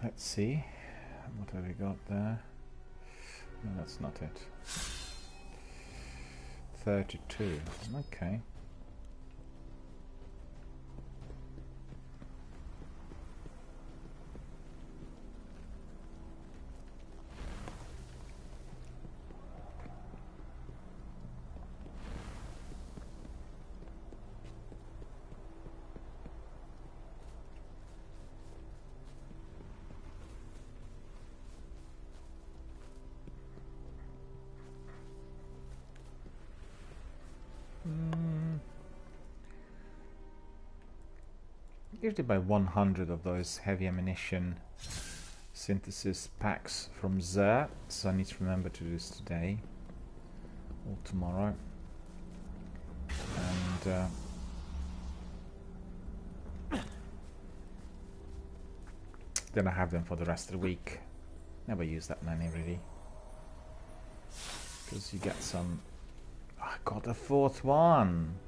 Let's see. What have we got there? No, that's not it. 32. Okay. Usually buy 100 of those heavy ammunition synthesis packs from Xur, so I need to remember to do this today or tomorrow. And then I have them for the rest of the week. Never use that many really, because you get some. Oh, I got the fourth one.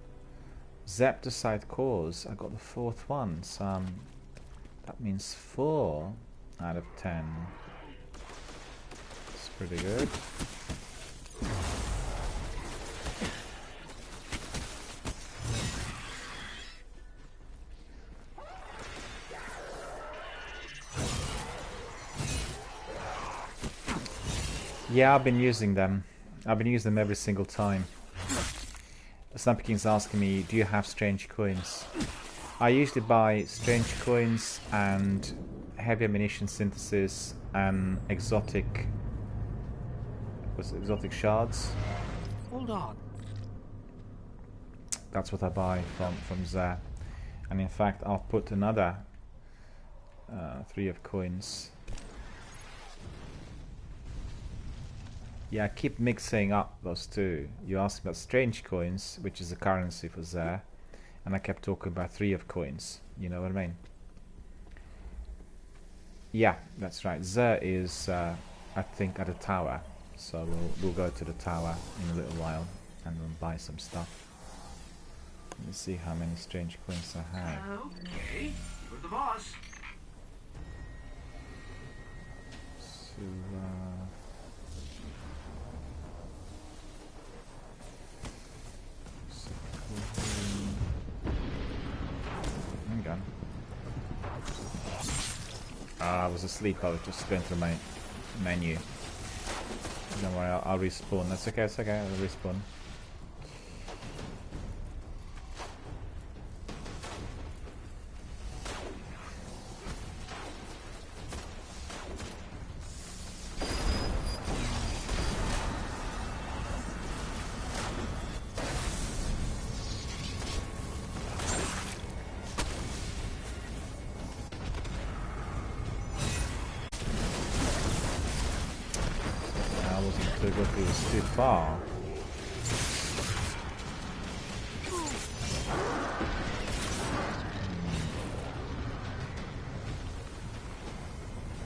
Zeptosite cores. I got the fourth one. So that means 4 out of 10. It's pretty good. Yeah, I've been using them. I've been using them every single time. Sniper King's asking me, do you have strange coins? I usually buy strange coins and heavy ammunition synthesis and exotic shards. Hold on. That's what I buy from Xur. And in fact, I'll put another 3 of coins. Yeah, I keep mixing up those two. You asked about strange coins, which is the currency for Xur, and I kept talking about 3 of coins. You know what I mean? Yeah, that's right. Xur is, I think, at a tower. So we'll go to the tower in a little while and we'll buy some stuff. Let me see how many strange coins I have. Okay, you're the boss. So, hang on. I was asleep. I was just going through my menu. Don't worry, I'll respawn. That's okay, it's okay, I'll respawn. It was too far.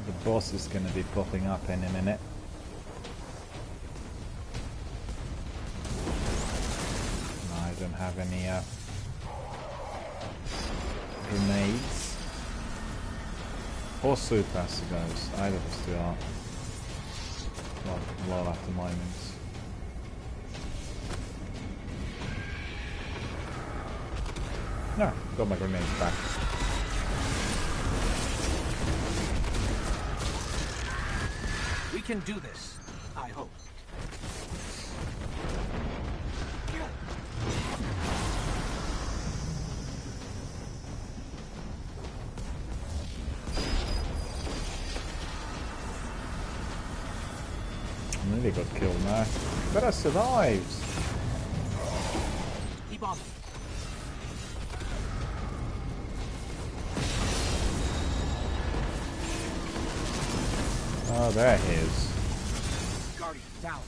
The boss is going to be popping up in a minute. No, I don't have any grenades. Or super, I suppose. Either of us two are. Well after moments. No, got my grenades back. We can do this, I hope. Nearly got killed now. But I survived! Keep on. Oh, there he is. Guardian, down.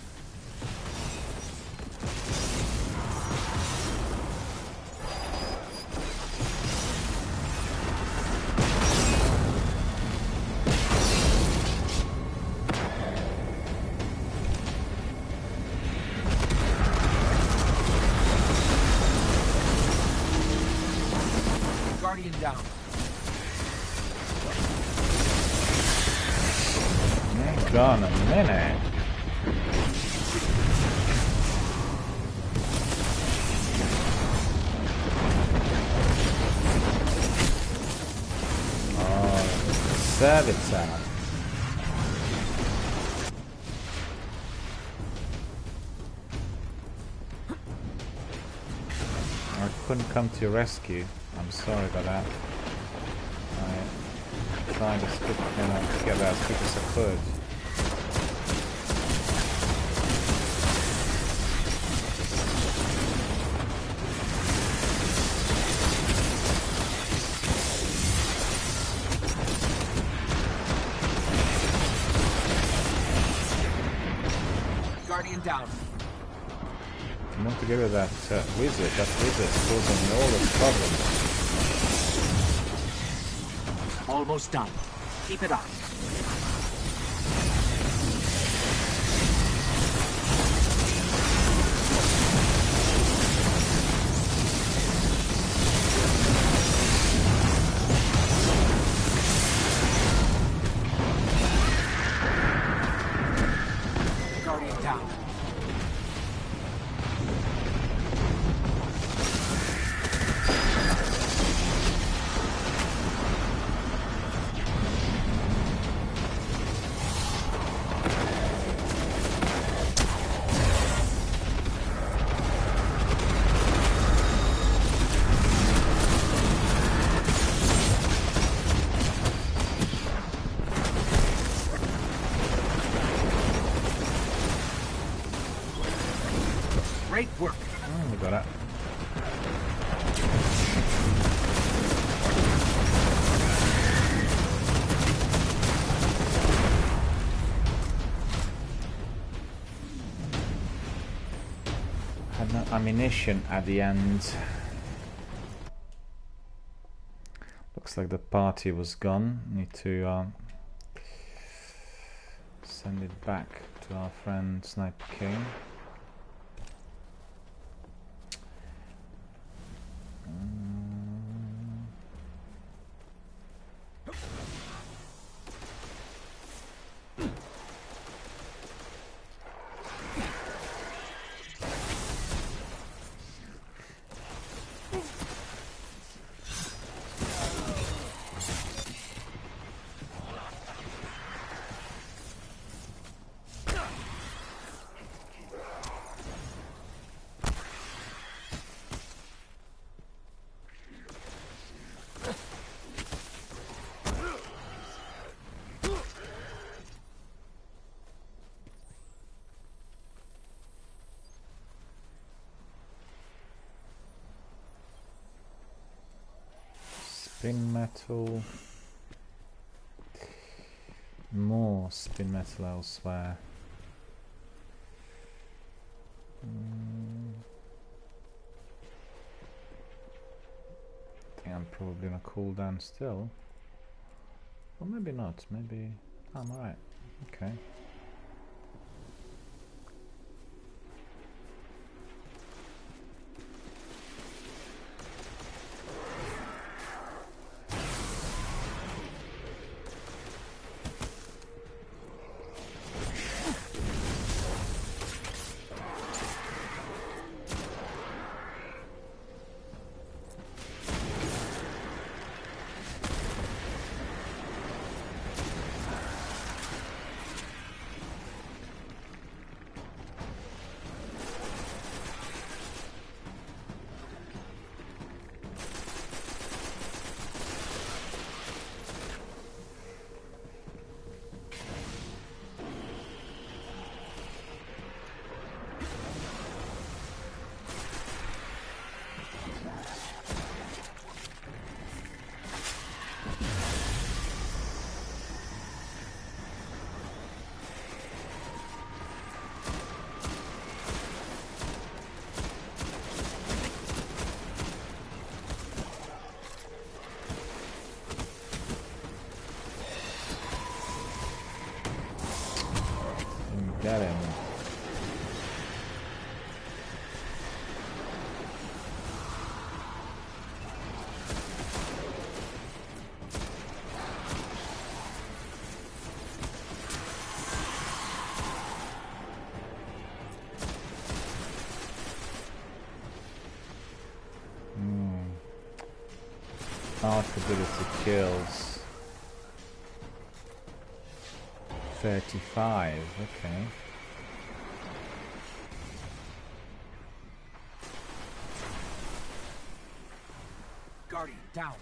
Guardian down. Hang on a minute. Oh, servitor. I couldn't come to your rescue. I'm sorry about that. I tried to get there as quick as I could. Guardian down. I want to get rid of that wizard. That wizard's causing me all this problems. Almost done. Keep it up. Guardian down. Great work. Oh, we got it. Had no ammunition at the end. Looks like the party was gone. Need to send it back to our friend Sniper King. Spin metal. More spin metal elsewhere. I think I'm probably on a cooldown still. Or maybe not, maybe I'm alright. Okay. Get him. Arc ability kills 35, okay. Guardian, down.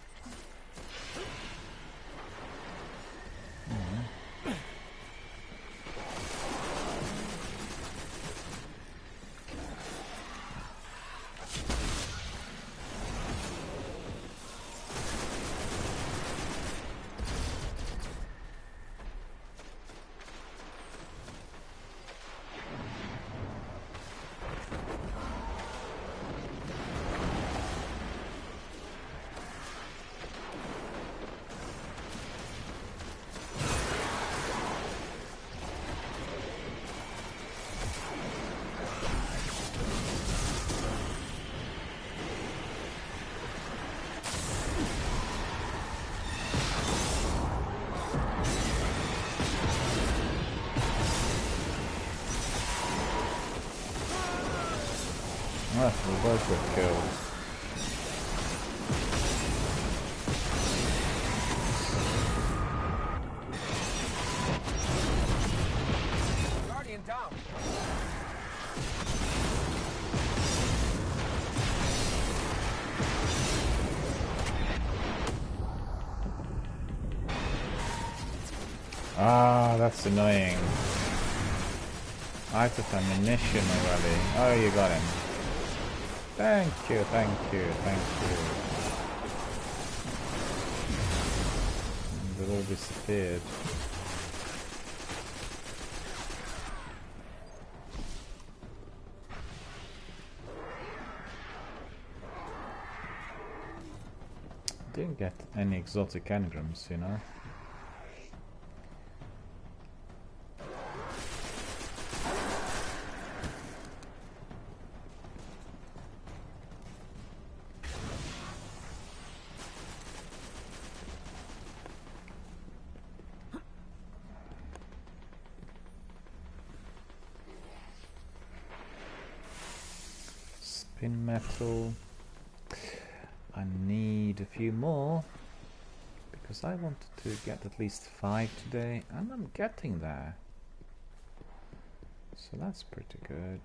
Ah, we both got killed. Guardian down. Ah, that's annoying. Out of ammunition already. Oh, you got him. Thank you, thank you, thank you. They all disappeared. Didn't get any exotic engrams, you know. Spin metal. I need a few more because I wanted to get at least 5 today and I'm getting there. So that's pretty good.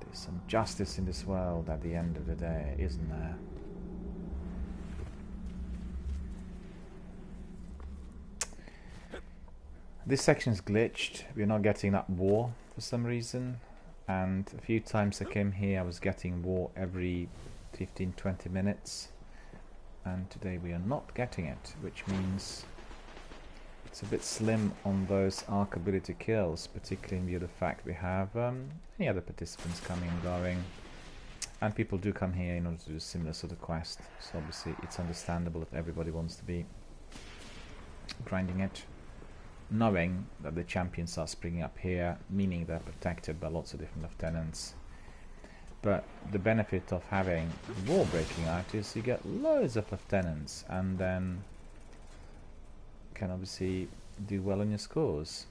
There's some justice in this world at the end of the day, isn't there? This section's glitched. We're not getting that war for some reason. And a few times I came here I was getting war every 15-20 minutes, and today we are not getting it, which means it's a bit slim on those arc ability kills, particularly in view of the fact we have any other participants coming and going, and people do come here in order to do a similar sort of quest, so obviously it's understandable if everybody wants to be grinding it, knowing that the champions are springing up here, meaning they're protected by lots of different lieutenants. But the benefit of having war breaking out is you get loads of lieutenants, and then can obviously do well on your scores.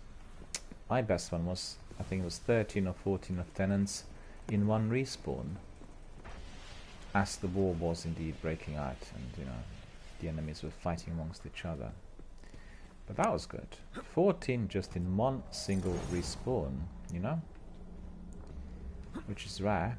My best one was, I think it was 13 or 14 lieutenants in one respawn, as the war was indeed breaking out, and you know, the enemies were fighting amongst each other. But that was good. 14 just in one single respawn, you know, which is rare.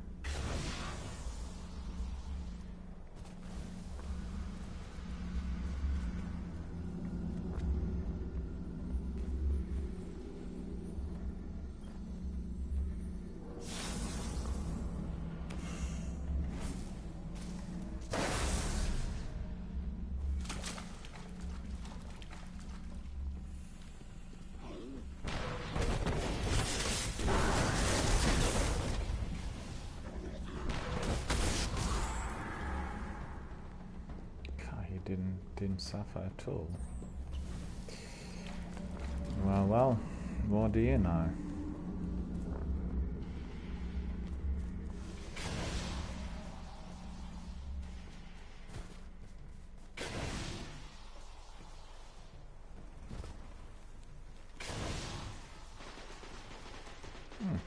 Didn't suffer at all. Well, what do you know?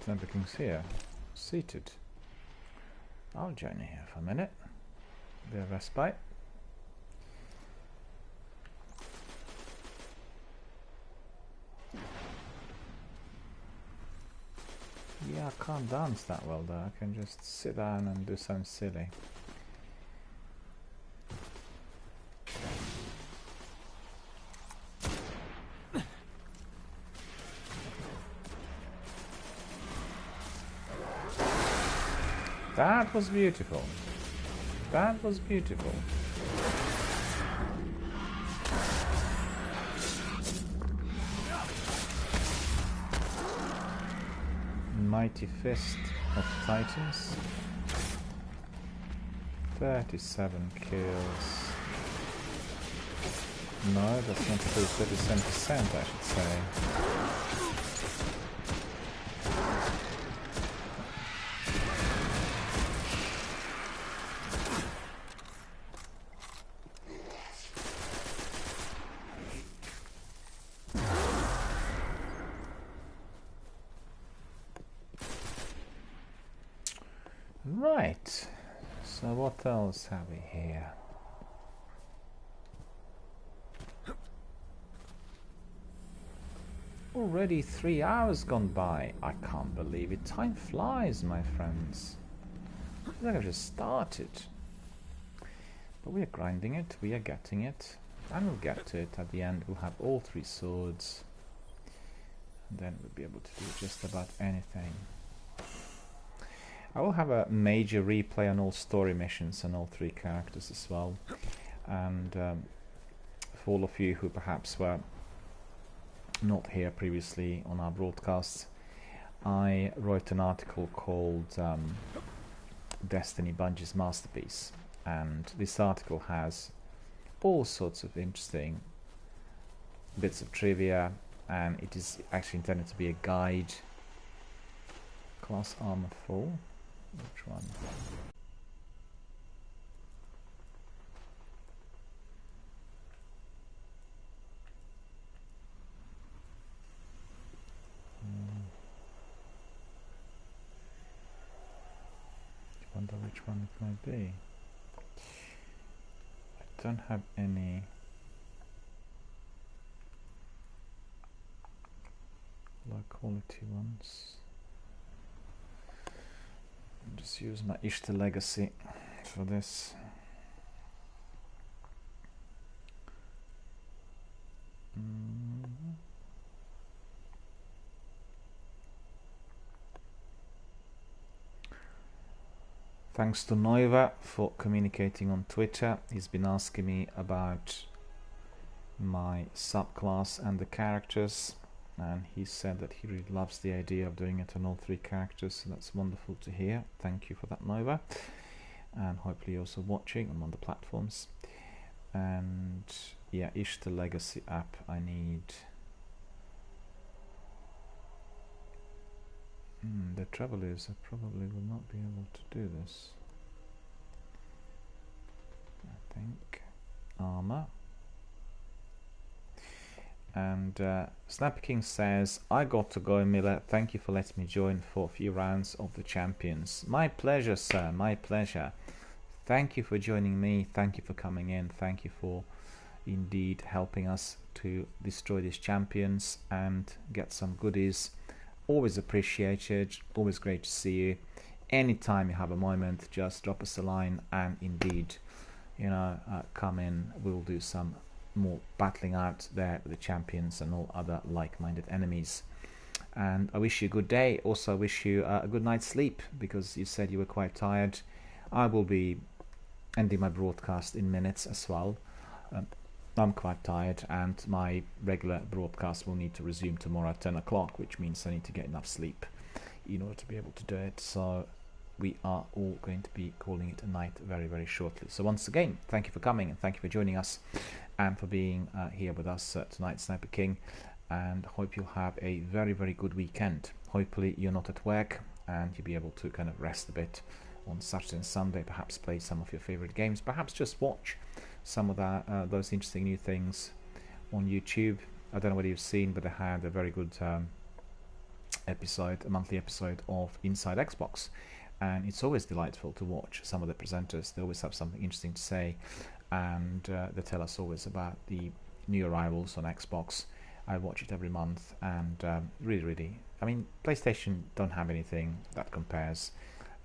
Temple King's here, seated. I'll join you here for a minute. Bit of respite. Yeah, I can't dance that well though. I can just sit down and do something silly. That was beautiful. That was beautiful. Mighty Fist of Titans. 37 kills. No, that's not true. 37%, I should say. Right, so what else have we here? Already 3 hours gone by. I can't believe it. Time flies, my friends. I feel like I've just started. But we are grinding it, we are getting it, and we'll get to it at the end. We'll have all 3 swords, and then we'll be able to do just about anything. I will have a major replay on all story missions and all 3 characters as well. And for all of you who perhaps were not here previously on our broadcasts, I wrote an article called Destiny Bungie's Masterpiece. And this article has all sorts of interesting bits of trivia, and it is actually intended to be a guide. Class armor full. Which one? I wonder which one it might be. I don't have any low quality ones. Just use my Ishtar Legacy for this. Thanks to Noiva for communicating on Twitter. He's been asking me about my subclass and the characters, and he said that he really loves the idea of doing it on all 3 characters, so that's wonderful to hear. Thank you for that, Noiva, and hopefully you're also watching on the platforms. And yeah, Ishtar Legacy app, I need... the trouble is I probably will not be able to do this. I think armor. And Snapper King says, I got to go, Miller. Thank you for letting me join for a few rounds of the champions. My pleasure, sir, my pleasure. Thank you for joining me. Thank you for coming in. Thank you for indeed helping us to destroy these champions and get some goodies. Always appreciated, always great to see you. Anytime you have a moment, just drop us a line and indeed, you know, come in. We'll do some more battling out there with the champions and all other like-minded enemies. And I wish you a good day. Also, I wish you a good night's sleep, because you said you were quite tired. I will be ending my broadcast in minutes as well. I'm quite tired, and my regular broadcast will need to resume tomorrow at 10 o'clock, which means I need to get enough sleep in order to be able to do it. So we are all going to be calling it a night very, very shortly. So once again, thank you for coming, and thank you for joining us, and for being here with us tonight, Sniper King, and hope you'll have a very, very good weekend. Hopefully you're not at work, and you'll be able to kind of rest a bit on Saturday and Sunday, perhaps play some of your favorite games, perhaps just watch some of those interesting new things on YouTube. I don't know whether you've seen, but I had a very good episode, a monthly episode of Inside Xbox, and it's always delightful to watch some of the presenters. They always have something interesting to say, and they tell us always about the new arrivals on Xbox. I watch it every month, and really, I mean, PlayStation don't have anything that compares,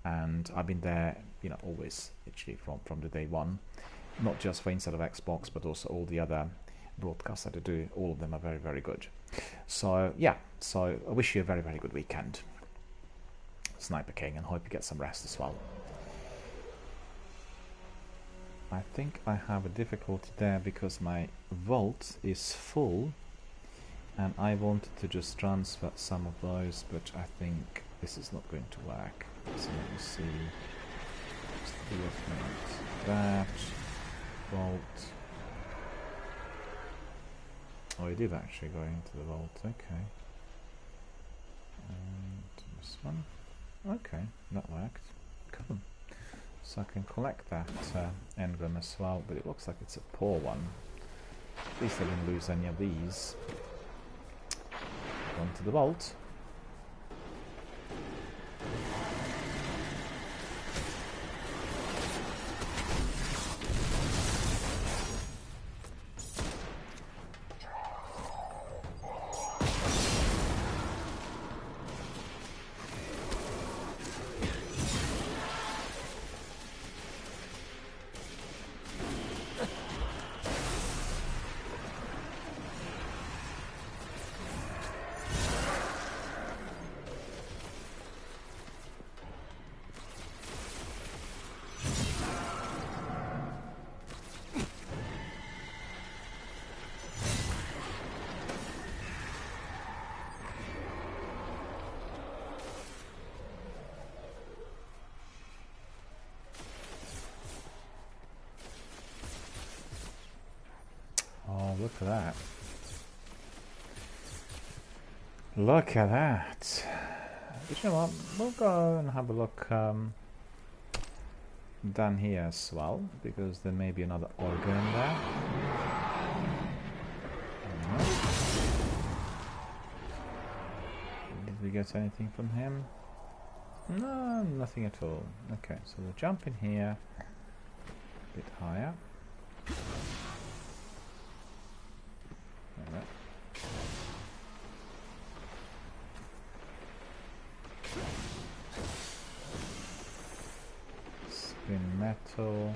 and I've been there, you know, always actually from the day one. Not just for Inside of Xbox, but also all the other broadcasts that I do. All of them are very, very good. So yeah, so I wish you a very, very good weekend, Sniper King, and hope you get some rest as well. I think I have a difficulty there because my vault is full, and I wanted to just transfer some of those, but I think this is not going to work. So let me see. Just do that. Vault. Oh, it did actually go into the vault. Okay. And this one. Okay, that worked. Cool. So I can collect that engram as well, but it looks like it's a poor one. At least I didn't lose any of these. Onto the vault. Look at that. Look at that. But you know what? We'll go and have a look down here as well, because there may be another organ there. Did we get anything from him? No, nothing at all. Okay, so we'll jump in here a bit higher. Spin metal.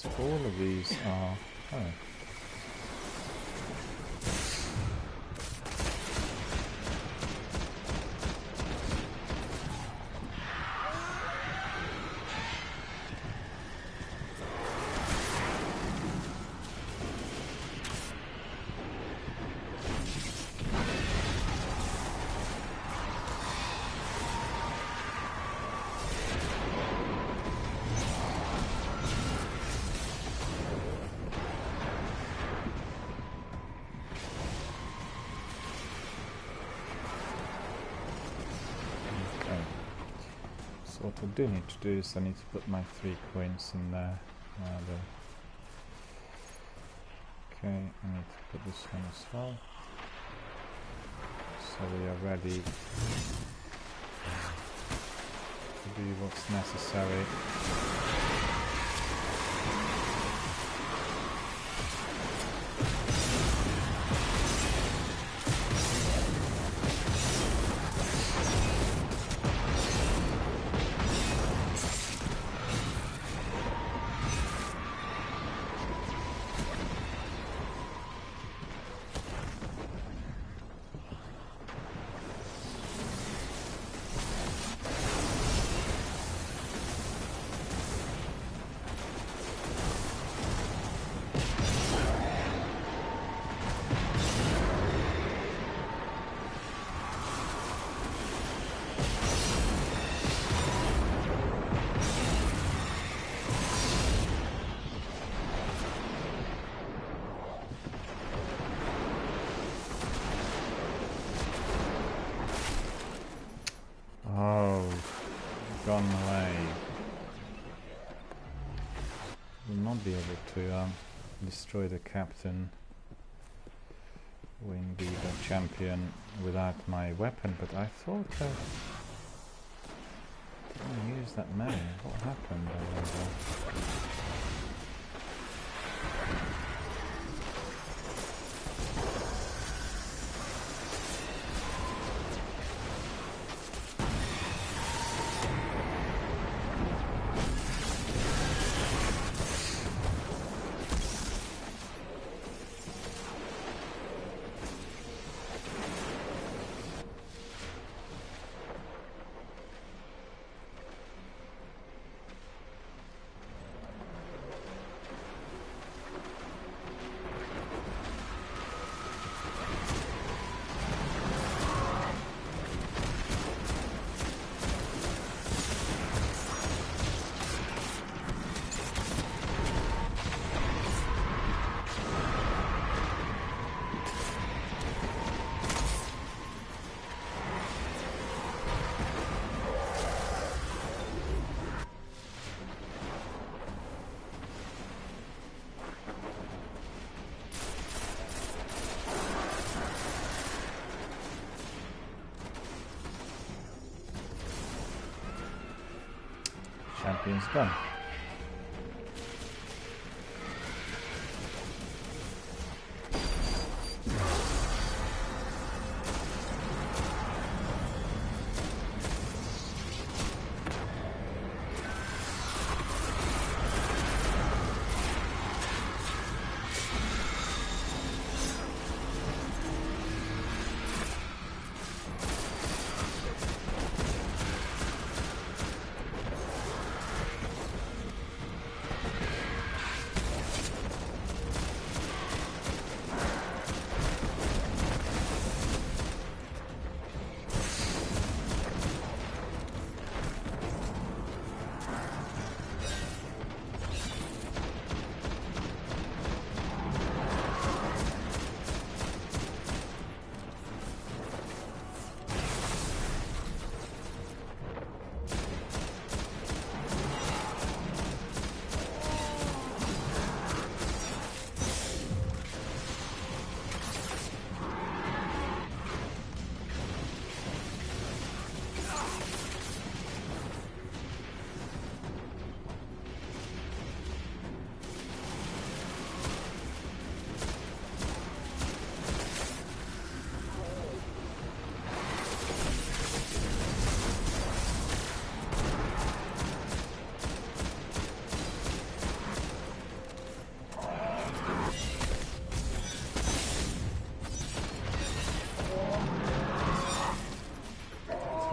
So all of these are... Oh. What I do need to do is I need to put my 3 coins in there. Okay, I need to put this one as well. So we are ready to do what's necessary. Gone away. Will not be able to destroy the captain, win the champion without my weapon, but I thought I didn't use that many. What happened? I wonder. Champion's done.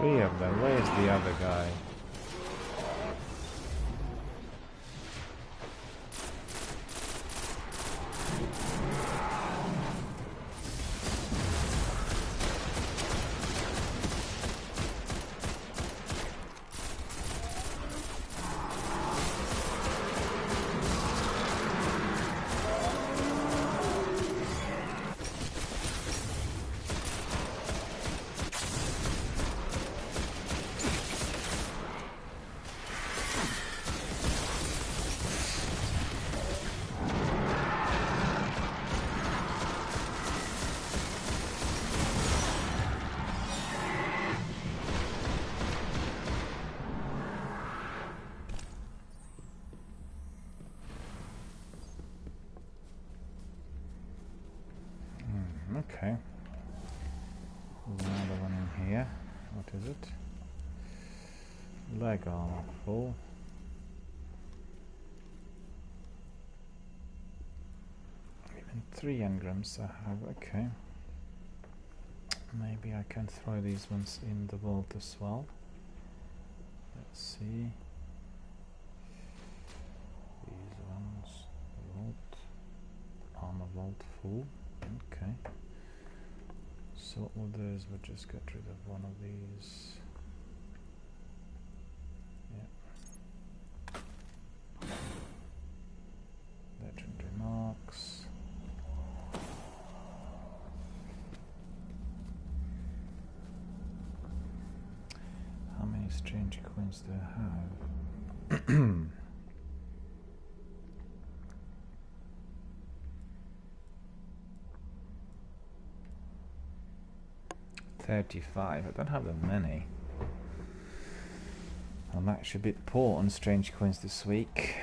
Three of them. Where's the other guy? Okay. There's another one in here. What is it? Leg armor full. Even 3 engrams I have. Okay. Maybe I can throw these ones in the vault as well. Let's see. These ones. Vault. Armor vault full. Okay. So what we'll do is we'll just get rid of one of these. Yeah. Legendary marks. How many strange coins do I have? 35. I don't have that many. I'm actually a bit poor on strange coins this week.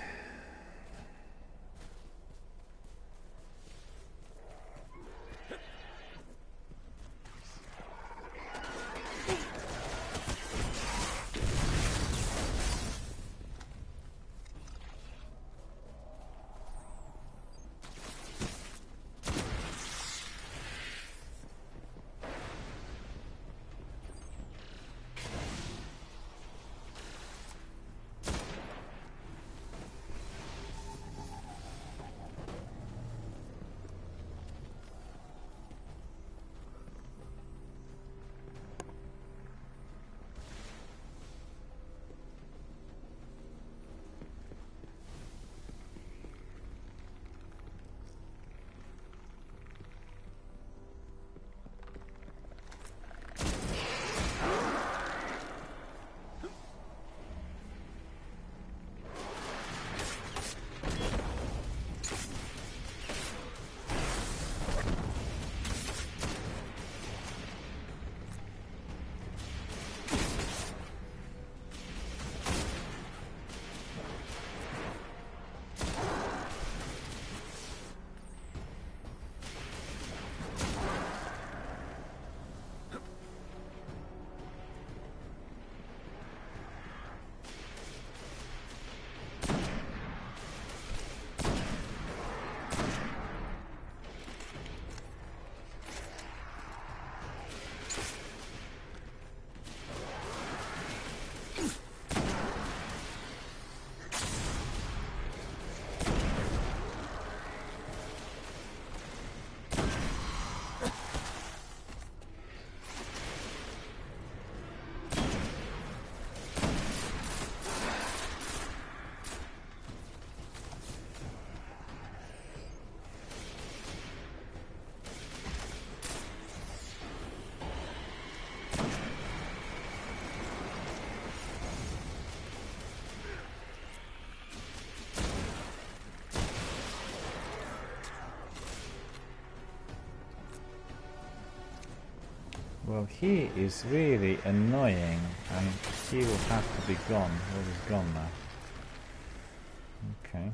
Well, he is really annoying, and he will have to be gone. Well, he's gone now. Okay.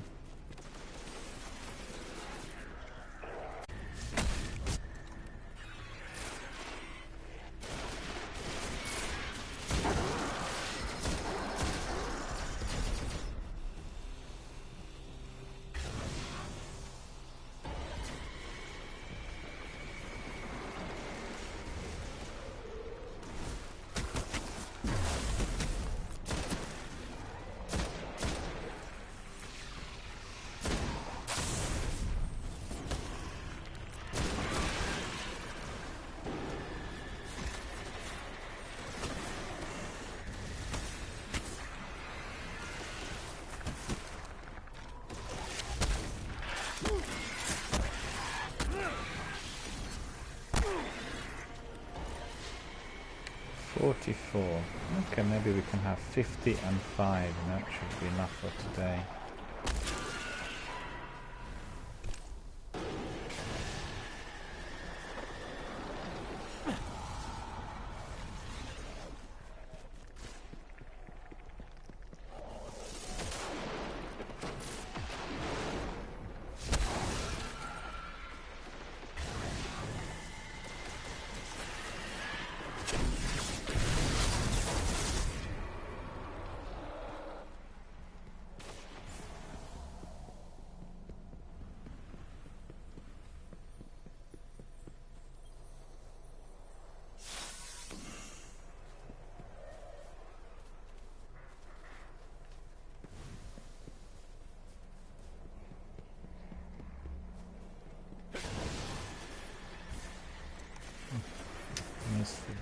54. Okay, maybe we can have 50 and 5, and that should be enough for today.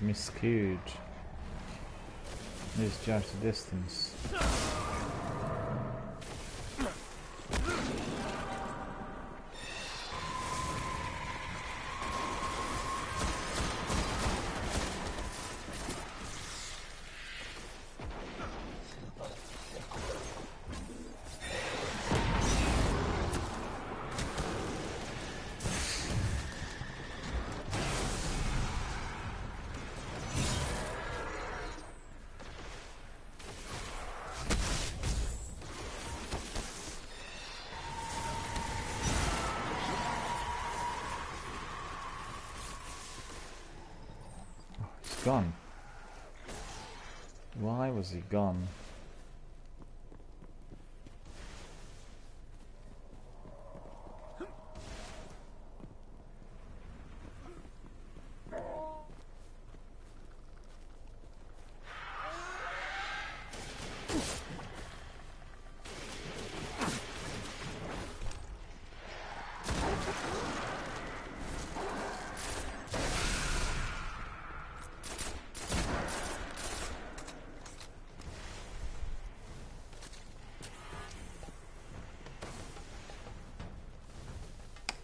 Miscued. Misjudged the distance. Gone. Why was he gone?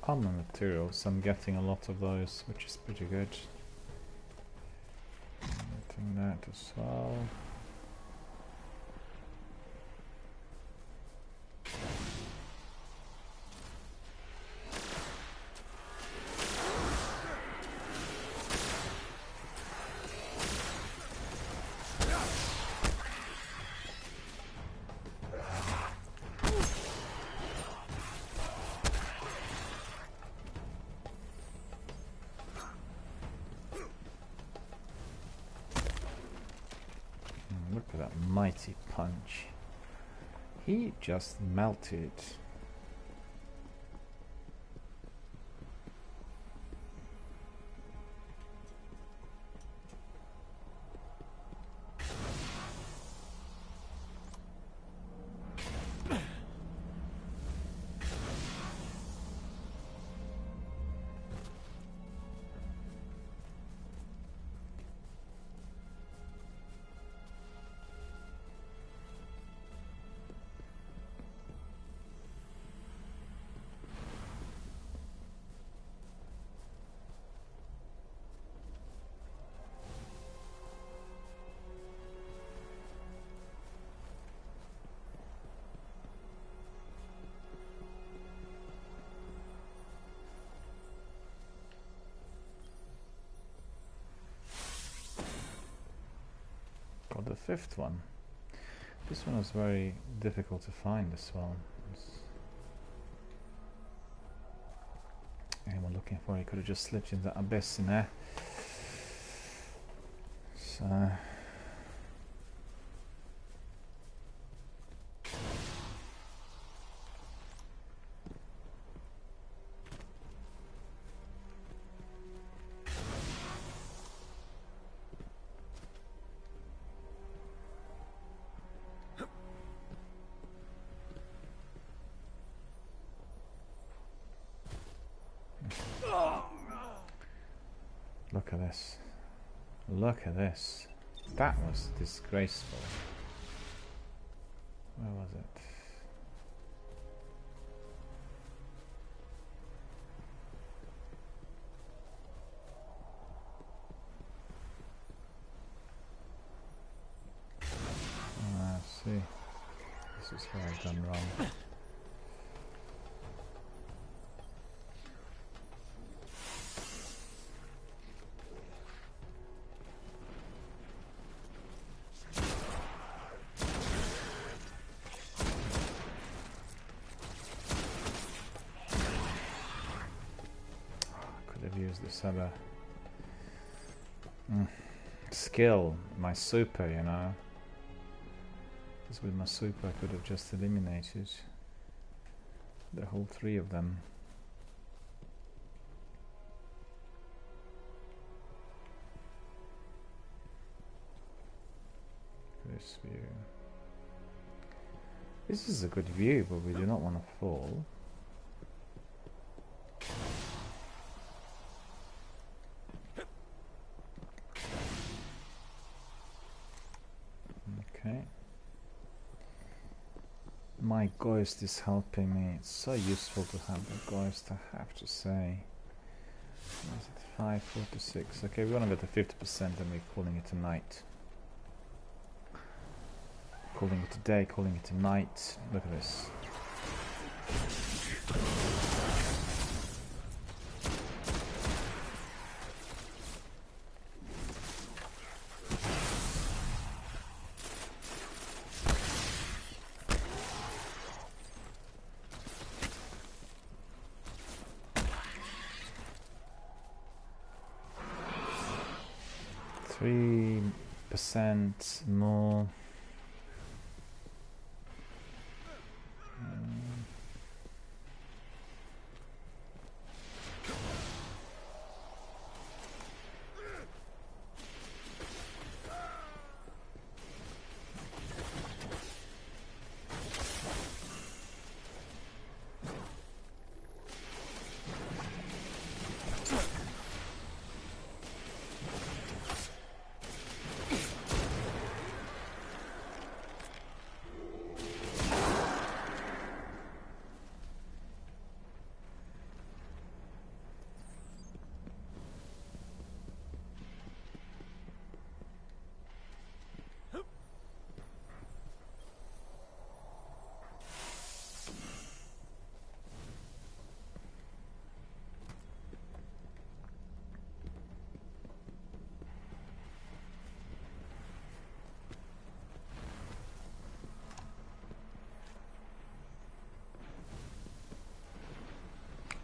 Armor materials, I'm getting a lot of those, which is pretty good. Getting that as well. Look at that mighty punch. He just melted. Got the fifth one. This one was very difficult to find as well. Anyone looking for it could have just slipped in that abyss in there. So look at this. Look at this. That was disgraceful. Where was it? See, this is where I've done wrong. Could have used this other skill, my super, you know. Because with my super I could have just eliminated the whole three of them. This view. This is a good view, but we do not want to fall. Okay. My ghost is helping me. It's so useful to have the ghost, I have to say. What is it? 5, 4 to 6. Okay, we want to go to 50% and we're calling it a night. Calling it a day, calling it a night. Look at this. % more.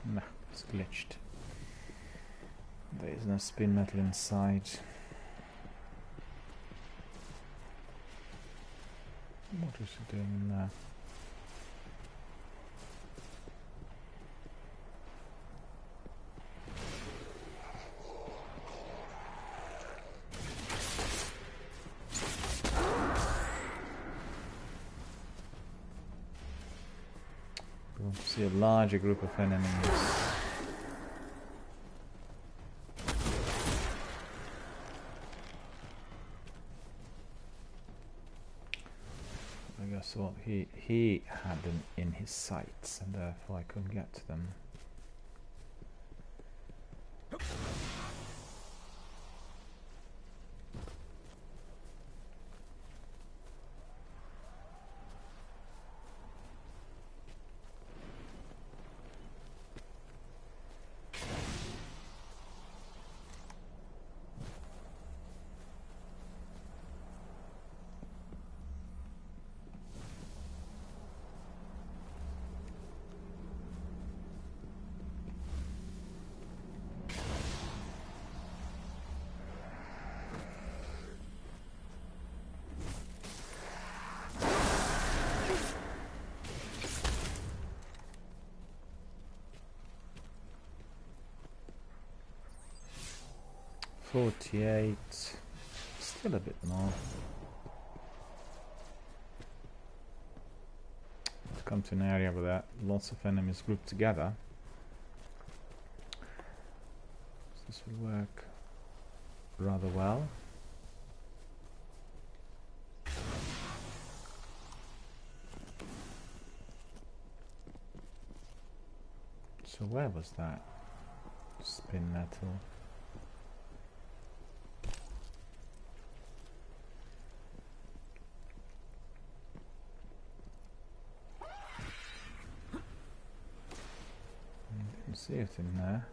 No, it's glitched. There is no spin metal inside. What is it doing in there? We want to see a larger group of enemies. I guess what he had them in his sights, and therefore I couldn't get to them. $48, still a bit more. I've come to an area where there are lots of enemies grouped together. This will work rather well. So where was that spin metal? see it in there.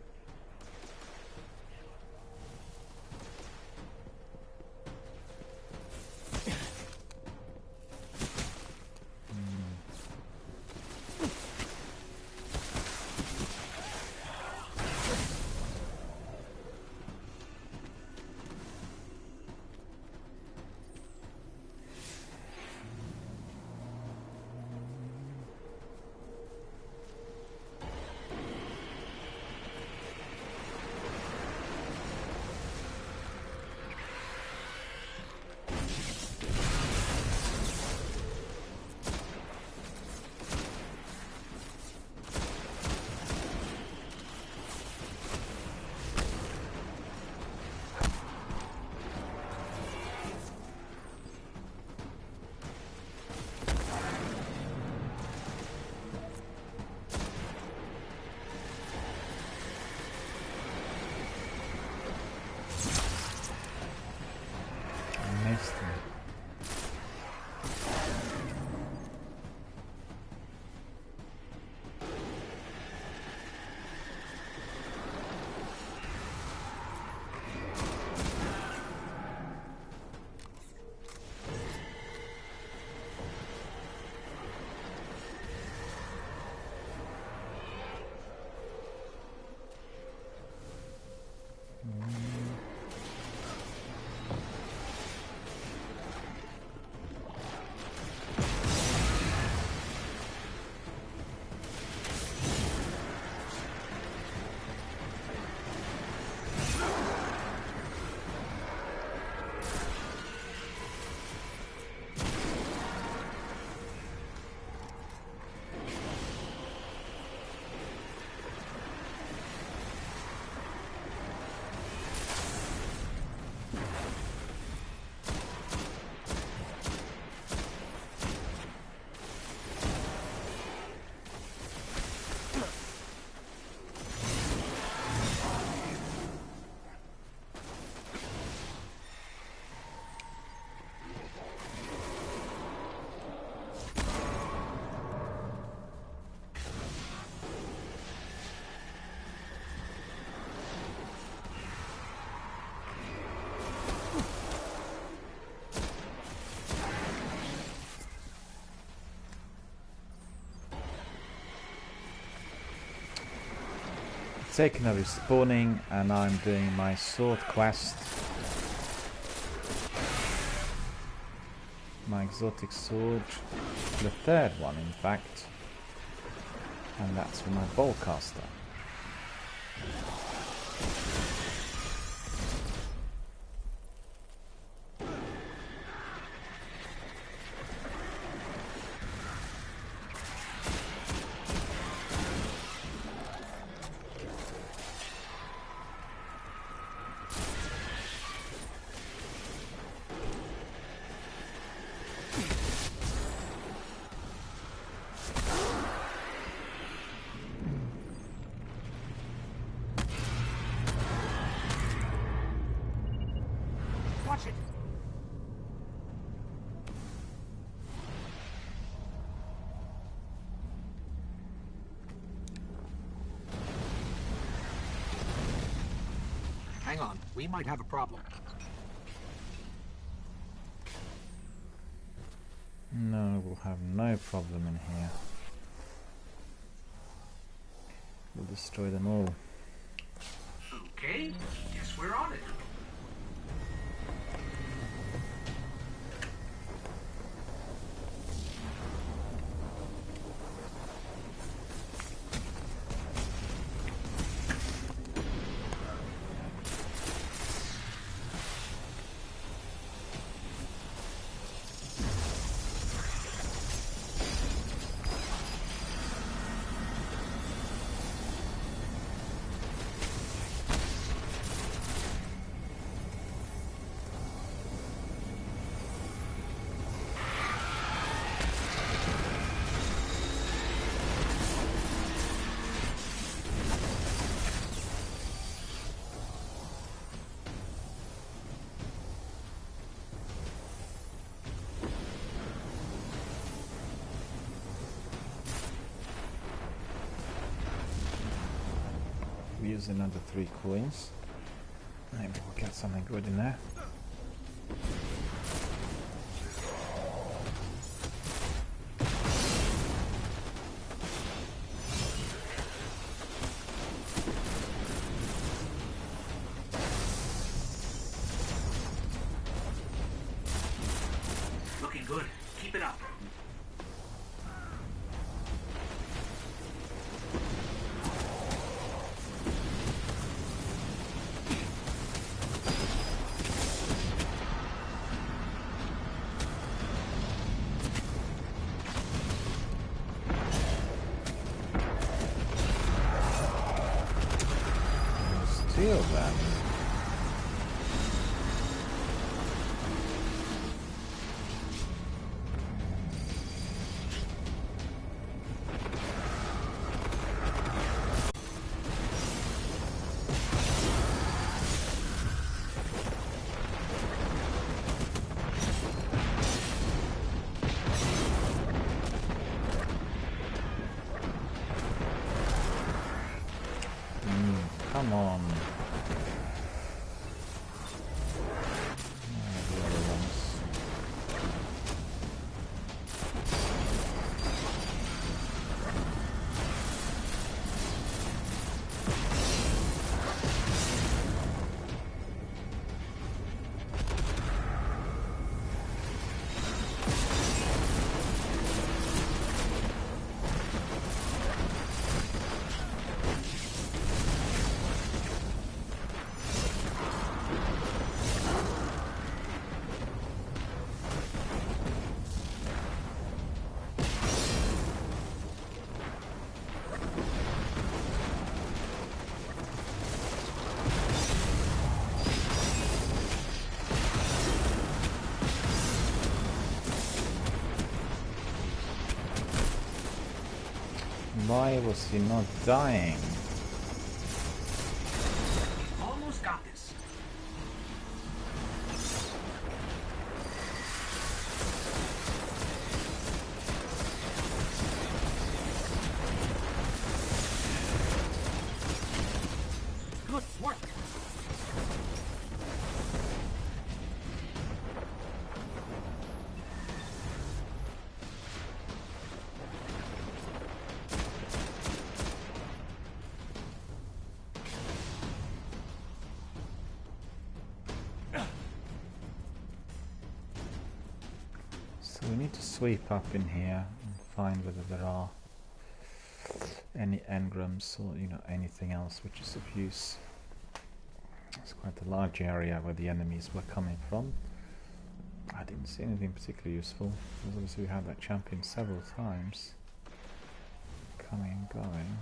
Taking a respawning, and I'm doing my sword quest. My exotic sword, the third one in fact, and that's for my bowcaster. Watch it! Hang on, we might have a problem. No, we'll have no problem in here. We'll destroy them all. Okay, guess we're on it. use another 3 coins. Maybe we'll get something good in there. Looking good. Keep it up. Steal them. Come on. The other ones. Why was he not dying? Almost got this. Good work. So we need to sweep up in here and find whether there are any engrams or, you know, anything else which is of use. It's quite a large area where the enemies were coming from. I didn't see anything particularly useful, because obviously we had that champion several times, coming and going.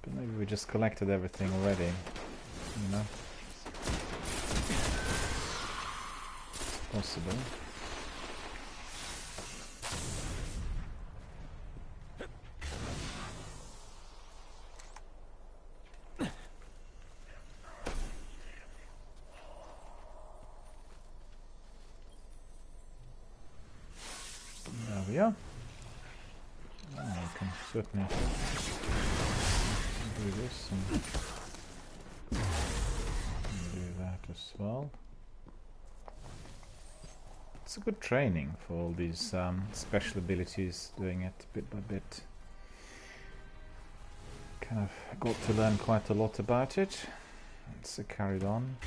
But maybe we just collected everything already, you know? It's possible. There we are. Oh, we can certainly do this and do that as well. It's a good training for all these special abilities, doing it bit by bit. Kind of got to learn quite a lot about it. It's carried on.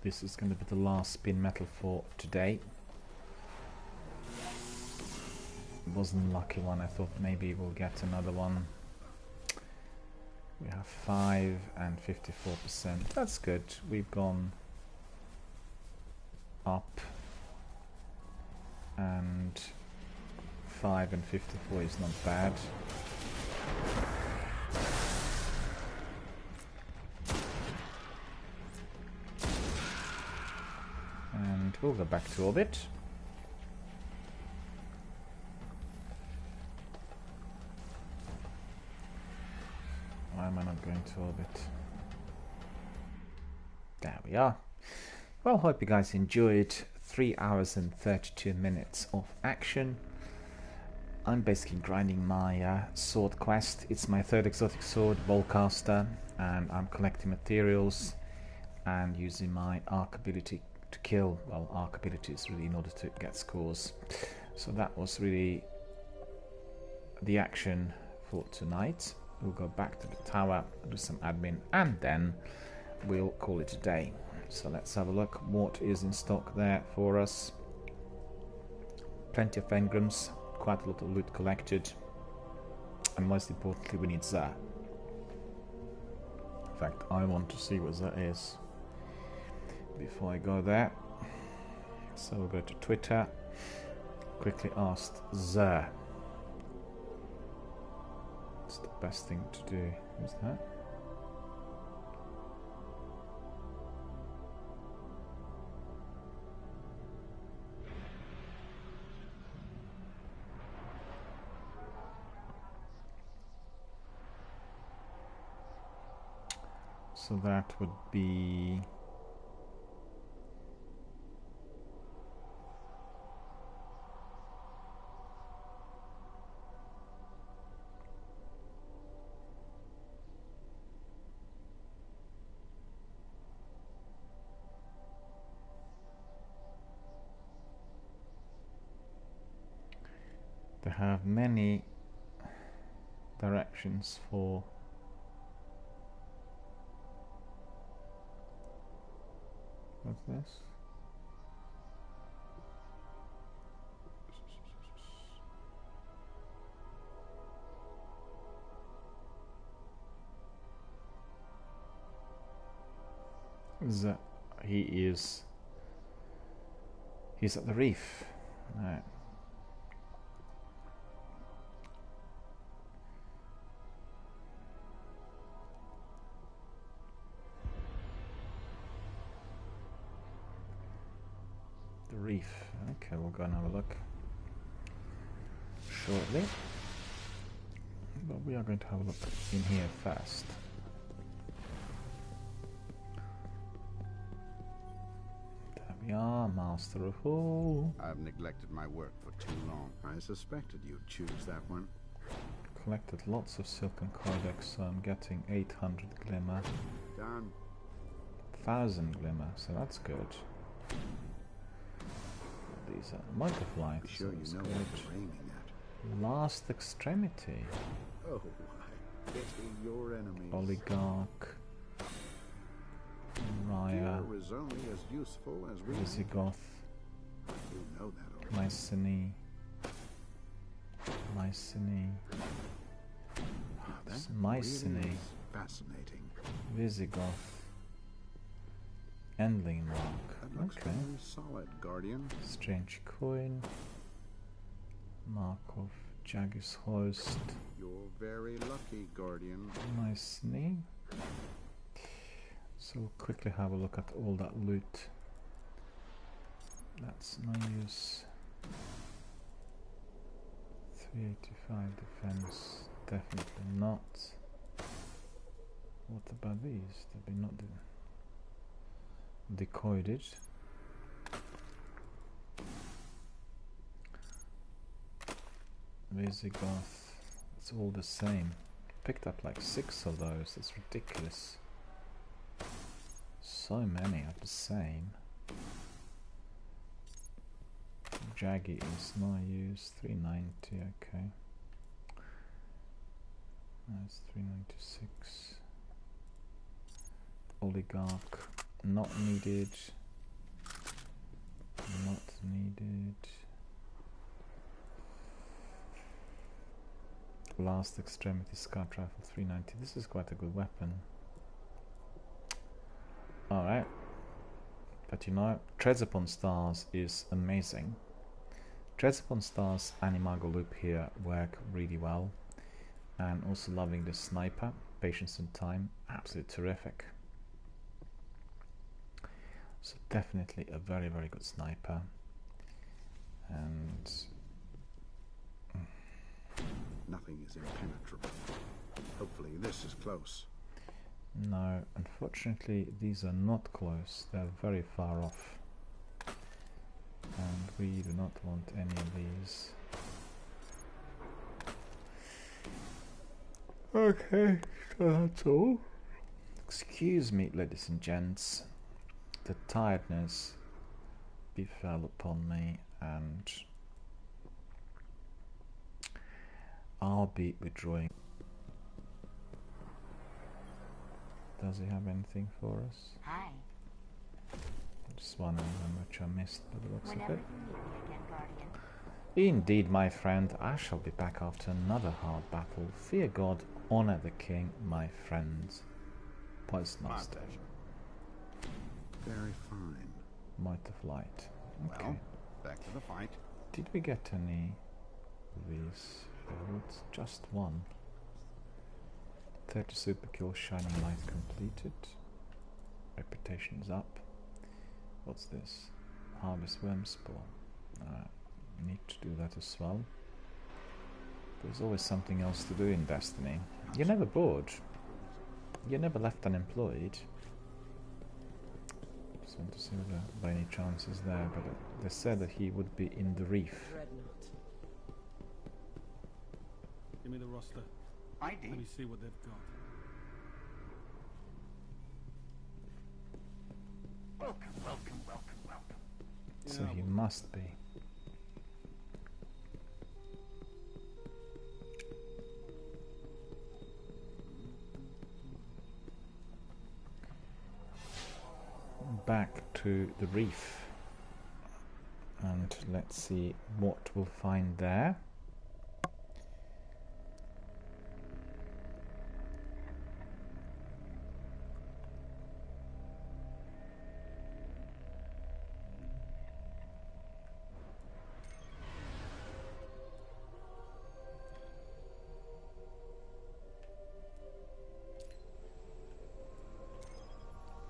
This is going to be the last spin metal for today. It wasn't a lucky one. I thought maybe we'll get another one. We have 5 and 54%. That's good. We've gone up, and 5 and 54 is not bad. And we'll go back to orbit. Why am I not going to orbit? There we are. Well, hope you guys enjoyed 3 hours and 32 minutes of action. I'm basically grinding my sword quest. It's my third exotic sword, Volcaster, and I'm collecting materials and using my arc ability to kill. Well, arc ability is really in order to get scores. So that was really the action for tonight. We'll go back to the tower, do some admin, and then we'll call it a day. So let's have a look what is in stock there for us. Plenty of engrams, quite a lot of loot collected, and most importantly we need Za. In fact, I want to see what Za is before I go there. So we'll go to Twitter, quickly asked Za. It's the best thing to do. Who's that? So that would be they have many directions for what's this? He's at the reef. Right. The reef. Okay, we'll go and have a look shortly. But we are going to have a look in here first. There we are, Master of all. I've neglected my work for too long. I suspected you'd choose that one. Collected lots of silken codex, so I'm getting 800 glimmer. Done. 1000 glimmer, so that's good. These are multiplied. Be sure you know what you're aiming at. Last extremity. Oh, I pity your enemies. Oligarch. Raya. Gear is only as useful as we Visigoth. You know that already. Mycenae. Mycenae. That Mycenae. really is fascinating. Visigoth. Endling That mark. looks Okay. very solid, Guardian. Strange coin. Mark of Jaggis host. You're very lucky, Guardian. Mycenae. So we'll quickly have a look at all that loot. That's no use. 385 defense. Definitely not. What about these? They've been not decoded. Visigoth. It's all the same. Picked up like 6 of those. That's ridiculous. So many of the same. Jaggy is no use. 390. Okay. That's 396. Oligarch. Not needed. Not needed. Last extremity scout rifle 390. This is quite a good weapon. Alright. But you know, Treads Upon Stars is amazing. Treads Upon Stars Animago loop here work really well. And also loving the sniper. Patience and time. Absolutely terrific. So definitely a very, very good sniper. And Nothing is impenetrable. Hopefully this is close. No, unfortunately these are not close, they're very far off. And we do not want any of these. Okay, so that's all. Excuse me, ladies and gents. The tiredness befell upon me, and I'll be withdrawing. Does he have anything for us? Hi. Just one element which I missed by the looks Whenever of you it. need me again, Guardian. Indeed, my friend, I shall be back after another hard battle. Fear God, honor the king, my friends. Postmaster. Very fine. Might of light. Okay. Well, back to the fight. Did we get any of these fields? Just one. 30 super kills, shining light completed. Reputation's up. What's this? Harvest worm spawn. Need to do that as well. There's always something else to do in Destiny. You're never bored. You're never left unemployed. Just want to see whether by any chance is there, but they said that he would be in the reef. Give me the roster. ID. Let me see what they've got. Welcome, welcome, welcome, welcome. So Yeah, he well, must be. Back to the reef, and let's see what we'll find there.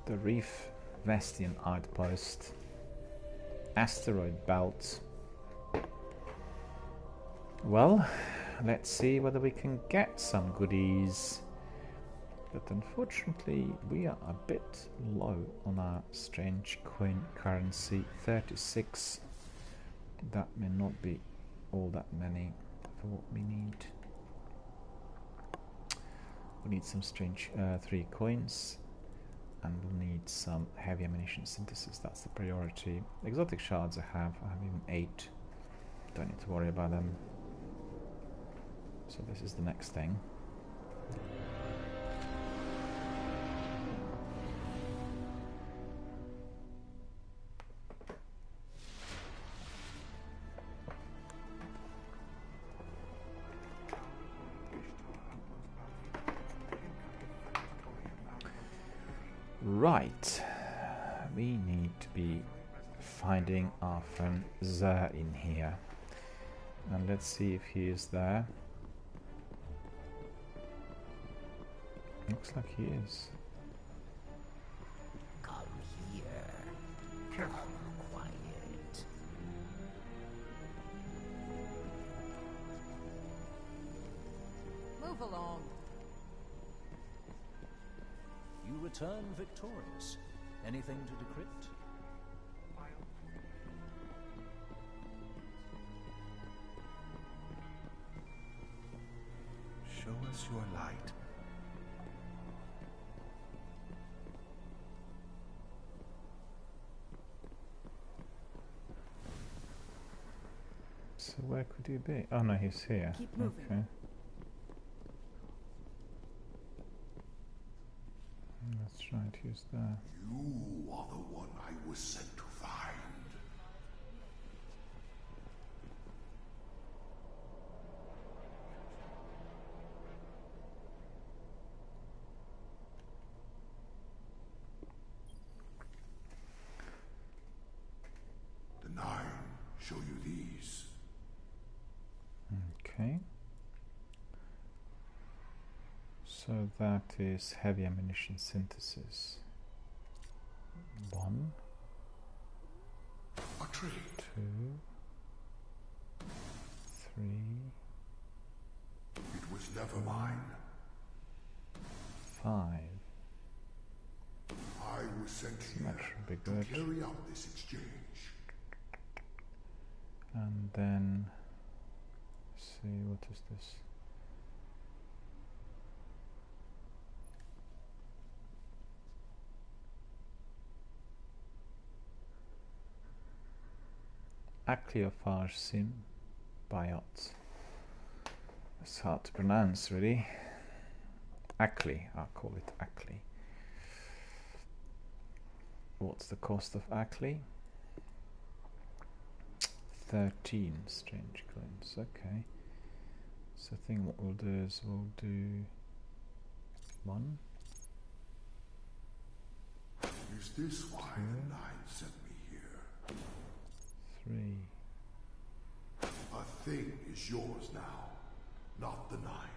The reef, Vestian outpost, asteroid belt. Well, let's see whether we can get some goodies. But unfortunately, we are a bit low on our strange coin currency. 36. That may not be all that many for what we need. We need some strange 3 coins. And we'll need some heavy ammunition synthesis. That's the priority. Exotic shards I have even 8. Don't need to worry about them. So this is the next thing. Right, we need to be finding our friend Zer in here, and let's see if he is there. Looks like he is. Come here. Come quiet. Move along. You return victorious. Anything to decrypt? Show us your light. So where could he be? Oh no, he's here. Keep moving. Okay. That's right, he's there. You are the one I was sent to find. The 9 show you these. Okay. So that is heavy ammunition synthesis. 1, A trade. 2, 3, It was never mine. 5. I was sent here That should be to good. carry out this exchange. And then, let's see, what is this? Acleophage sim biot. It's hard to pronounce, really. Ackley, I'll call it Ackley. What's the cost of Ackley? 13 strange coins. Okay. So I think what we'll do is we'll do 1. Is this why the Nine sent me here? 3. A thing is yours now, not the Nine's.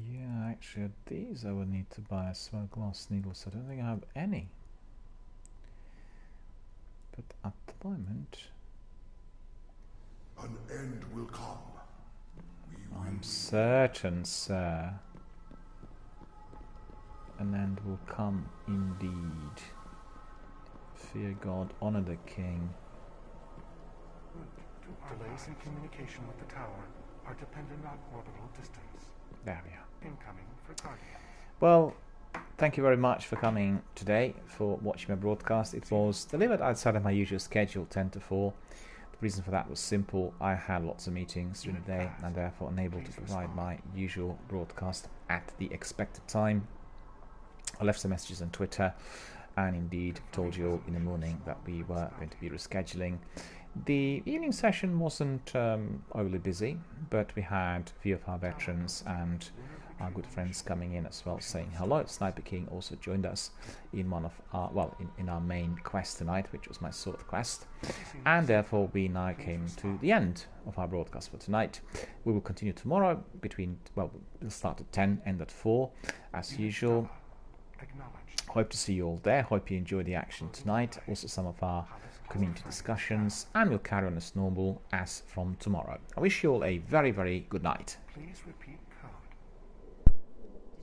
Yeah, actually these I would need to buy as well, glass needles. I don't think I have any. But at the moment An end will come. We will I'm certain, sir. An end will come indeed. Fear God, honor the king. Delays in communication with the tower are dependent on orbital distance. There we are. Incoming for Guardian. Well, thank you very much for coming today, for watching my broadcast. It was delivered outside of my usual schedule, 10 to 4. The reason for that was simple. I had lots of meetings during the day and therefore unable to provide my usual broadcast at the expected time. I left some messages on Twitter and indeed told you all in the morning that we were going to be rescheduling. The evening session wasn't overly busy, but we had a few of our veterans and our good friends coming in as well, saying hello. Sniper King also joined us in one of our, well, in our main quest tonight, which was my sword quest, and therefore we now came to the end of our broadcast for tonight. We will continue tomorrow between, well, we'll start at 10, end at 4, as usual. Hope to see you all there. Hope you enjoy the action tonight. Also some of our community discussions, and we'll carry on as normal as from tomorrow. I wish you all a very, very good night. Please repeat code. Did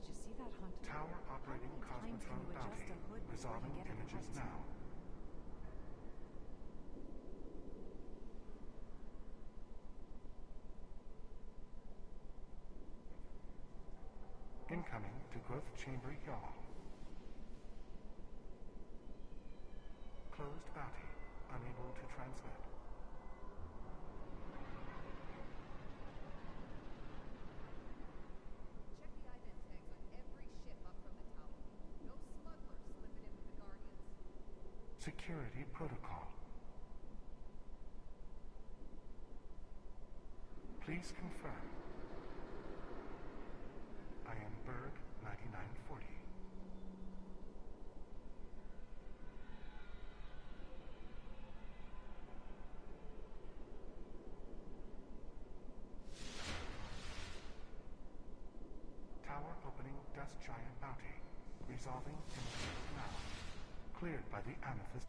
you see that haunted Tower operating Cosmotron bounty. Resolving images now. Incoming to growth chamber yaw. Closed bounty. Unable to transmit. Check the ident tags on every ship up from the tower. No smugglers slipping in with the Guardians. Security protocol. Please confirm. I am Berg 9940. Tower opening Dust Giant bounty. Resolving images now. Cleared by the Amethyst.